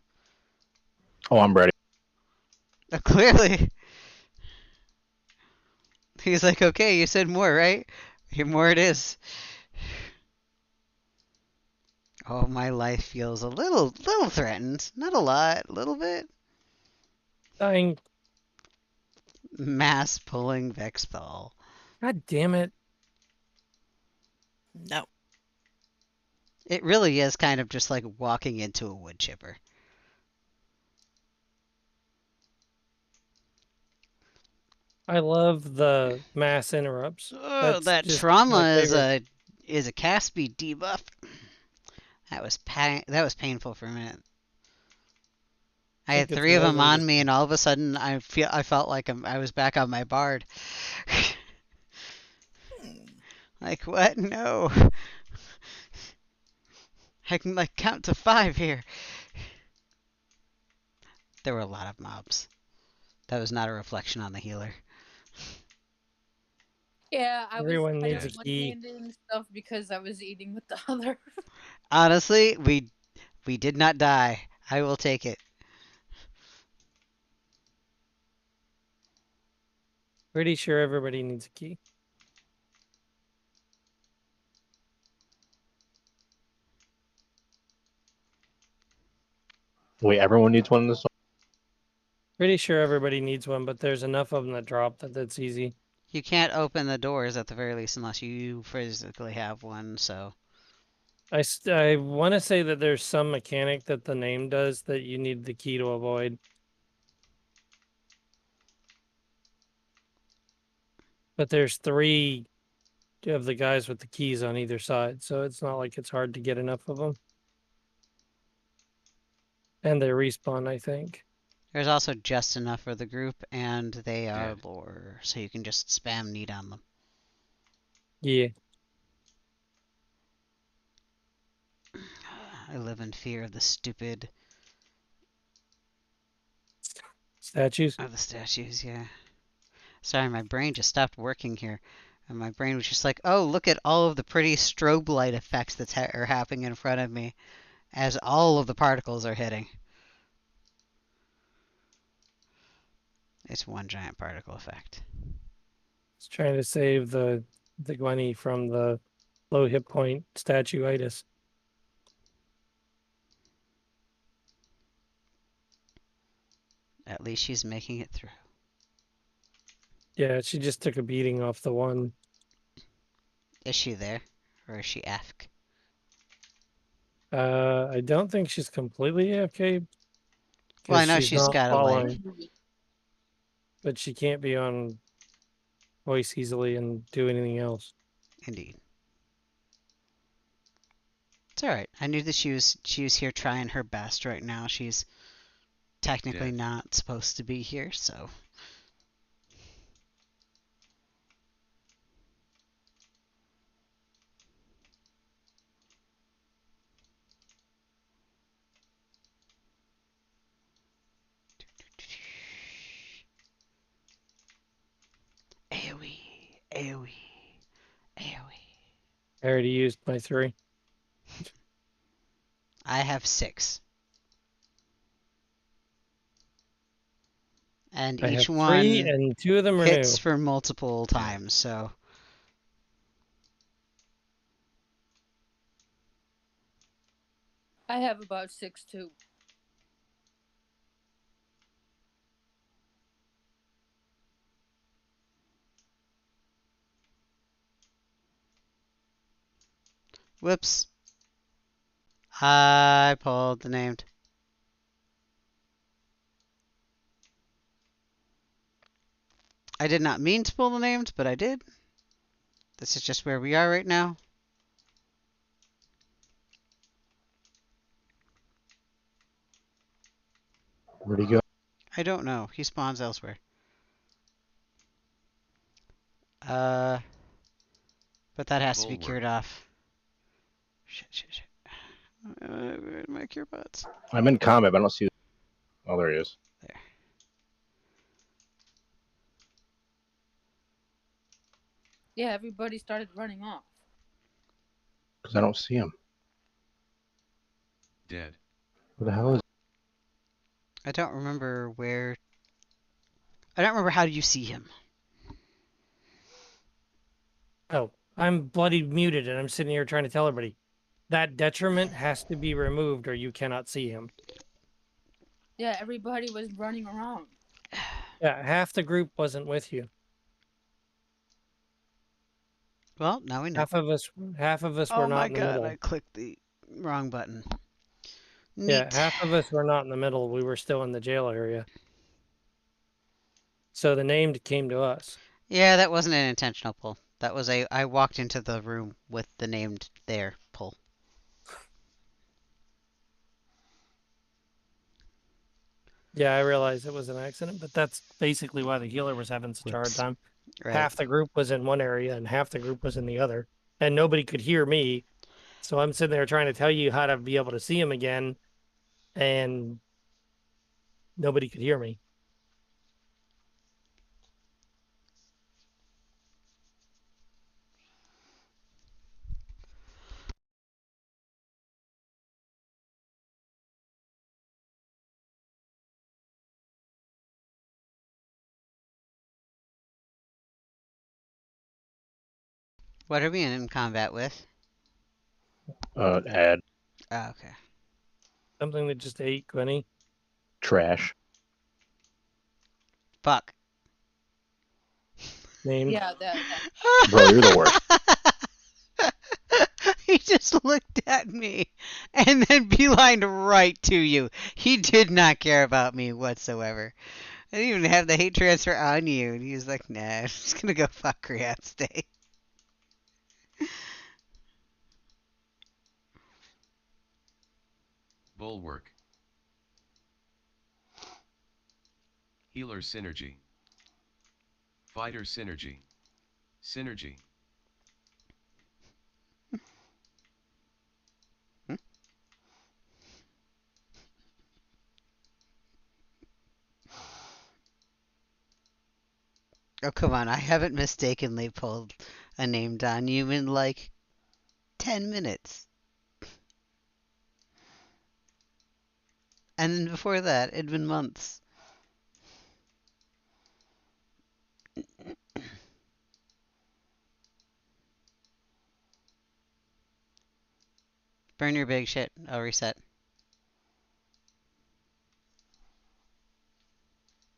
Oh, I'm ready. Clearly. He's like, okay, you said more, right? Here, more it is. Oh, my life feels a little threatened. Not a lot, a little bit. Dying. Mass pulling Vex Thall. God damn it. No. It really is kind of just like walking into a wood chipper. I love the mass interrupts. Oh, That's that just my trauma favorite. is a cast speed debuff. That was painful for a minute. I I had think it's 3 of more them than on just. me, and all of a sudden I felt like I was back on my bard. Like what? No. I can like count to 5 here. There were a lot of mobs. That was not a reflection on the healer. Yeah, I was Everyone kind needs of a key. one-handing stuff because I was eating with the other. Honestly, we did not die. I will take it. Pretty sure everybody needs a key. Wait, everyone needs one in this one? Pretty sure everybody needs one, but there's enough of them that drop that that's easy. You can't open the doors at the very least unless you physically have one, so. I want to say that there's some mechanic that the name does that you need the key to avoid. But there's 3 of the guys with the keys on either side, so it's not like it's hard to get enough of them. And they respawn, I think. There's also just enough for the group, and they are Dead. lore, so you can just spam need on them. Yeah. I live in fear of the stupid Statues. of the statues, yeah. Sorry, my brain just stopped working here. And my brain was just like, oh, look at all of the pretty strobe light effects that are happening in front of me as all of the particles are hitting. It's one giant particle effect. It's trying to save the Gwenny from the low hit point statuitis. At least she's making it through. Yeah, she just took a beating off the one. Is she there? Or is she AFK? I don't think she's completely AFK Well, I because know she's she's not got to like, following, but she can't be on voice easily and do anything else. indeed. It's alright. I knew that she was here trying her best right now. She's technically Dead. not supposed to be here, so. AoE, AoE, AoE. I already used my 3. I have 6. And I each have 3, one and 2 of them are new. hits for multiple times, so. I have about 6 too. Whoops. I pulled the named. I did not mean to pull the named, but I did. This is just where we are right now. Where'd he go? I don't know. He spawns elsewhere. But that has to be Bulwark. cured off. Shit. Where are my cure pots? I'm in combat, but I don't see. Oh, there he is. There. Yeah, everybody started running off. Because I don't see him. Dead. Where the hell is? I don't remember where. I don't remember how do you see him. Oh, I'm bloody muted and I'm sitting here trying to tell everybody that detriment has to be removed or you cannot see him. Yeah, everybody was running around. Yeah, half the group wasn't with you. Well, now we know. Half of us Oh were not my in the god, middle. I clicked the wrong button. Neat. Yeah, half of us were not in the middle. We were still in the jail area. So the named came to us. Yeah, that wasn't an intentional pull. That was I walked into the room with the named there pull. Yeah, I realized it was an accident, but that's basically why the healer was having such a hard Whoops. time. Right. Half the group was in one area and half the group was in the other. And nobody could hear me. So I'm sitting there trying to tell you how to be able to see him again. And nobody could hear me. What are we in combat with? Ad Oh, okay. Something that just ate Gwenny. trash. Fuck. Named. Yeah, that. Bro, you're the worst. He just looked at me and then beelined right to you. He did not care about me whatsoever. I didn't even have the hate transfer on you. And he was like, nah, I'm just gonna go fuck Kriat Stay. Bulwark. Healer synergy. Fighter synergy. Synergy. Oh, come on. I haven't mistakenly pulled a named on you in like 10 minutes. And then before that, it'd been months. Burn your big shit. I'll reset.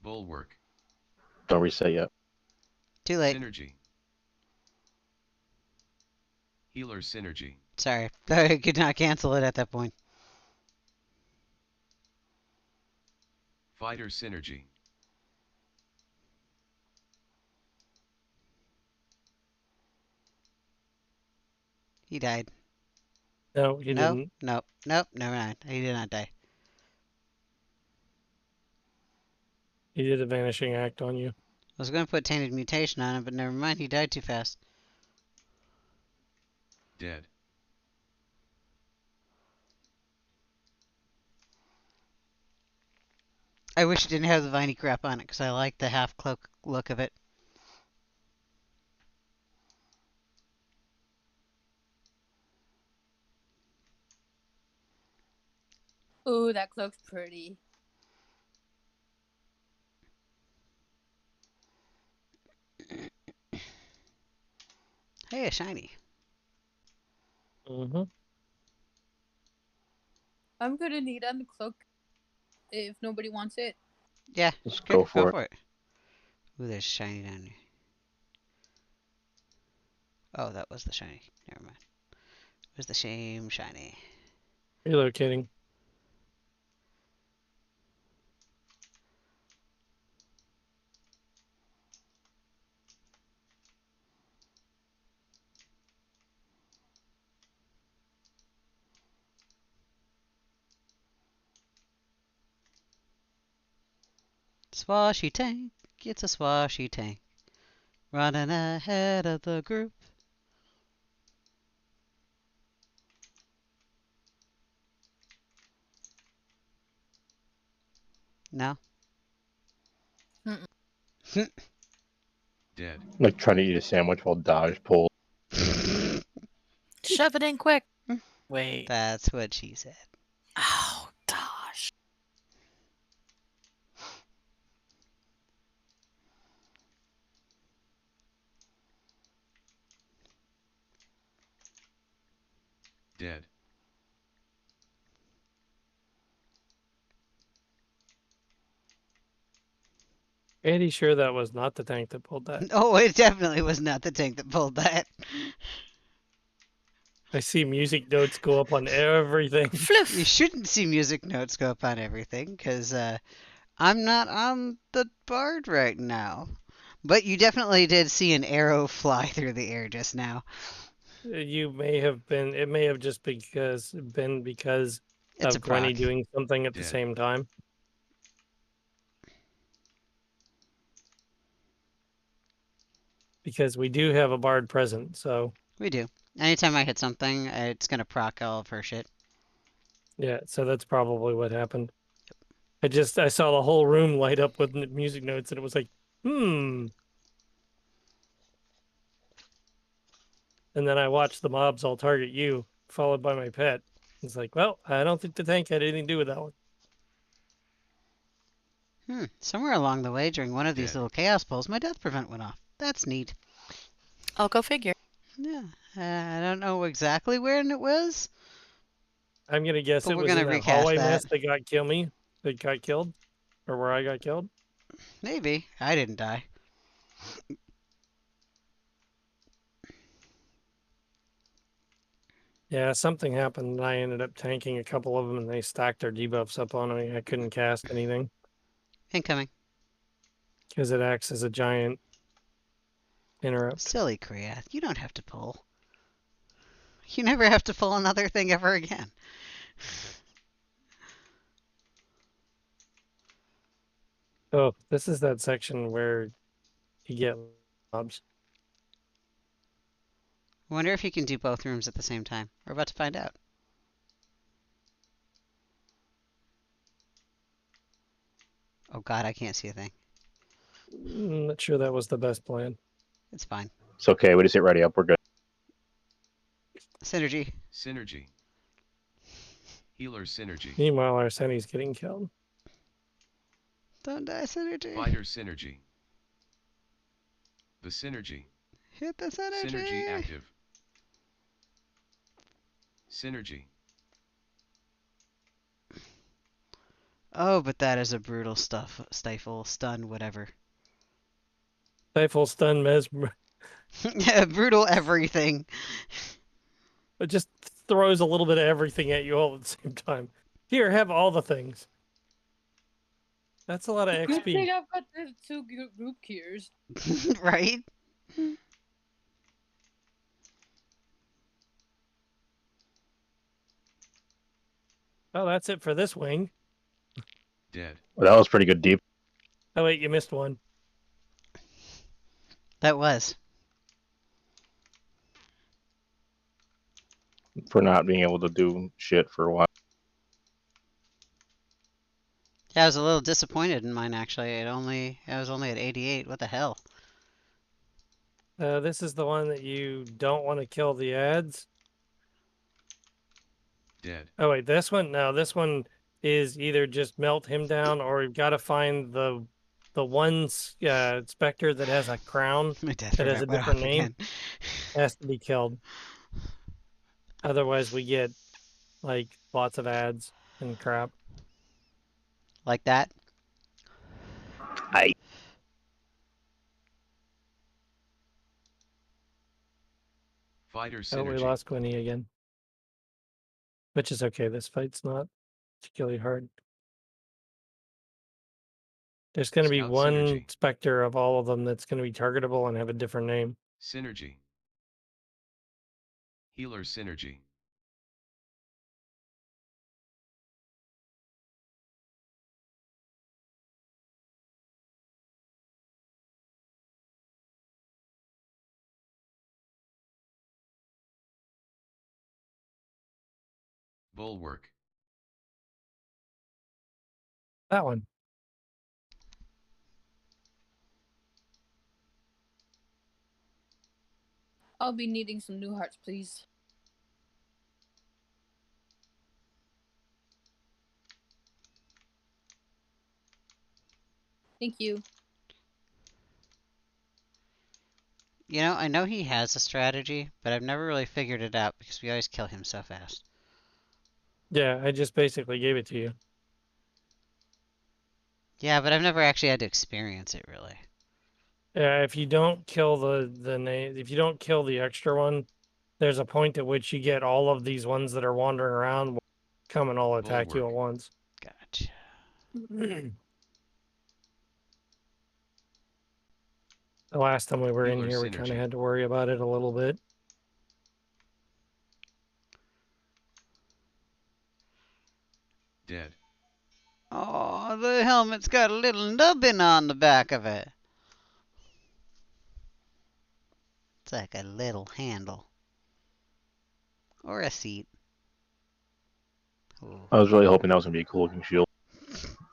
Bulwark. Don't reset yet. Too late. Synergy. Healer synergy. Sorry. I could not cancel it at that point. Fighter synergy. He died. No, he No? didn't. Nope. Nope. Never mind. He did not die. He did a vanishing act on you. I was going to put tainted mutation on him, but never mind. He died too fast. Dead. I wish it didn't have the viney crap on it, because I like the half cloak look of it. Ooh, that cloak's pretty. Hey, a shiny. Mm-hmm. I'm gonna need on the cloak if nobody wants it. Yeah, Just go go for for it. Ooh, there's shiny down here. Oh, that was the shiny. Never mind. It was the same shiny. Relocating. Swashy tank, it's a swashy tank. Running ahead of the group. No? Mm-mm. Dead. Like trying to eat a sandwich while Dodge pulls. Shove it in quick. Wait. That's what she said. Oh, gosh. Dead. Pretty sure that was not the tank that pulled that. Oh, it definitely was not the tank that pulled that. I see music notes go up on everything. You Floof. shouldn't see music notes go up on everything, because I'm not on the bard right now. But you definitely did see an arrow fly through the air just now. You may have been. It may have just because It's a of Gwenny proc. doing something at the Dead. same time. Because we do have a bard present, so We do. Anytime I hit something, it's gonna proc all of her shit. yeah. So that's probably what happened. I saw the whole room light up with music notes, and it was like, hmm. And then I watched the mobs all target you, followed by my pet. It's like, well, I don't think the tank had anything to do with that one. Somewhere along the way during one of these Dead. little chaos pulls, my death prevent went off. That's neat. I'll go figure. Yeah. I don't know exactly where it was. I'm gonna guess But it we're was gonna in that recast hallway mess that. that got killed, or where I got killed. Maybe. I didn't die. Yeah, something happened, and I ended up tanking a couple of them, and they stacked their debuffs up on me. I couldn't cast anything Incoming. because it acts as a giant interrupt. Silly Kriath. You don't have to pull. You never have to pull another thing ever again. Oh, this is that section where you get mobs. I wonder if you can do both rooms at the same time. We're about to find out. Oh god, I can't see a thing. Not sure that was the best plan. It's fine. It's okay. We just hit ready up. We're good. Synergy. Synergy. Healer synergy. Meanwhile, Arseni's getting killed. Don't die, Synergy. Fighter synergy. The synergy. Hit the Synergy. Synergy active. Synergy. Oh, but that is a brutal stuff. Stifle, stun, whatever. Stifle, stun, mesmer. Brutal everything. It just throws a little bit of everything at you all at the same time. Here, have all the things. That's a lot of Good thing XP. I've got the two group cures. Right? Oh, that's it for this wing. Dead. Well, that was pretty good deep. Oh, wait, you missed one. That was. For not being able to do shit for a while. Yeah, I was a little disappointed in mine actually. I was only at 88. What the hell? This is the one that you don't want to kill the ads. Dead. Oh, wait, this one? No, this one is either just melt him down or you've got to find the one specter that has a crown My death that has a prevent went different off name. again. Has to be killed. Otherwise, we get like lots of ads and crap. Like that? I Fighter Oh, we synergy. lost Gwenny again. Which is okay. This fight's not particularly hard. There's going to be Scout one synergy. specter of all of them that's going to be targetable and have a different name. Synergy. Healer synergy. Bulwark. That one. I'll be needing some new hearts, please. Thank you. You know, I know he has a strategy, but I've never really figured it out because we always kill him so fast. Yeah, I just basically gave it to you. Yeah, but I've never actually had to experience it really. Yeah, if you don't kill if you don't kill the extra one, there's a point at which you get all of these ones that are wandering around come and all attack you at Bulwark. once. Gotcha. The last time we were in Healer here, we kind of synergy. had to worry about it a little bit. Dead. Oh, the helmet's got a little nubbin on the back of it. It's like a little handle. Or a seat. Ooh. I was really hoping that was gonna be a cool looking shield.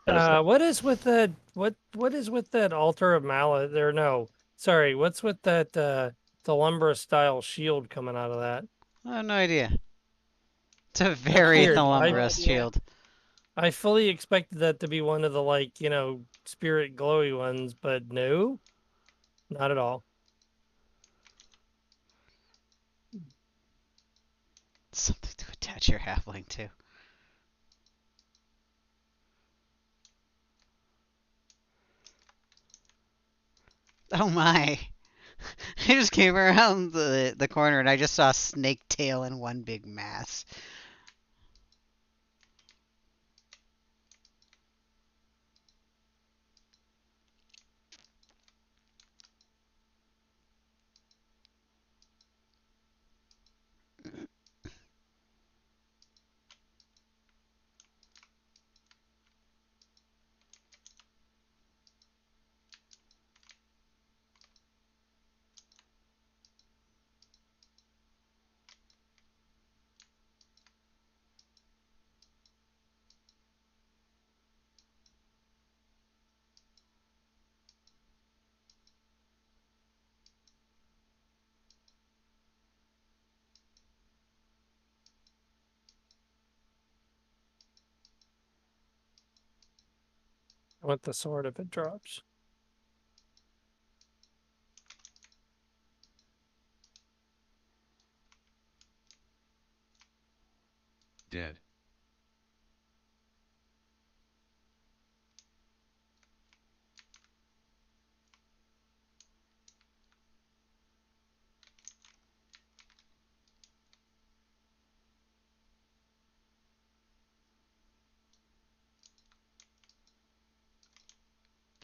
What is with that? What is with that altar of mallet? There, no, sorry. What's with that? The Lumbra style shield coming out of that? I have no idea. It's a very Weird. Thulumbrous shield. I fully expected that to be one of the spirit glowy ones, but no, not at all. Something to attach your halfling to. Oh my. I just came around the corner and I just saw a snake tail in one big mass. I want the sword if it drops. Dead.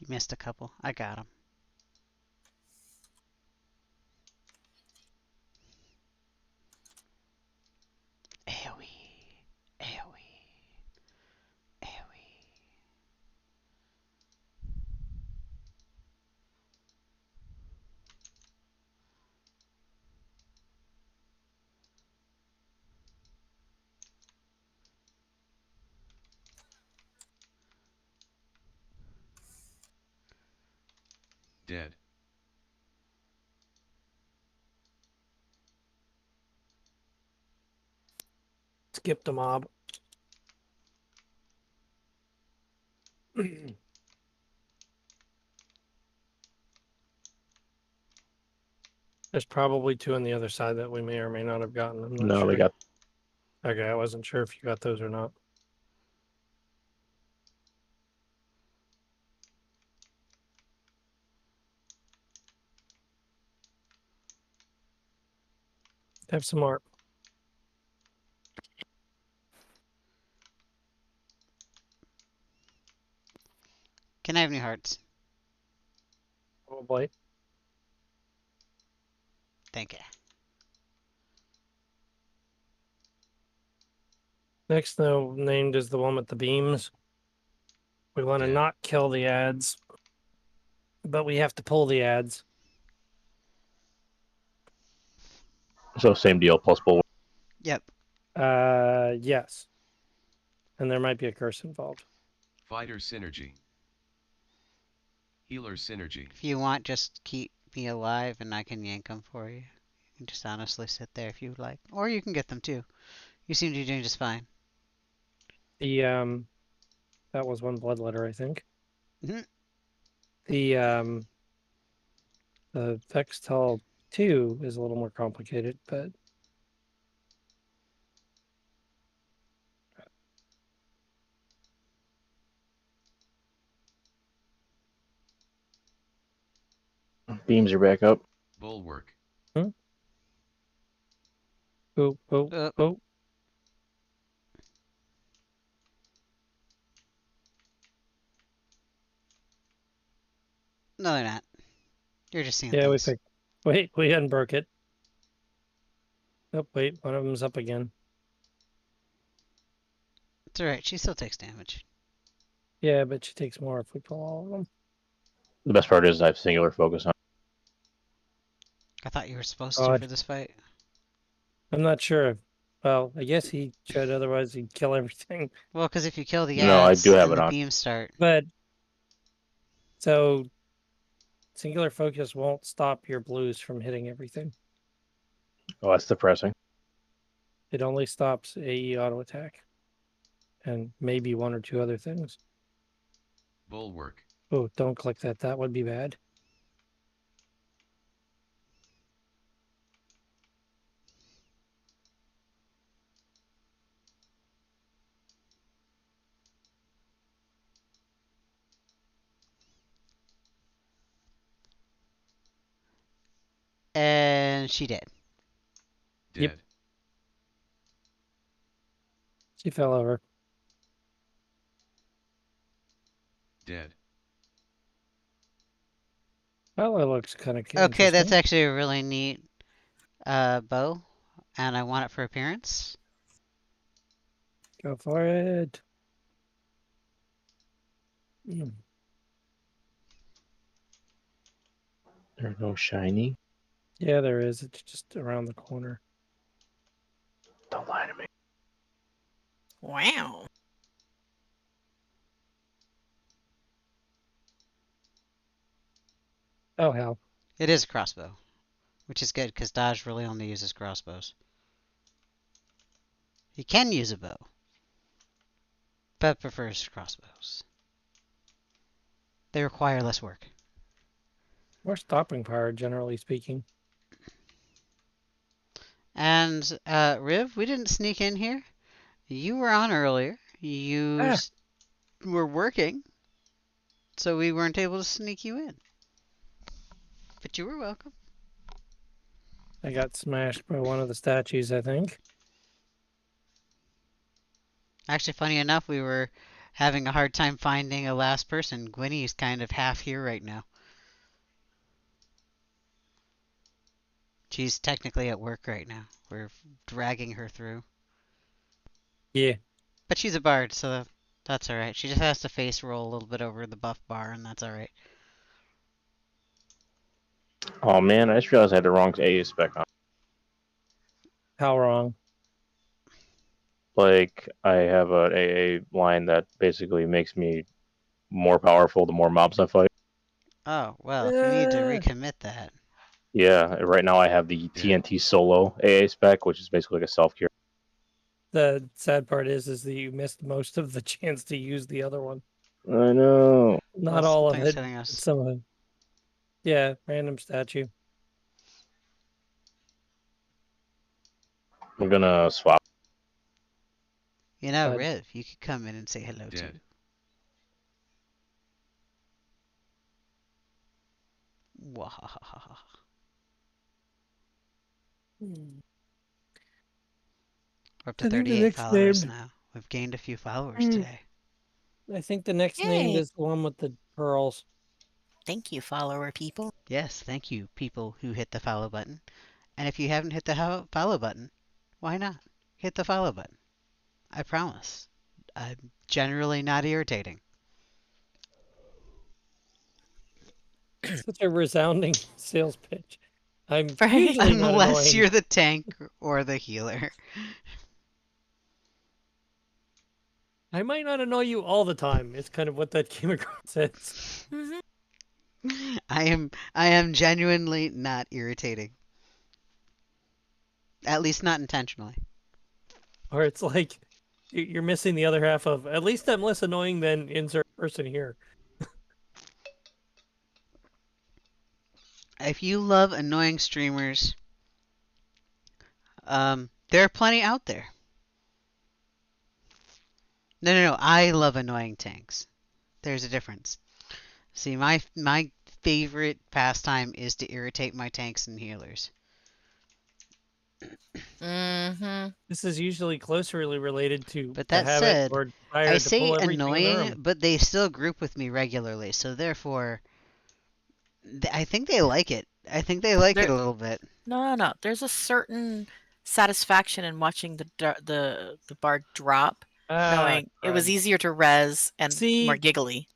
You missed a couple. I got them. AoE. AoE. AoE. Dead. Skip the mob. There's probably two on the other side that we may or may not have gotten. I'm not No, sure. they got. Okay, I wasn't sure if you got those or not. Have some more. Can I have new hearts? Probably. Thank you. Next, though, named is the one with the beams. We want to Dead. not kill the ads, but we have to pull the ads. So same deal plus bulwark. Yep. Yes. and there might be a curse involved. Fighter synergy. Healer synergy. If you want, just keep me alive and I can yank them for you. You can just honestly sit there if you would like. Or you can get them too. You seem to be doing just fine. The that was one bloodletter, I think. Mhm. The Thall 2 is a little more complicated, but Beams are back up. Bulwark. oh. No, they're not. You're just seeing Yeah, things. we unbroke it. Oh, wait, one of them's up again. It's alright, she still takes damage. Yeah, but she takes more if we pull all of them. The best part is I have singular focus on. I thought you were supposed to for this fight. I'm not sure. Well, I guess he should, otherwise he'd kill everything. Well, because if you kill the No, I ads do have and it the on. beams start. But so singular focus won't stop your blues from hitting everything. Oh, that's depressing. It only stops AE auto attack. And maybe one or two other things. Bulwark. Oh, don't click that. That would be bad. And she did. Dead. Yep. She fell over. Dead. Well, it looks kind of Okay, that's interesting. actually a really neat bow. And I want it for appearance. Go for it. There's no shiny. Yeah, there is. It's just around the corner. Don't lie to me. Wow. Oh, hell. It is a crossbow. Which is good, because Dodge really only uses crossbows. He can use a bow. But prefers crossbows. They require less work. More stopping power, generally speaking. And, Riv, we didn't sneak in here. You were on earlier. You were working. So we weren't able to sneak you in. But you were welcome. I got smashed by one of the statues, I think. Actually, funny enough, we were having a hard time finding a last person. Gwynny's kind of half here right now. She's technically at work right now. We're dragging her through. Yeah. But she's a bard, so that's alright. She just has to face roll a little bit over the buff bar, and that's alright. Oh man, I just realized I had the wrong AA spec on. How wrong? Like I have an AA line that basically makes me more powerful the more mobs I fight. Oh, well, if you need to recommit that. Yeah, right now I have the TNT solo AA spec, which is basically like a self cure. The sad part is that you missed most of the chance to use the other one. I know. Not all of it. Some of it. Yeah, random statue. I'm gonna swap. You know, Riv, you could come in and say hello too. Wahahaha. We're up to 38 followers now. We've gained a few followers today. I think the next name is the one with the pearls. Thank you, follower people. Yes, thank you, people who hit the follow button. And if you haven't hit the follow button, why not? Hit the follow button. I promise. I'm generally not irritating. Such a resounding sales pitch. I'm usually not Unless annoying. you're the tank or the healer. I might not annoy you all the time. It's kind of what that came across as. Mm-hmm. I am genuinely not irritating. At least not intentionally. Or it's like you're missing the other half of, at least I'm less annoying than insert person here. If you love annoying streamers, there are plenty out there. No. I love annoying tanks. There's a difference. See, my favorite pastime is to irritate my tanks and healers. Mm-hmm. This is usually closely related to But the that habit said, or I desire to say pull everything in the annoying, room. but they still group with me regularly. So therefore, I think they like it. I think they like it a little bit. No. There's a certain satisfaction in watching the bard drop, knowing it was crud. easier to res and See, more giggly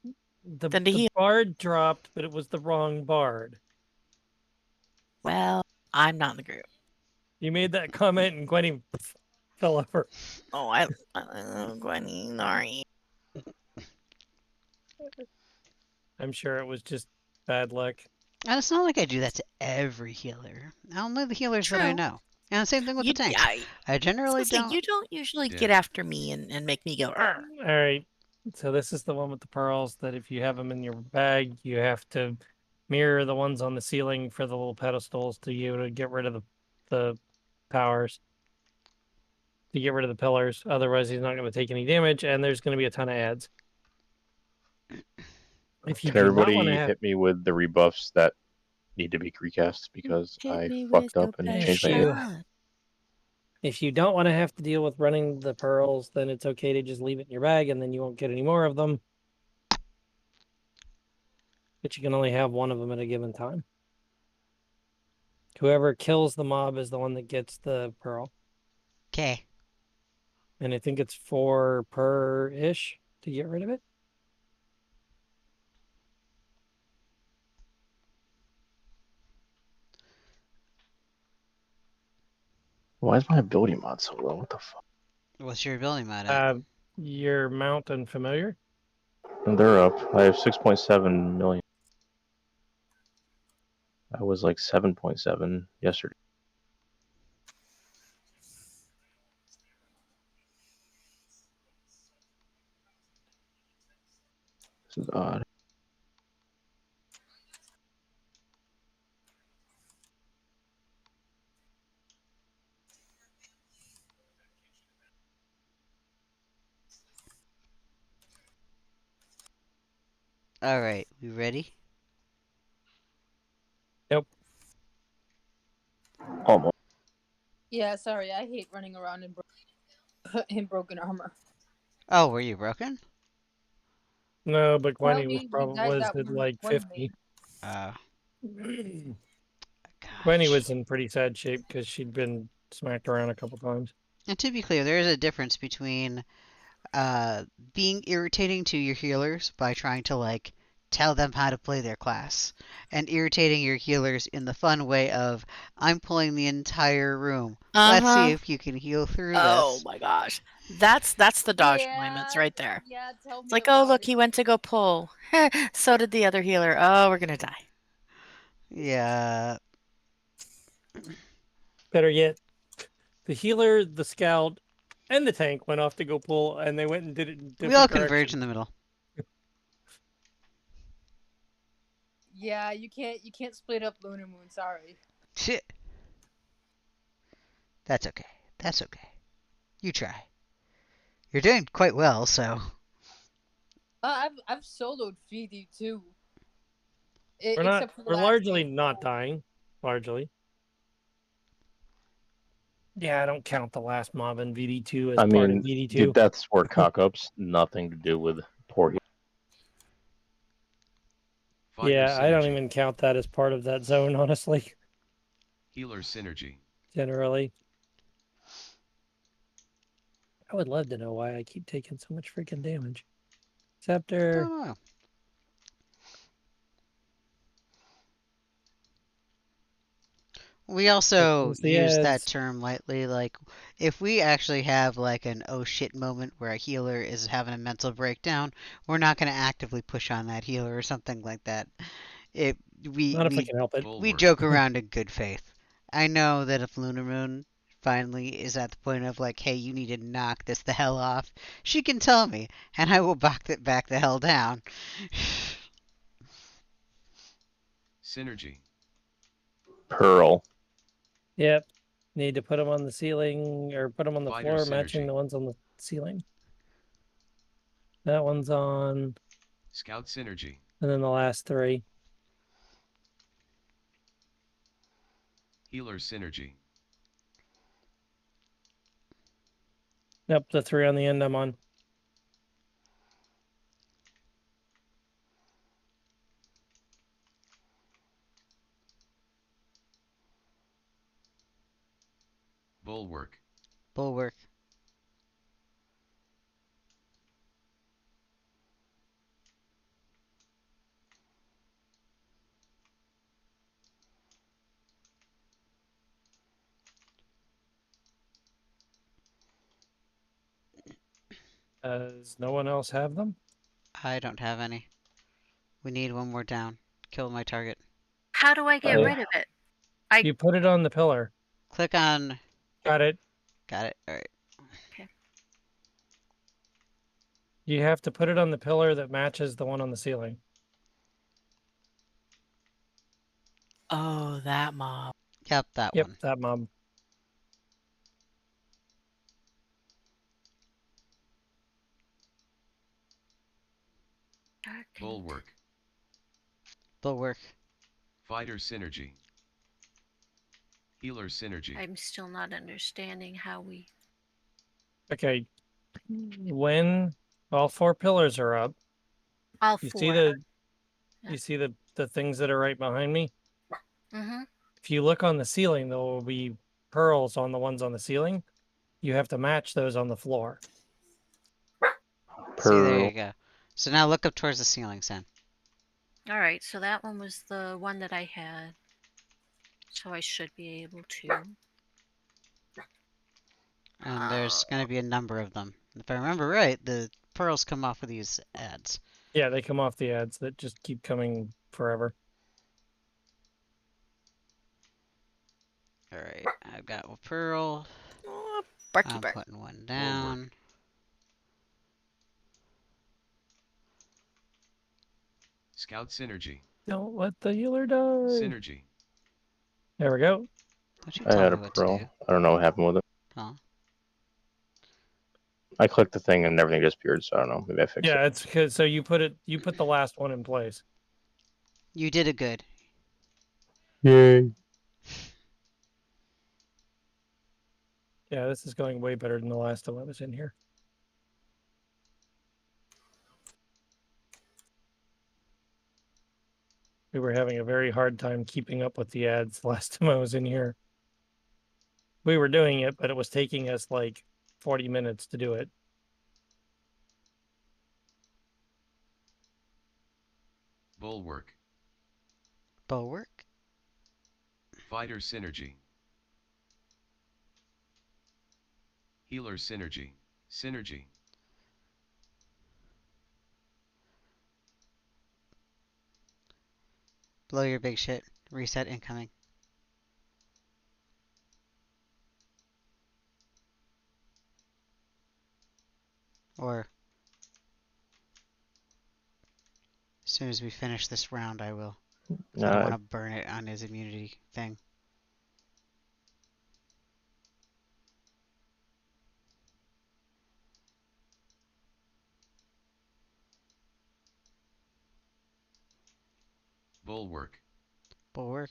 the than to heal. bard dropped, but it was the wrong bard. Well, I'm not in the group. You made that comment and Gwenny fell over. Oh, I Gwenny, sorry. I'm sure it was just bad luck. And it's not like I do that to every healer. Only the healers that I True. know. And the same thing with the tanks. I I generally was gonna say, don't. you don't usually Yeah. get after me and make me go. "Arr." All right. So this is the one with the pearls that if you have them in your bag, you have to mirror the ones on the ceiling for the little pedestals to be able to get rid of the powers, to get rid of the pillars. Otherwise, he's not going to take any damage, and there's going to be a ton of ads. If you Can do not want to everybody have, hit me with the rebuffs that need to be recast because Hit I me with fucked your up and best changed my shot. age? if you don't want to have to deal with running the pearls, then it's okay to just leave it in your bag, and then you won't get any more of them. But you can only have one of them at a given time. Whoever kills the mob is the one that gets the pearl. Okay. And I think it's 4 per ish to get rid of it. Why is my ability mod so low? What the fuck? What's your ability mod at? Your mount and familiar. And they're up. I have 6.7 million. I was like 7.7 yesterday. This is odd. Alright, we ready? Nope. Almost. Yeah, sorry, I hate running around in broken armor. Oh, were you broken? No, but Well, Gwenny we was died that at one like main. 50. Gwenny was in pretty sad shape because she'd been smacked around a couple times. And to be clear, there is a difference between being irritating to your healers by trying to like tell them how to play their class, and irritating your healers in the fun way of I'm pulling the entire room. Let's see if you can heal through Oh this. my gosh, that's the dodge moments right there. Yeah, tell me It's like, oh about look, it. he went to go pull. So did the other healer. Oh, we're gonna die. Yeah. Better yet, the healer, the scout, and the tank went off to go pull, and they went and did it in different We all directions. converge in the middle. Yeah, you can't split up Lunar Moon. Sorry. Shit. That's okay. That's okay. You try. You're doing quite well, so. I've soloed VD2. We're largely not dying. Largely. Yeah, I don't count the last mob in VD2 as part of VD2. Dude, that's where cock-ups, nothing to do with poor heal. Fire Yeah, I don't synergy. even count that as part of that zone, honestly. Healer synergy. Generally. I would love to know why I keep taking so much freaking damage. Scepter. Oh, We also comes the use that ads. term lightly. Like, if we actually have like an oh shit moment where a healer is having a mental breakdown, we're not going to actively push on that healer or something like that. It we Not if I we can help it. we Bulwark. joke around in good faith. I know that if Lunar Moon finally is at the point of like, hey, you need to knock this the hell off, she can tell me, and I will back the hell down. Synergy. Pearl. Yep. Need to put them on the ceiling or put them on the Fighter floor, matching synergy. the ones on the ceiling. That one's on, Scout synergy. and then the last three. Healer synergy. Yep, the three on the end I'm on. Bulwark. Bulwark. Does no one else have them? I don't have any. We need one more down. Kill my target. How do I get I- rid of it? I You put it on the pillar. Click on. Got it. Got it. All right. You have to put it on the pillar that matches the one on the ceiling. Oh, that mob. Yep, that Yep, one. that mob. darkened. Bulwark. Bulwark. Fighter synergy. Healer synergy. I'm still not understanding how we. Okay. When all four pillars are up, All you four. see the Yeah. you see the things that are right behind me? Mm-hmm. If you look on the ceiling, there will be pearls on the ones on the ceiling. You have to match those on the floor. See, there Pearl. you go. So now look up towards the ceiling, Sam. All right, so that one was the one that I had. So I should be able to. And there's going to be a number of them. If I remember right, the pearls come off of these ads. Yeah, they come off the ads that just keep coming forever. All right, I've got a pearl. Oh, barky I'm bark. putting one down. Scout synergy. Don't let the healer die. Synergy. There we go. Don't you I tell had me a what to pearl. do. I don't know what happened with it. Huh? I clicked the thing and everything disappeared, so I don't know. Maybe I fixed it. Yeah, it's because so you put the last one in place. You did it good. Yay. Yeah, this is going way better than the last time I was in here. We were having a very hard time keeping up with the ads the last time I was in here. We were doing it, but it was taking us like 40 minutes to do it. Bulwark. Bulwark. Fighter synergy. Healer synergy. Synergy. Blow your big shit. Reset incoming. Or as soon as we finish this round, I will. I don't want to burn it on his immunity thing. Bulwark. Bulwark.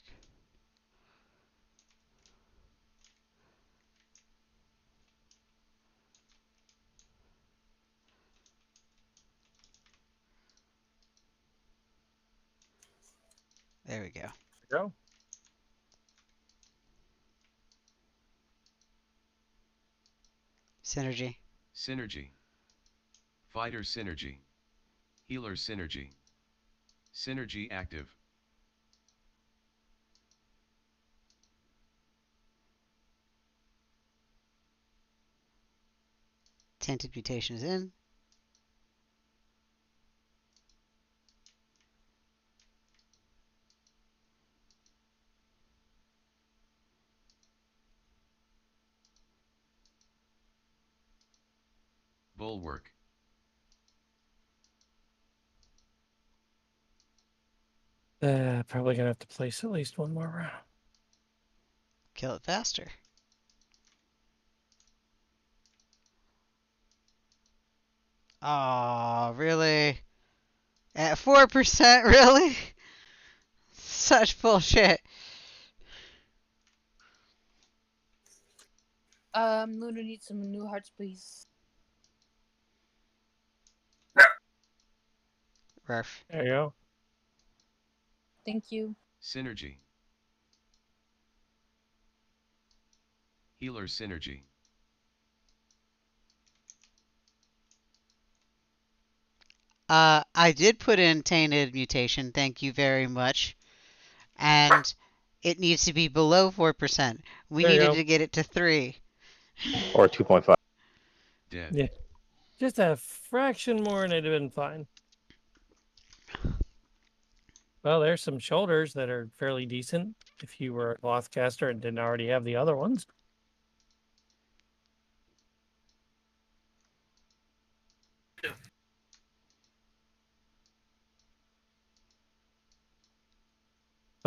There we go. Go. Synergy. Synergy. Fighter synergy. Healer synergy. Synergy active. Tainted mutation is in. Bulwark. Probably gonna have to place at least one more round. Kill it faster. Oh, really? At 4%, really? Such bullshit. Luna needs some new hearts, please. Rurf. There you go. Thank you. Synergy. Healer synergy. I did put in tainted mutation, thank you very much. And it needs to be below 4%. We There you needed go. to get it to 3. Or 2.5. Dead. Yeah. Just a fraction more and it'd have been fine. Well, there's some shoulders that are fairly decent if you were a cloth caster and didn't already have the other ones.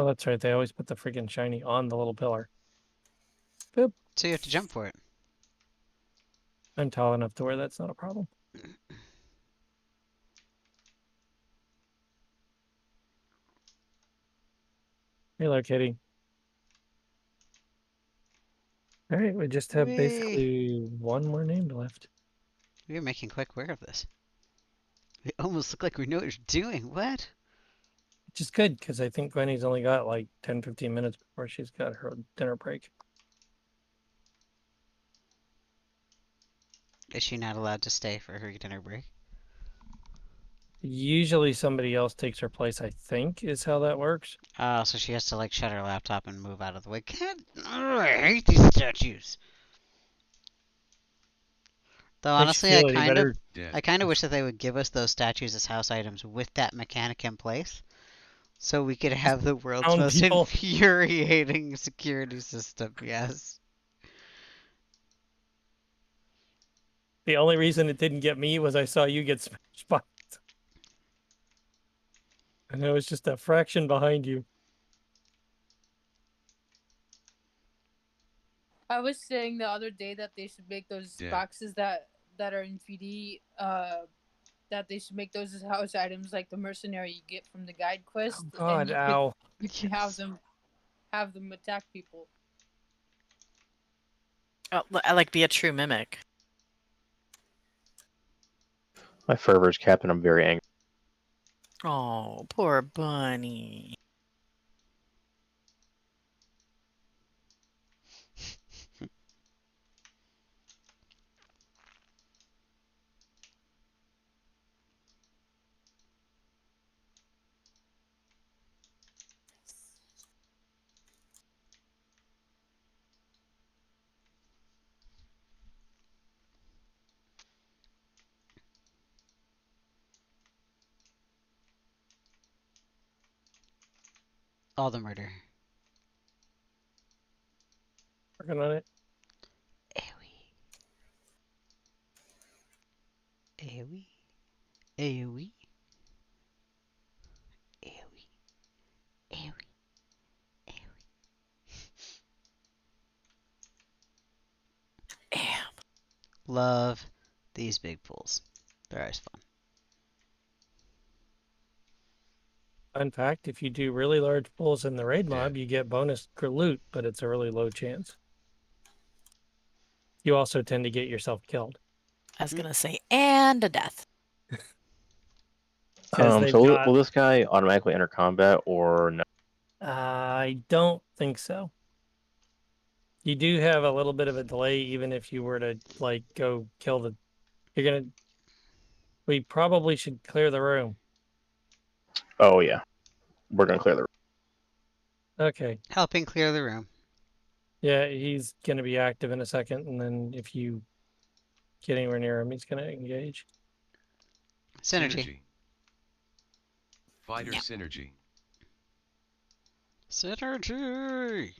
Oh, that's right. They always put the freaking shiny on the little pillar. Boop. So you have to jump for it. I'm tall enough to where that's not a problem. Hello, Kitty. All right, we just have basically one more name left. We're making quick work of this. We almost look like we know what you're doing. What? Which is good, because I think Gwenny's only got like 10, 15 minutes before she's got her dinner break. Is she not allowed to stay for her dinner break? Usually somebody else takes her place, I think, is how that works. Oh, so she has to like shut her laptop and move out of the way. God, I hate these statues. Though Makes you honestly, feel any better. I kind of wish that they would give us those statues as house items with that mechanic in place, so we could have the world's Pound most people. infuriating security system. Yes. The only reason it didn't get me was I saw you get smashed by it. And I was just a fraction behind you. I was saying the other day that they should make those Yeah. boxes that are in 3D. That they should make those as house items, like the mercenary you get from the guide quest. Oh God, and ow. you can have them attack people. Oh, I like be a true mimic. My fervor's capped and I'm very angry. Oh, poor bunny. All the murder. Working on it. AoE. AoE. AoE. AoE. AoE. Damn. Love these big pools. They're always fun. Fun fact, if you do really large pulls in the raid mob, Dead. you get bonus loot, but it's a really low chance. You also tend to get yourself killed. I was gonna say, and a death. So will this guy automatically enter combat or no? I don't think so. You do have a little bit of a delay, even if you were to like go kill the. We probably should clear the room. Oh yeah, we're gonna clear the room. Okay. Helping clear the room. Yeah, he's gonna be active in a second, and then if you get anywhere near him, he's gonna engage. Synergy. Fighter Yep. synergy. Synergy.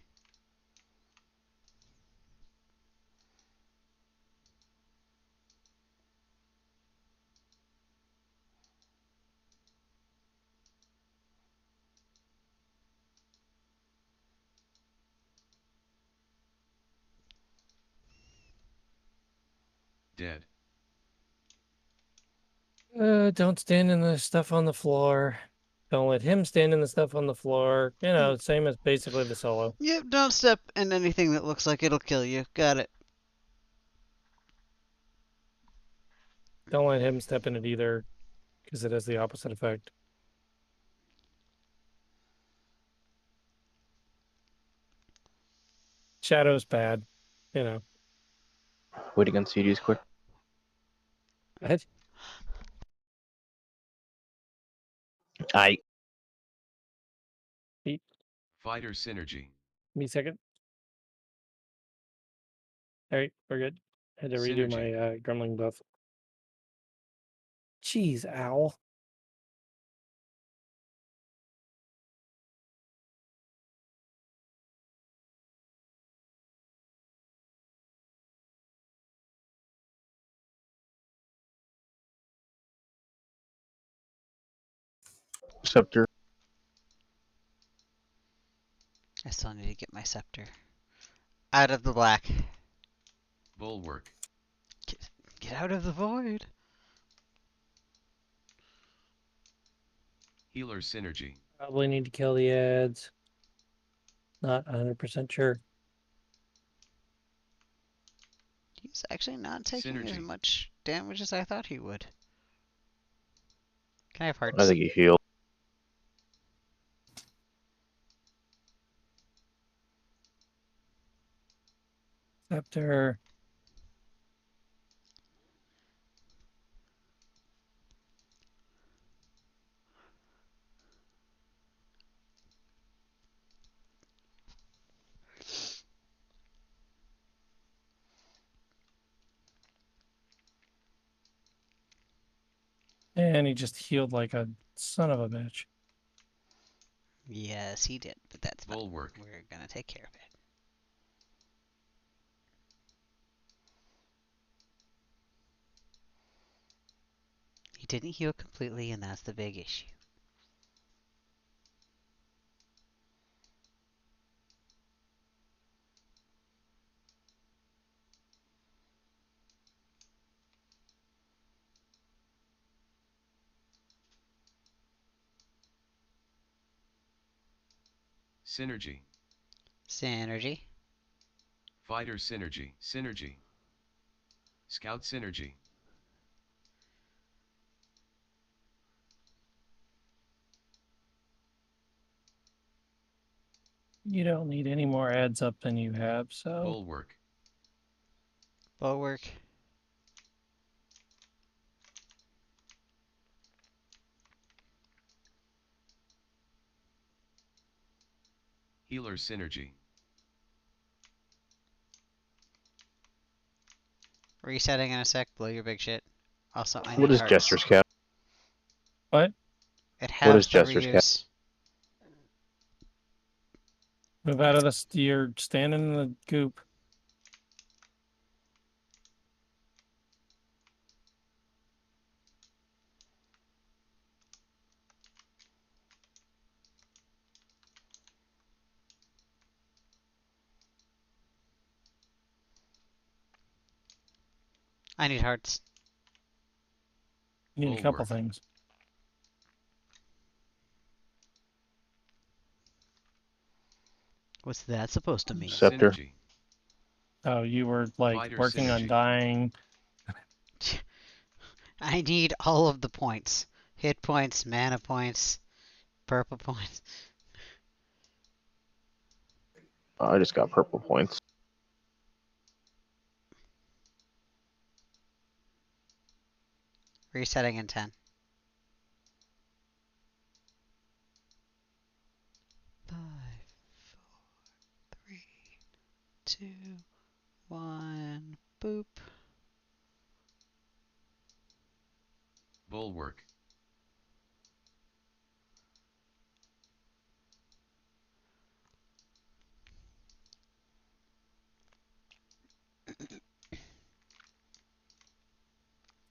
Dead. Don't stand in the stuff on the floor. Don't let him stand in the stuff on the floor. You know, same as basically the solo. Yep, don't step in anything that looks like it'll kill you. Got it. Don't let him step in it either, because it has the opposite effect. Shadow's bad, you know. Wait against CG's quick. What? I Fighter synergy. Me second. All right, we're good. Had to redo my gremlin buff. Jeez, owl. Scepter. I still need to get my scepter. Out of the black. Bulwark. Get out of the void. Healer synergy. Probably need to kill the ads. Not 100% sure. He's actually not taking as Synergy. much damage as I thought he would. Can I have hearts? I think he healed. Scepter. And he just healed like a son of a bitch. Yes, he did, but that's fine. Bulwark. We're gonna take care of it. He didn't heal completely, and that's the big issue. Synergy. Synergy. Fighter synergy. Synergy. Scout synergy. You don't need any more ads up than you have, so. Bulwark. Bulwark. Healer synergy. Resetting in a sec. Blow your big shit. Also, I What need is hearts. Jester's cap? What? It What is halves the Jester's cap? reuse. Move out of the. You're standing in the goop. I need hearts. You need a couple Bulwark. things. What's that supposed to mean? Scepter. Synergy. Oh, you were like Fighter working on synergy. dying. I need all of the points. Hit points, mana points, purple points. I just got purple points. Resetting in 10. 5, 4, 3, 2, 1. Boop. Metal work. He's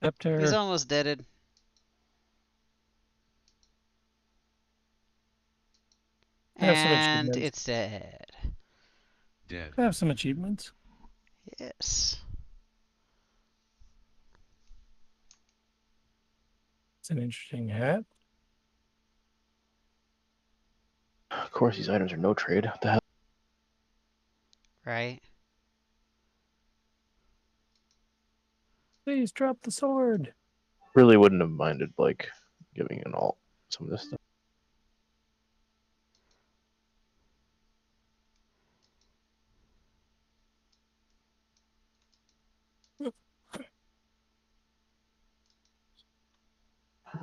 Scepter. almost deaded. I have some And achievements. it's dead. Dead. I have some achievements. Yes. It's an interesting hat. Of course, these items are no trade. What the hell? Right? Please drop the sword. Really wouldn't have minded like giving an alt some of this stuff.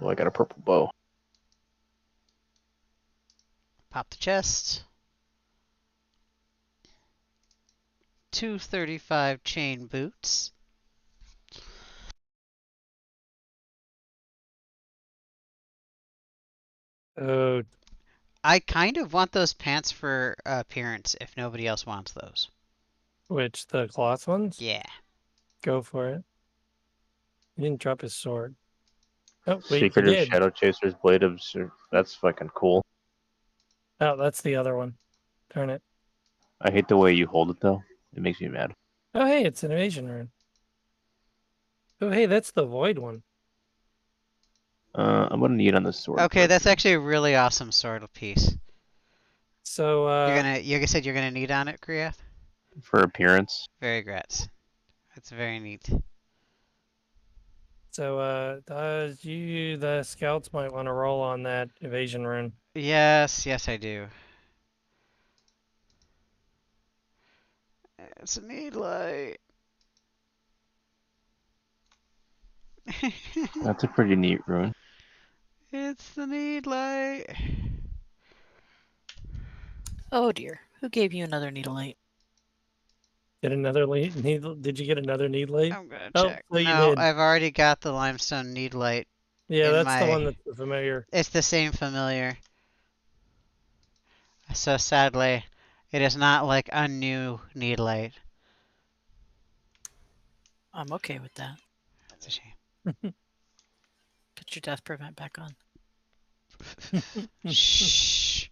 Well, I got a purple bow. Pop the chest. 235 chain boots. Oh, I kind of want those pants for appearance if nobody else wants those. which, the cloth ones? Yeah. Go for it. He didn't drop his sword. Oh, wait, he Secret of did. Shadow Chaser's Blade of that's fucking cool. Oh, that's the other one. Darn it. I hate the way you hold it though. It makes me mad. Oh, hey, it's an evasion rune. Oh, hey, that's the void one. I'm gonna need on this sword. Okay, that's actually a really awesome sword piece. So, You said you're gonna need on it, Kriyath? for appearance. Very grats. That's very neat. So, the scouts might want to roll on that evasion rune. Yes, yes I do. It's a need light. That's a pretty neat rune. It's the need light. Oh dear. Who gave you another needle light? Get another needle. Did you get another need light? I'm gonna Oh, check. so you No, did. I've already got the limestone need light Yeah, in that's the one my. that's familiar. It's the same familiar. So sadly, it is not like a new need light. I'm okay with that. That's a shame. Put your death prevent back on. Shh.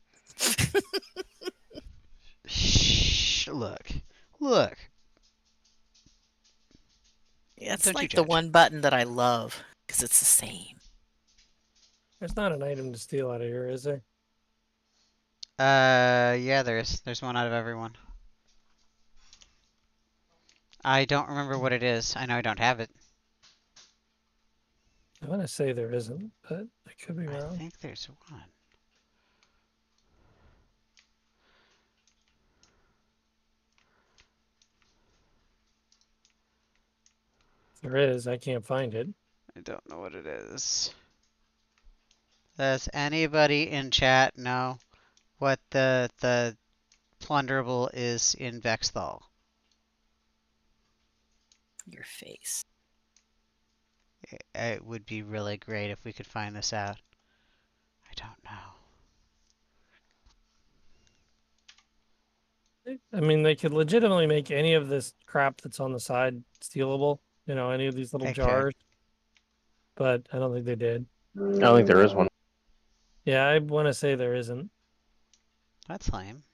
Shh. Look. Look. Yeah, it's Don't you like the judge. one button that I love because it's the same. There's not an item to steal out of here, is there? Yeah, there's one out of everyone. I don't remember what it is. I know I don't have it. I want to say there isn't, but I could be I wrong. think there's one. If there is, I can't find it. I don't know what it is. Does anybody in chat know what the plunderable is in Vexthal? Your face. It would be really great if we could find this out. I don't know. I mean, they could legitimately make any of this crap that's on the side stealable. You know, any of these little Okay. jars. But I don't think they did. I don't think there is one. Yeah, I want to say there isn't. That's lame.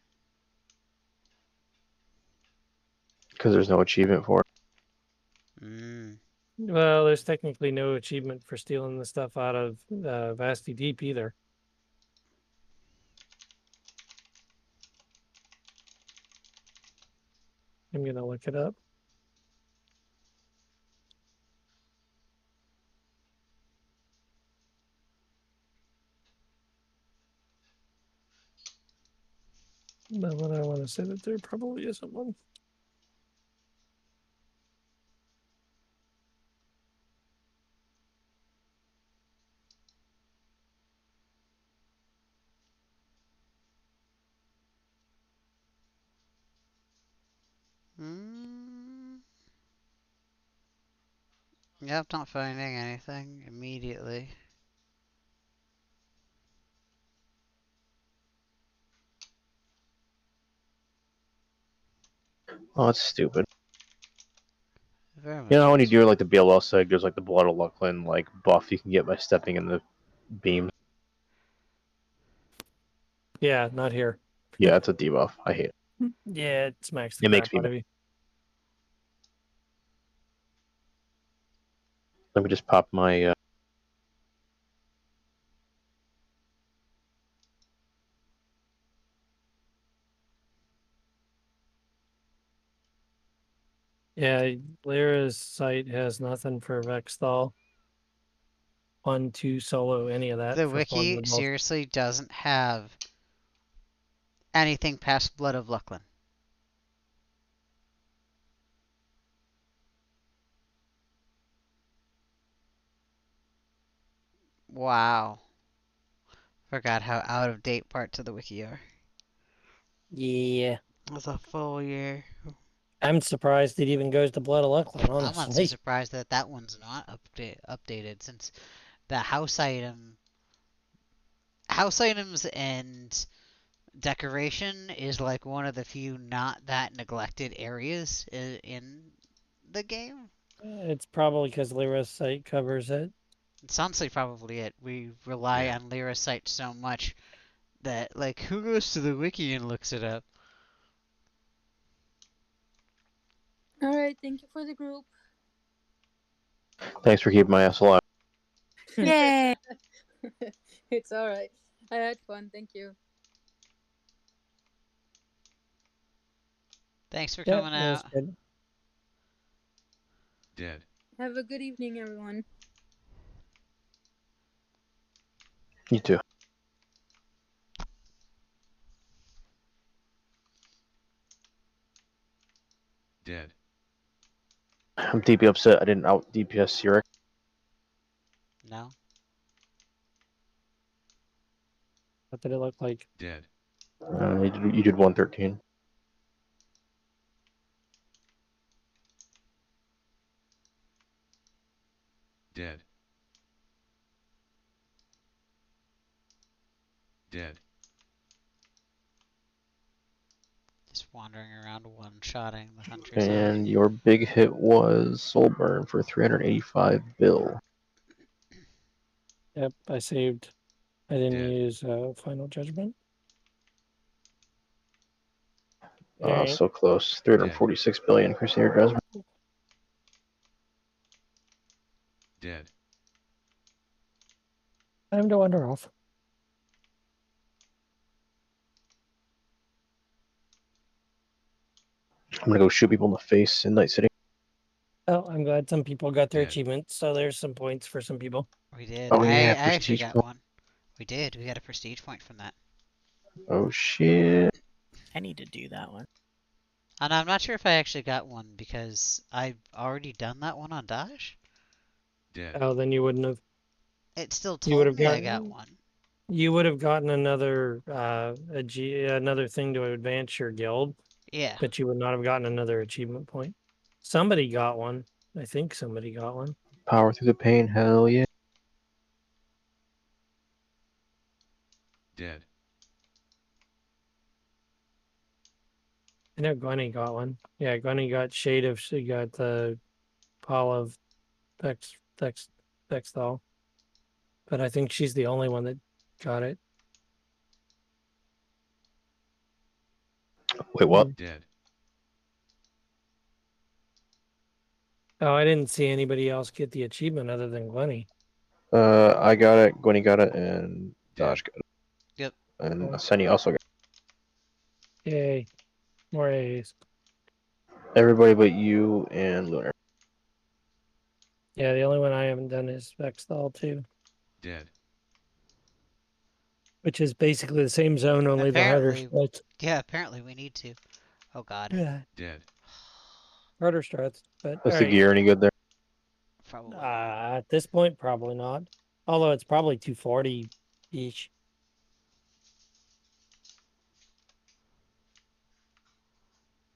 Because there's no achievement for it. Mm. Well, there's technically no achievement for stealing the stuff out of Vasti Deep either. I'm gonna look it up. But I want to say that there probably isn't one. Mm. Yep, not finding anything immediately. Oh, that's stupid. Very much You know, when you is. do like the BLL seg, there's like the Blood of Lucklin like buff you can get by stepping in the beam. Yeah, not here. Yeah, it's a debuff. I hate it. Yeah, it smacks the It crap makes me out mad. of you. Let me just pop my. Yeah, Lyra's site has nothing for Vexthal. 1-2 solo, any of that The for fun wiki with both. seriously doesn't have anything past Blood of Lucklin. Wow. Forgot how out of date parts of the wiki are. Yeah. It's a full year. I'm surprised it even goes to Blood of Lucklin, I'm honestly honestly. surprised that that one's not updated since the house items and decoration is like one of the few not that neglected areas in the game. It's probably because Lyra's site covers it. It's honestly probably it. We rely Dead. on Lyra site so much that, like, who goes to the wiki and looks it up? All right, thank you for the group. Thanks for keeping my ass alive. Yay! It's all right. I had fun. Thank you. Thanks for Yeah, coming it was out. good. Dead. Have a good evening, everyone. You too. Dead. I'm deeply upset I didn't out DPS Sirik. No? What did it look like? Dead. You did 113. Dead. Dead. Just wandering around one-shotting the countryside. And your big hit was Soulburn for 385 bill. Yep, I saved. I didn't Dead. use Final Judgment. Alright, So close. 346 billion Crusader Judgment. Dead. time to wander off. I'm gonna go shoot people in the face in Night City. Oh, I'm glad some people got their Dead. achievements, so there's some points for some people. We did. Oh, I yeah, actually prestige got point. one. We did. We got a prestige point from that. Oh shit. I need to do that one. And I'm not sure if I actually got one because I've already done that one on Dash. Dead. Oh, then you wouldn't have. It still You would told have me I got gotten. one. You would have gotten another another thing to advance your guild, Yeah. but you would not have gotten another achievement point. Somebody got one. I think somebody got one. Power through the pain, hell yeah. Dead. I know Gwenny got one. Yeah, Gwenny got Shade of. She got the Paul of Vexthal. But I think she's the only one that got it. Wait, what? Dead. Oh, I didn't see anybody else get the achievement other than Gwenny. I got it, Gwenny got it, and Dead. Dosh got it. Yep. And Aseni also got it. Yay. More A's. Everybody but you and Lunar. Yeah, the only one I haven't done is Vexthal too, Dead. which is basically the same zone, only the harder Apparently, strats. yeah, apparently we need to. Oh god. Yeah, Dead. harder strats. But Was all the right. gear any good there? Probably not. At this point, probably not. Although it's probably 240 each.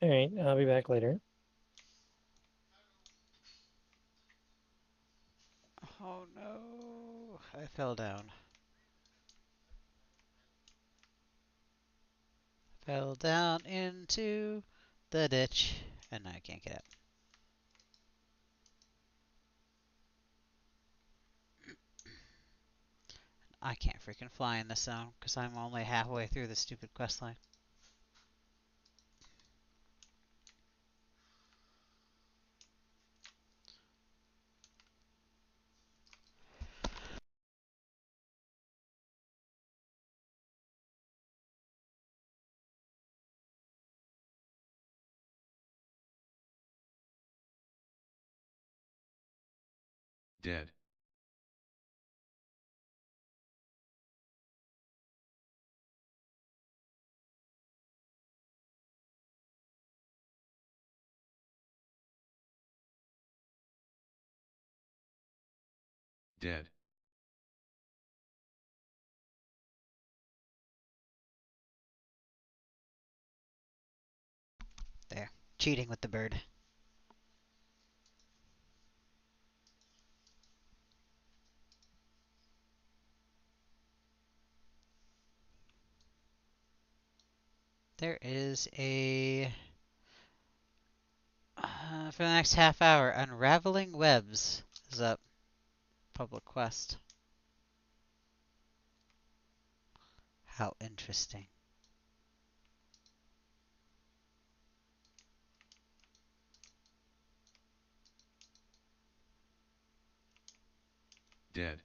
All right, I'll be back later. Oh no, I fell down. Fell down into the ditch, and I can't get out. I can't freaking fly in this zone because I'm only halfway through the stupid quest line. Dead. Dead. There. Cheating with the bird. There is a... for the next half hour, Unraveling Webs is up. Public quest. How interesting. Dead.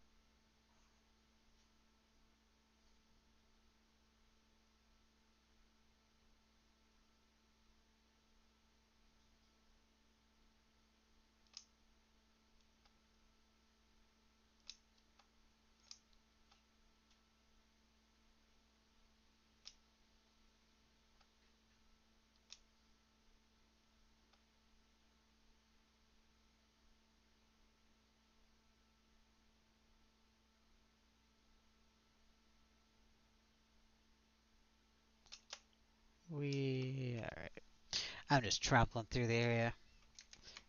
Alright. I'm just trampling through the area.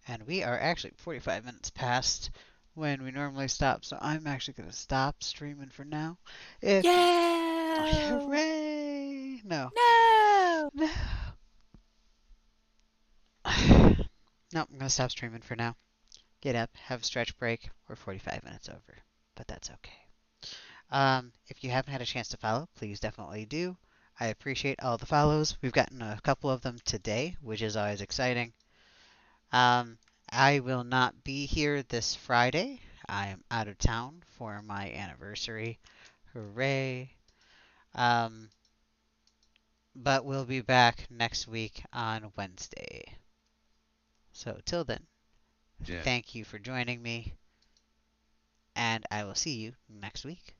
And we are actually 45 minutes past when we normally stop, so I'm actually going to stop streaming for now. If No! Hooray! No. No! No. Nope, I'm going to stop streaming for now. Get up, have a stretch break. We're 45 minutes over, but that's okay. If you haven't had a chance to follow, please definitely do. I appreciate all the follows. We've gotten a couple of them today, which is always exciting. I will not be here this Friday. I am out of town for my anniversary. Hooray. Um, but we'll be back next week on Wednesday. So till then, Dead. thank you for joining me, and I will see you next week.